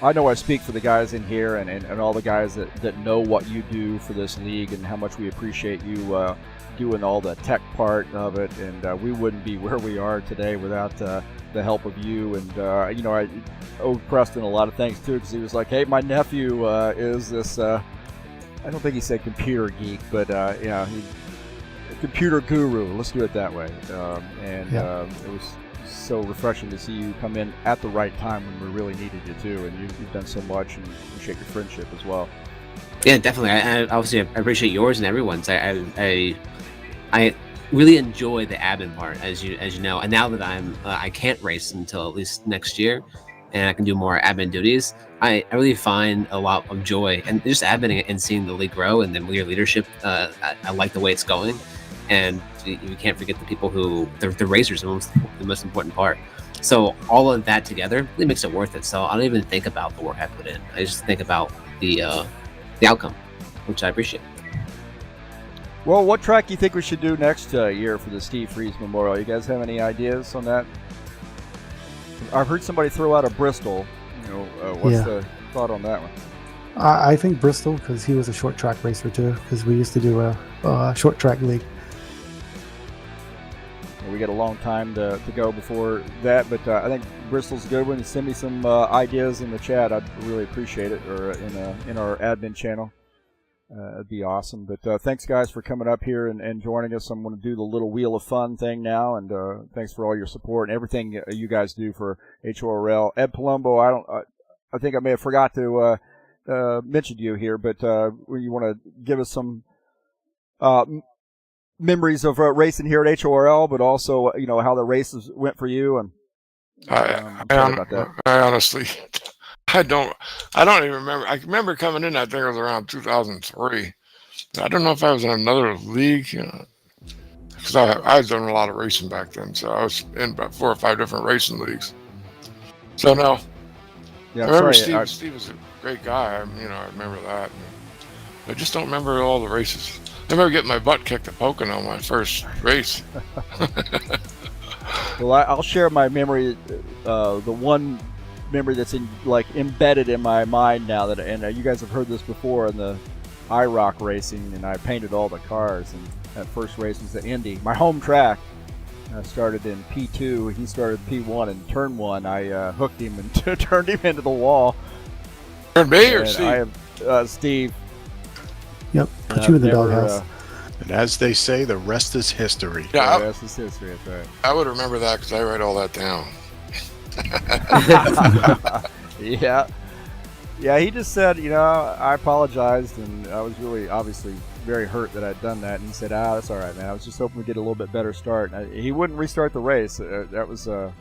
I know I speak for the guys in here and all the guys that know what you do for this league and how much we appreciate you doing all the tech part of it, and we wouldn't be where we are today without the help of you. And I owe Preston a lot of thanks too, because he was like, hey, my nephew is this I don't think he said computer geek, but he's a computer guru, let's do it that way. It was so refreshing to see you come in at the right time when we really needed you too, and you've done so much, and appreciate your friendship as well. Yeah, definitely. I obviously appreciate yours and everyone's. I really enjoy the admin part, as you know. And now that I can't race until at least next year, and I can do more admin duties, I really find a lot of joy and just adminning and seeing the league grow, and then your leadership. I like the way it's going, and you can't forget the people who the racers are the most important part. So all of that together really makes it worth it. So I don't even think about the work I put in. I just think about the outcome, which I appreciate. Well, what track do you think we should do next year for the Steve Freeze Memorial? You guys have any ideas on that? I've heard somebody throw out a Bristol. What's the thought on that one? I think Bristol, because he was a short track racer too, because we used to do a short track league. We got a long time to go before that, but I think Bristol's a good one. Send me some ideas in the chat. I'd really appreciate it, or in our admin channel. It'd be awesome. But thanks, guys, for coming up here and joining us. I'm going to do the little Wheel of Fun thing now, and thanks for all your support and everything you guys do for HORL. Ed Palumbo, I think I may have forgot to mention you here, but you want to give us some memories of racing here at HORL, but also how the races went for you. And Sorry about that. I honestly, I don't even remember. I remember coming in. I think it was around 2003. I don't know if I was in another league, because I was doing a lot of racing back then. So I was in about 4 or 5 different racing leagues. So no, Yeah, I remember sorry. Steve was a great guy. I remember that. I just don't remember all the races. I remember getting my butt kicked at Pocono my first race. Well, I'll share my memory. The one memory that's embedded in my mind now and you guys have heard this before in the iRock racing, and I painted all the cars. And that first race was at Indy, my home track. I started in P2. He started P1, and turn 1, I hooked him and turned him into the wall. Turned me or And Steve? I have Steve. Yep, put you in the Never, doghouse. And as they say, the rest is history. Yeah, that's his history. That's right. I would remember that because I write all that down. Yeah, he just said, I apologized, and I was really obviously very hurt that I'd done that. And he said, that's all right, man. I was just hoping to get a little bit better start. And he wouldn't restart the race. That was a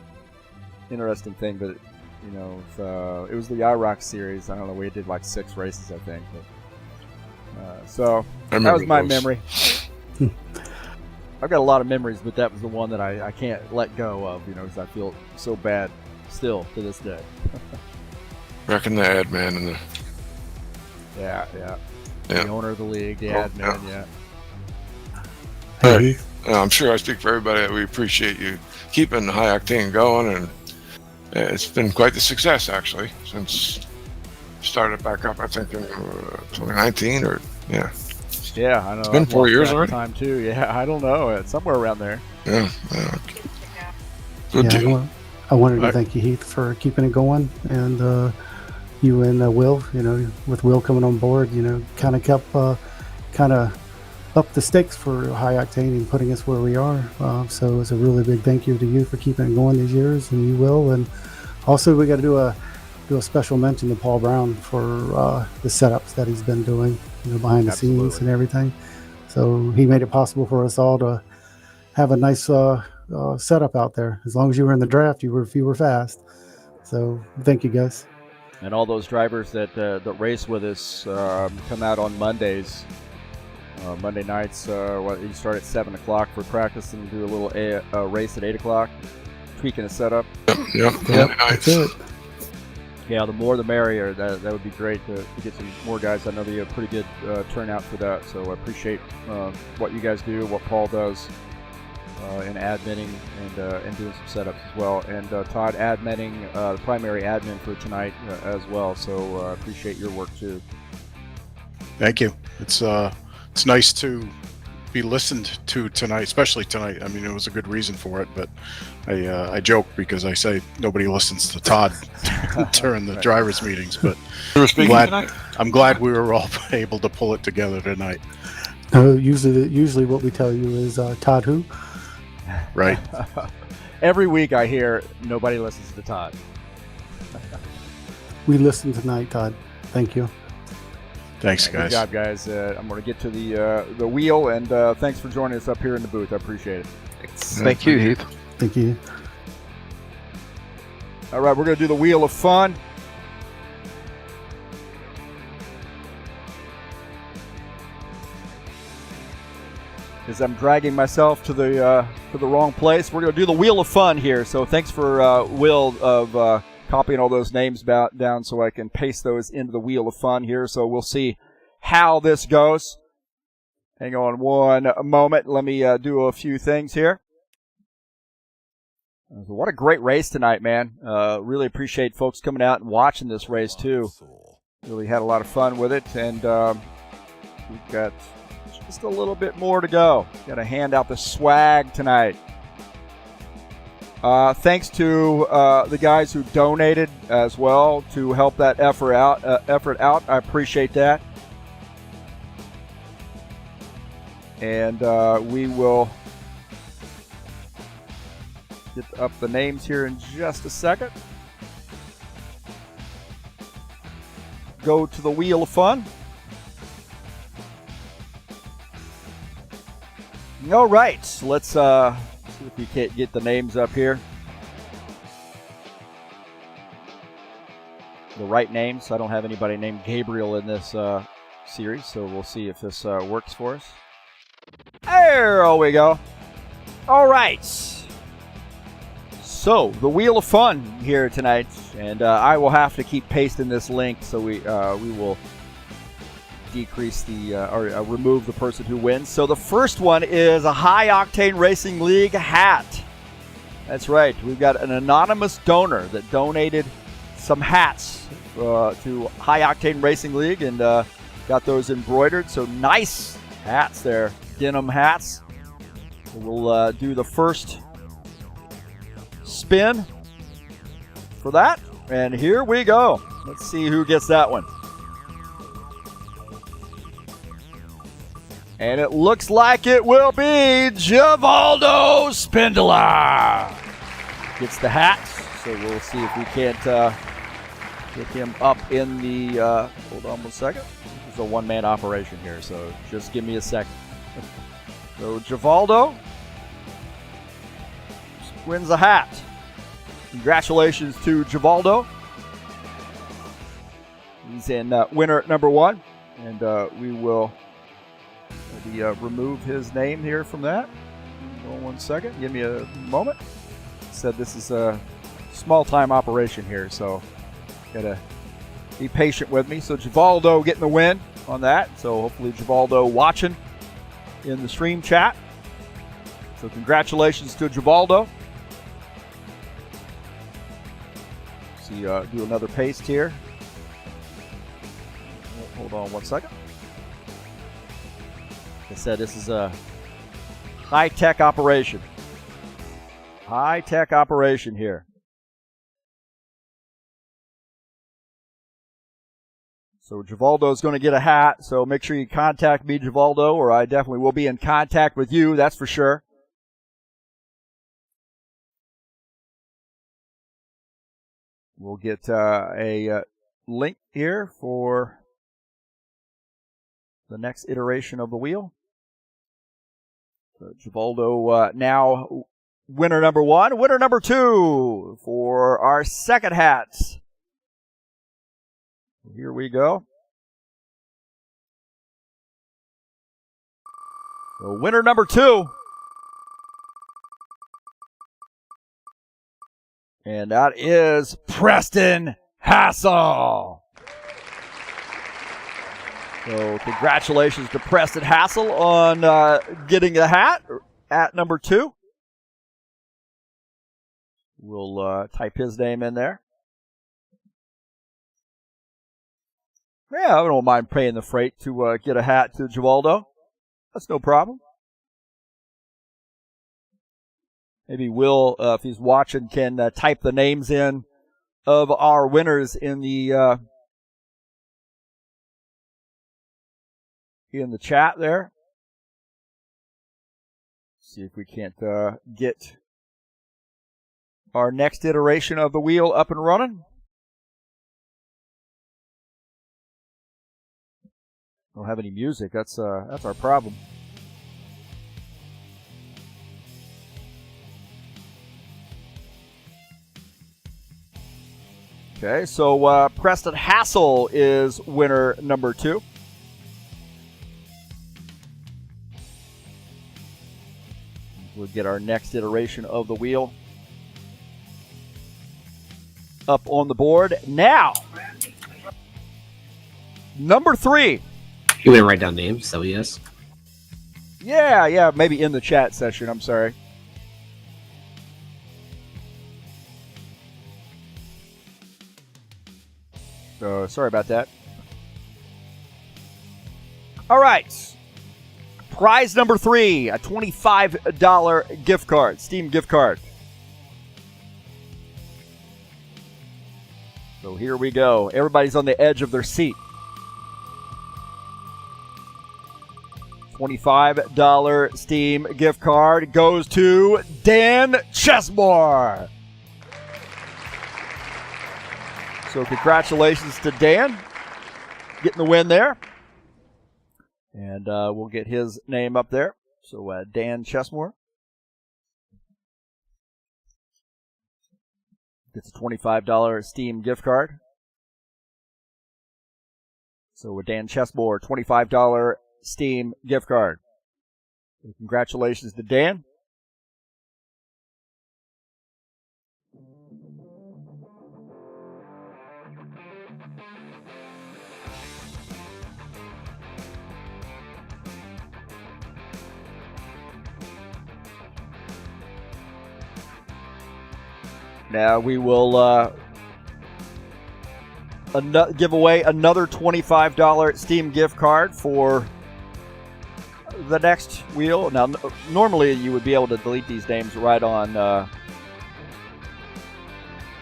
interesting thing, but it was the IROC series. I don't know, we did like 6 races, I think. But, so that was my memory. I've got a lot of memories, but that was the one that I can't let go of, because I feel so bad still to this day. Reckon the ad man and the Yeah. The owner of the league, the admin, yeah. Hey, I'm sure I speak for everybody that we appreciate you keeping the high octane going, and it's been quite the success actually since started back up. I think in 2019 or yeah. Yeah, I know. It's been 4 years already. Time too. Yeah, I don't know. It's somewhere around there. Yeah. Good deal. I wanted to thank you, Heath, for keeping it going, and you and Will. With Will coming on board, kind of kept up the stakes for high octane and putting us where we are. So it's a really big thank you to you for keeping it going these years, and you will. And also, we got to do a special mention to Paul Brown for the setups that he's been doing, behind the scenes and everything. So he made it possible for us all to have a nice setup out there. As long as you were in the draft, you were fast. So thank you, guys. And all those drivers that race with us come out on Mondays. Monday nights, you start at 7 o'clock for practice and do a little race at 8 o'clock, tweaking the setup. Yep. That's it. Yeah, the more the merrier. That would be great to get some more guys. I know you have pretty good turnout for that, so I appreciate what you guys do, what Paul does in adminning and doing some setups as well. And Todd adminning, the primary admin for tonight as well, so I appreciate your work too. Thank you. It's nice to be listened to tonight, especially tonight. I mean, it was a good reason for it, but I joke because I say nobody listens to Todd during the drivers' meetings. But I'm glad we were all able to pull it together tonight. Usually what we tell you is Todd who? Right. Every week I hear nobody listens to Todd. We listened tonight, Todd. Thank you. Thanks, guys. Good job, guys. I'm going to get to the wheel, and thanks for joining us up here in the booth. I appreciate it. Thanks. Thank you, Heath. Thank you. All right, we're going to do the Wheel of Fun. As I'm dragging myself to the wrong place, we're going to do the Wheel of Fun here. So thanks for Will of copying all those names down so I can paste those into the Wheel of Fun here. So we'll see how this goes. Hang on one moment. Let me do a few things here. What a great race tonight, man. Really appreciate folks coming out and watching this race, too. Really had a lot of fun with it, and we've got just a little bit more to go. Got to hand out the swag tonight. Thanks to the guys who donated as well to help that effort out. I appreciate that. And we will get up the names here in just a second. Go to the Wheel of Fun. All right, let's see if we can't get the names up here. the right name, so I don't have anybody named Gabriel in this series, so we'll see if this works for us. There we go. All right. So, the Wheel of Fun here tonight, and I will have to keep pasting this link, so we will decrease the or remove the person who wins. So the first one is a High Octane Racing League hat. That's right. We've got an anonymous donor that donated some hats to High Octane Racing League, and got those embroidered. So nice hats there, denim hats. So we'll do the first spin for that, and here we go. Let's see who gets that one. And it looks like it will be Givaldo Spindola. Gets the hat, so we'll see if we can't get him up in the, hold on one second. This is a one-man operation here, so just give me a second. So Givaldo wins the hat. Congratulations to Givaldo. He's in winner number 1, and we will remove his name here from that. Hold on one second. Give me a moment. Said this is a small-time operation here, so gotta be patient with me. So Givaldo getting the win on that. So hopefully Givaldo watching in the stream chat. So congratulations to Givaldo. See, do another paste here. Hold on one second. Like I said, this is a high-tech operation. High-tech operation here. So Givaldo's going to get a hat, so make sure you contact me, Givaldo, or I definitely will be in contact with you, that's for sure. We'll get a link here for the next iteration of the wheel. So Givaldo now winner number 1. Winner number 2 for our second hat. Here we go. So winner number 2. And that is Preston Hassel. So congratulations to Preston Hassel on getting the hat at number 2. We'll type his name in there. Yeah, I don't mind paying the freight to get a hat to Givaldo. That's no problem. Maybe Will, if he's watching, can type the names in of our winners in the chat there. See if we can't get our next iteration of the wheel up and running. Don't have any music. That's our problem. Okay, so Preston Hassel is winner number 2. We'll get our next iteration of the wheel up on the board now. Number 3. You want to write down names, so yes. Yeah, maybe in the chat session. I'm sorry. So sorry about that. All right. Prize number 3, a $25 gift card, Steam gift card. So here we go. Everybody's on the edge of their seat. $25 Steam gift card goes to Dan Chesmore. So congratulations to Dan getting the win there. And we'll get his name up there. So Dan Chesmore gets a $25 Steam gift card. So a Dan Chessmore $25 Steam gift card. So congratulations to Dan. Now we will give away another $25 Steam gift card for the next wheel. Now, normally you would be able to delete these names right on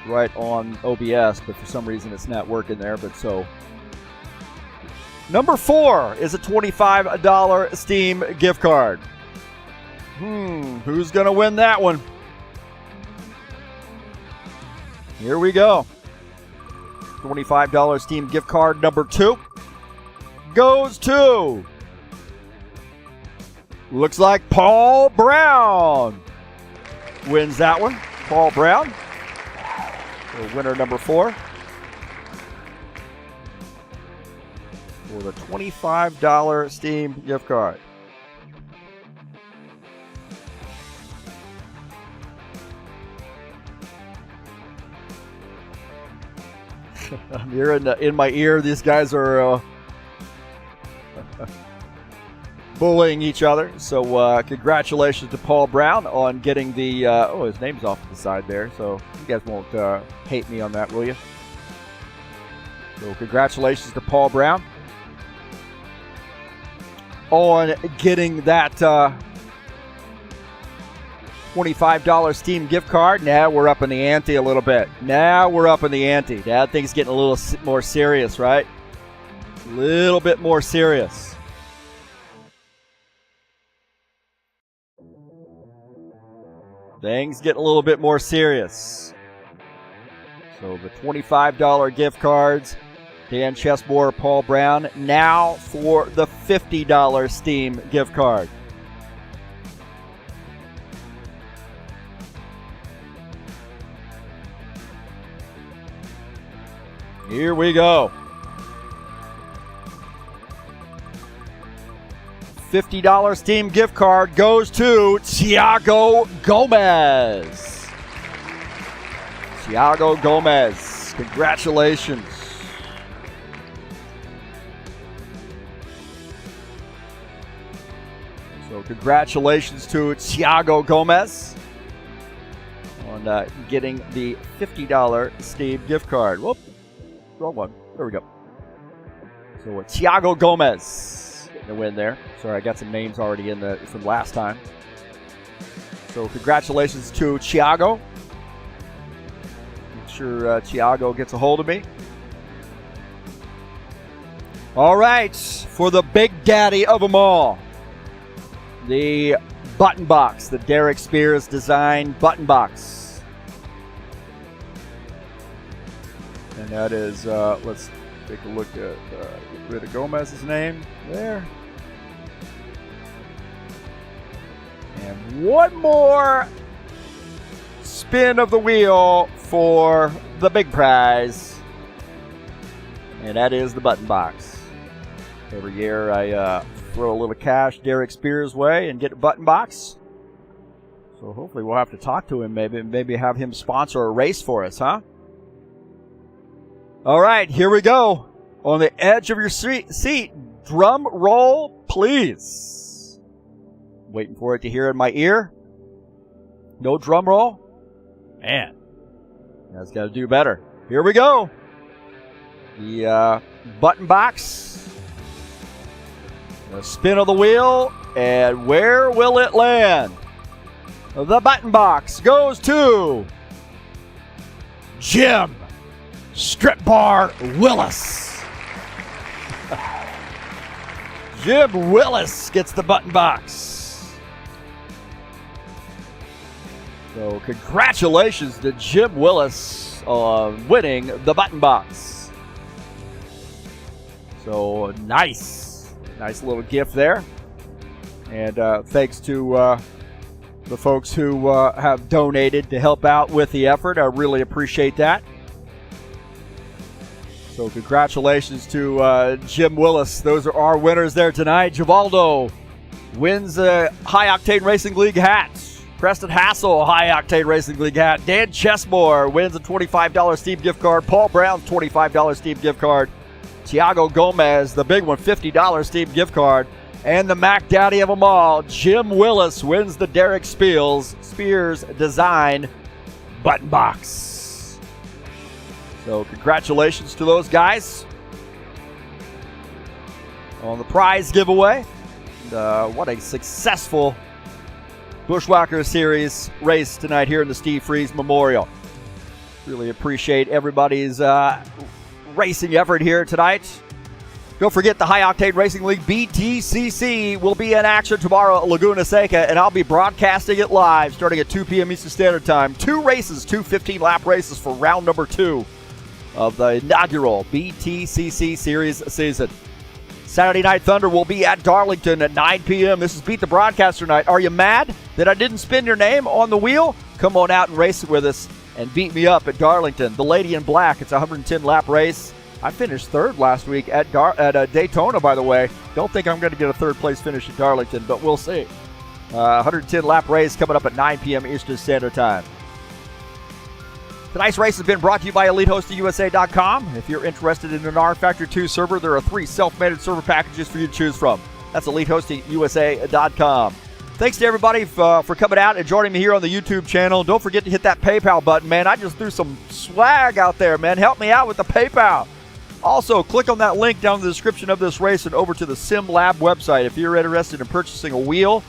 OBS, but for some reason it's not working there. But so, number 4 is a $25 Steam gift card. Who's gonna win that one? Here we go. $25 Steam gift card number 2 goes to, looks like Paul Brown wins that one. Paul Brown, so winner number 4 for the $25 Steam gift card. I'm hearing in my ear, these guys are bullying each other. So congratulations to Paul Brown on getting the, his name's off to the side there. So you guys won't hate me on that, will you? So congratulations to Paul Brown on getting that $25 Steam gift card. Now we're up in the ante a little bit. Now thing's getting a little more serious, right? A little bit more serious. Things get a little bit more serious. So the $25 gift cards, Dan Chessmore, Paul Brown. Now for the $50 Steam gift card. Here we go. $50 Steam gift card goes to Thiago Gomez. Thiago Gomez, congratulations. So congratulations to Thiago Gomez on getting the $50 Steam gift card. Whoop. Wrong one. There we go. So Thiago Gomez getting the win there. Sorry, I got some names already in from last time. So congratulations to Thiago. Make sure Thiago gets a hold of me. All right, for the big daddy of them all, the button box, the Derek Spears design button box. And that is, let's take a look at, get rid of Gomez's name there. And one more spin of the wheel for the big prize. And that is the button box. Every year I throw a little cash Derek Spears' way and get a button box. So hopefully we'll have to talk to him, maybe have him sponsor a race for us, huh? All right, here we go. On the edge of your seat, drum roll, please. Waiting for it to hear in my ear. No drum roll? Man, you guys got to do better. Here we go. The button box. The spin of the wheel, and where will it land? The button box goes to Jim Strip Bar Willis. Jim Willis gets the button box. So congratulations to Jim Willis on winning the button box. So nice little gift there. And thanks to the folks who have donated to help out with the effort. I really appreciate that. So congratulations to Jim Willis. Those are our winners there tonight. Givaldo wins a High Octane Racing League hat. Preston Hassel, High Octane Racing League hat. Dan Chesmore wins a $25 Steam gift card. Paul Brown's $25 Steam gift card. Tiago Gomez, the big one, $50 Steam gift card. And the Mac Daddy of them all, Jim Willis, wins the Derek Spears Design button box. So congratulations to those guys on the prize giveaway. And, what a successful Buschwackers Series race tonight here in the Steve Freeze Memorial. Really appreciate everybody's racing effort here tonight. Don't forget the High Octane Racing League BTCC will be in action tomorrow at Laguna Seca, and I'll be broadcasting it live starting at 2 p.m. Eastern Standard Time. 2 races, 2 15-lap races for round number 2 of the inaugural BTCC Series season. Saturday Night Thunder will be at Darlington at 9 p.m. This is Beat the Broadcaster night. Are you mad that I didn't spin your name on the wheel? Come on out and race it with us and beat me up at Darlington. The Lady in Black, it's a 110-lap race. I finished third last week at Daytona, by the way. Don't think I'm going to get a third-place finish at Darlington, but we'll see. 110-lap race coming up at 9 p.m. Eastern Standard Time. Tonight's race has been brought to you by EliteHostingUSA.com. If you're interested in an rFactor 2 server, there are 3 self-managed server packages for you to choose from. That's EliteHostingUSA.com. Thanks to everybody for coming out and joining me here on the YouTube channel. Don't forget to hit that PayPal button, man. I just threw some swag out there, man. Help me out with the PayPal. Also, click on that link down in the description of this race and over to the SimLab website. If you're interested in purchasing a wheel,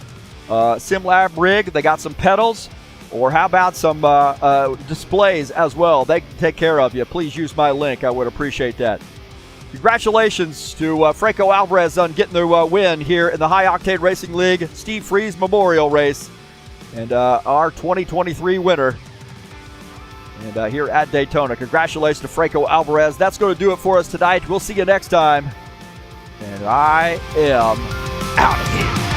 SimLab rig, they got some pedals. Or how about some displays as well? They can take care of you. Please use my link. I would appreciate that. Congratulations to Franco Alvarez on getting the win here in the High Octane Racing League Steve Freeze Memorial Race. And our 2023 winner and here at Daytona. Congratulations to Franco Alvarez. That's going to do it for us tonight. We'll see you next time. And I am out of here.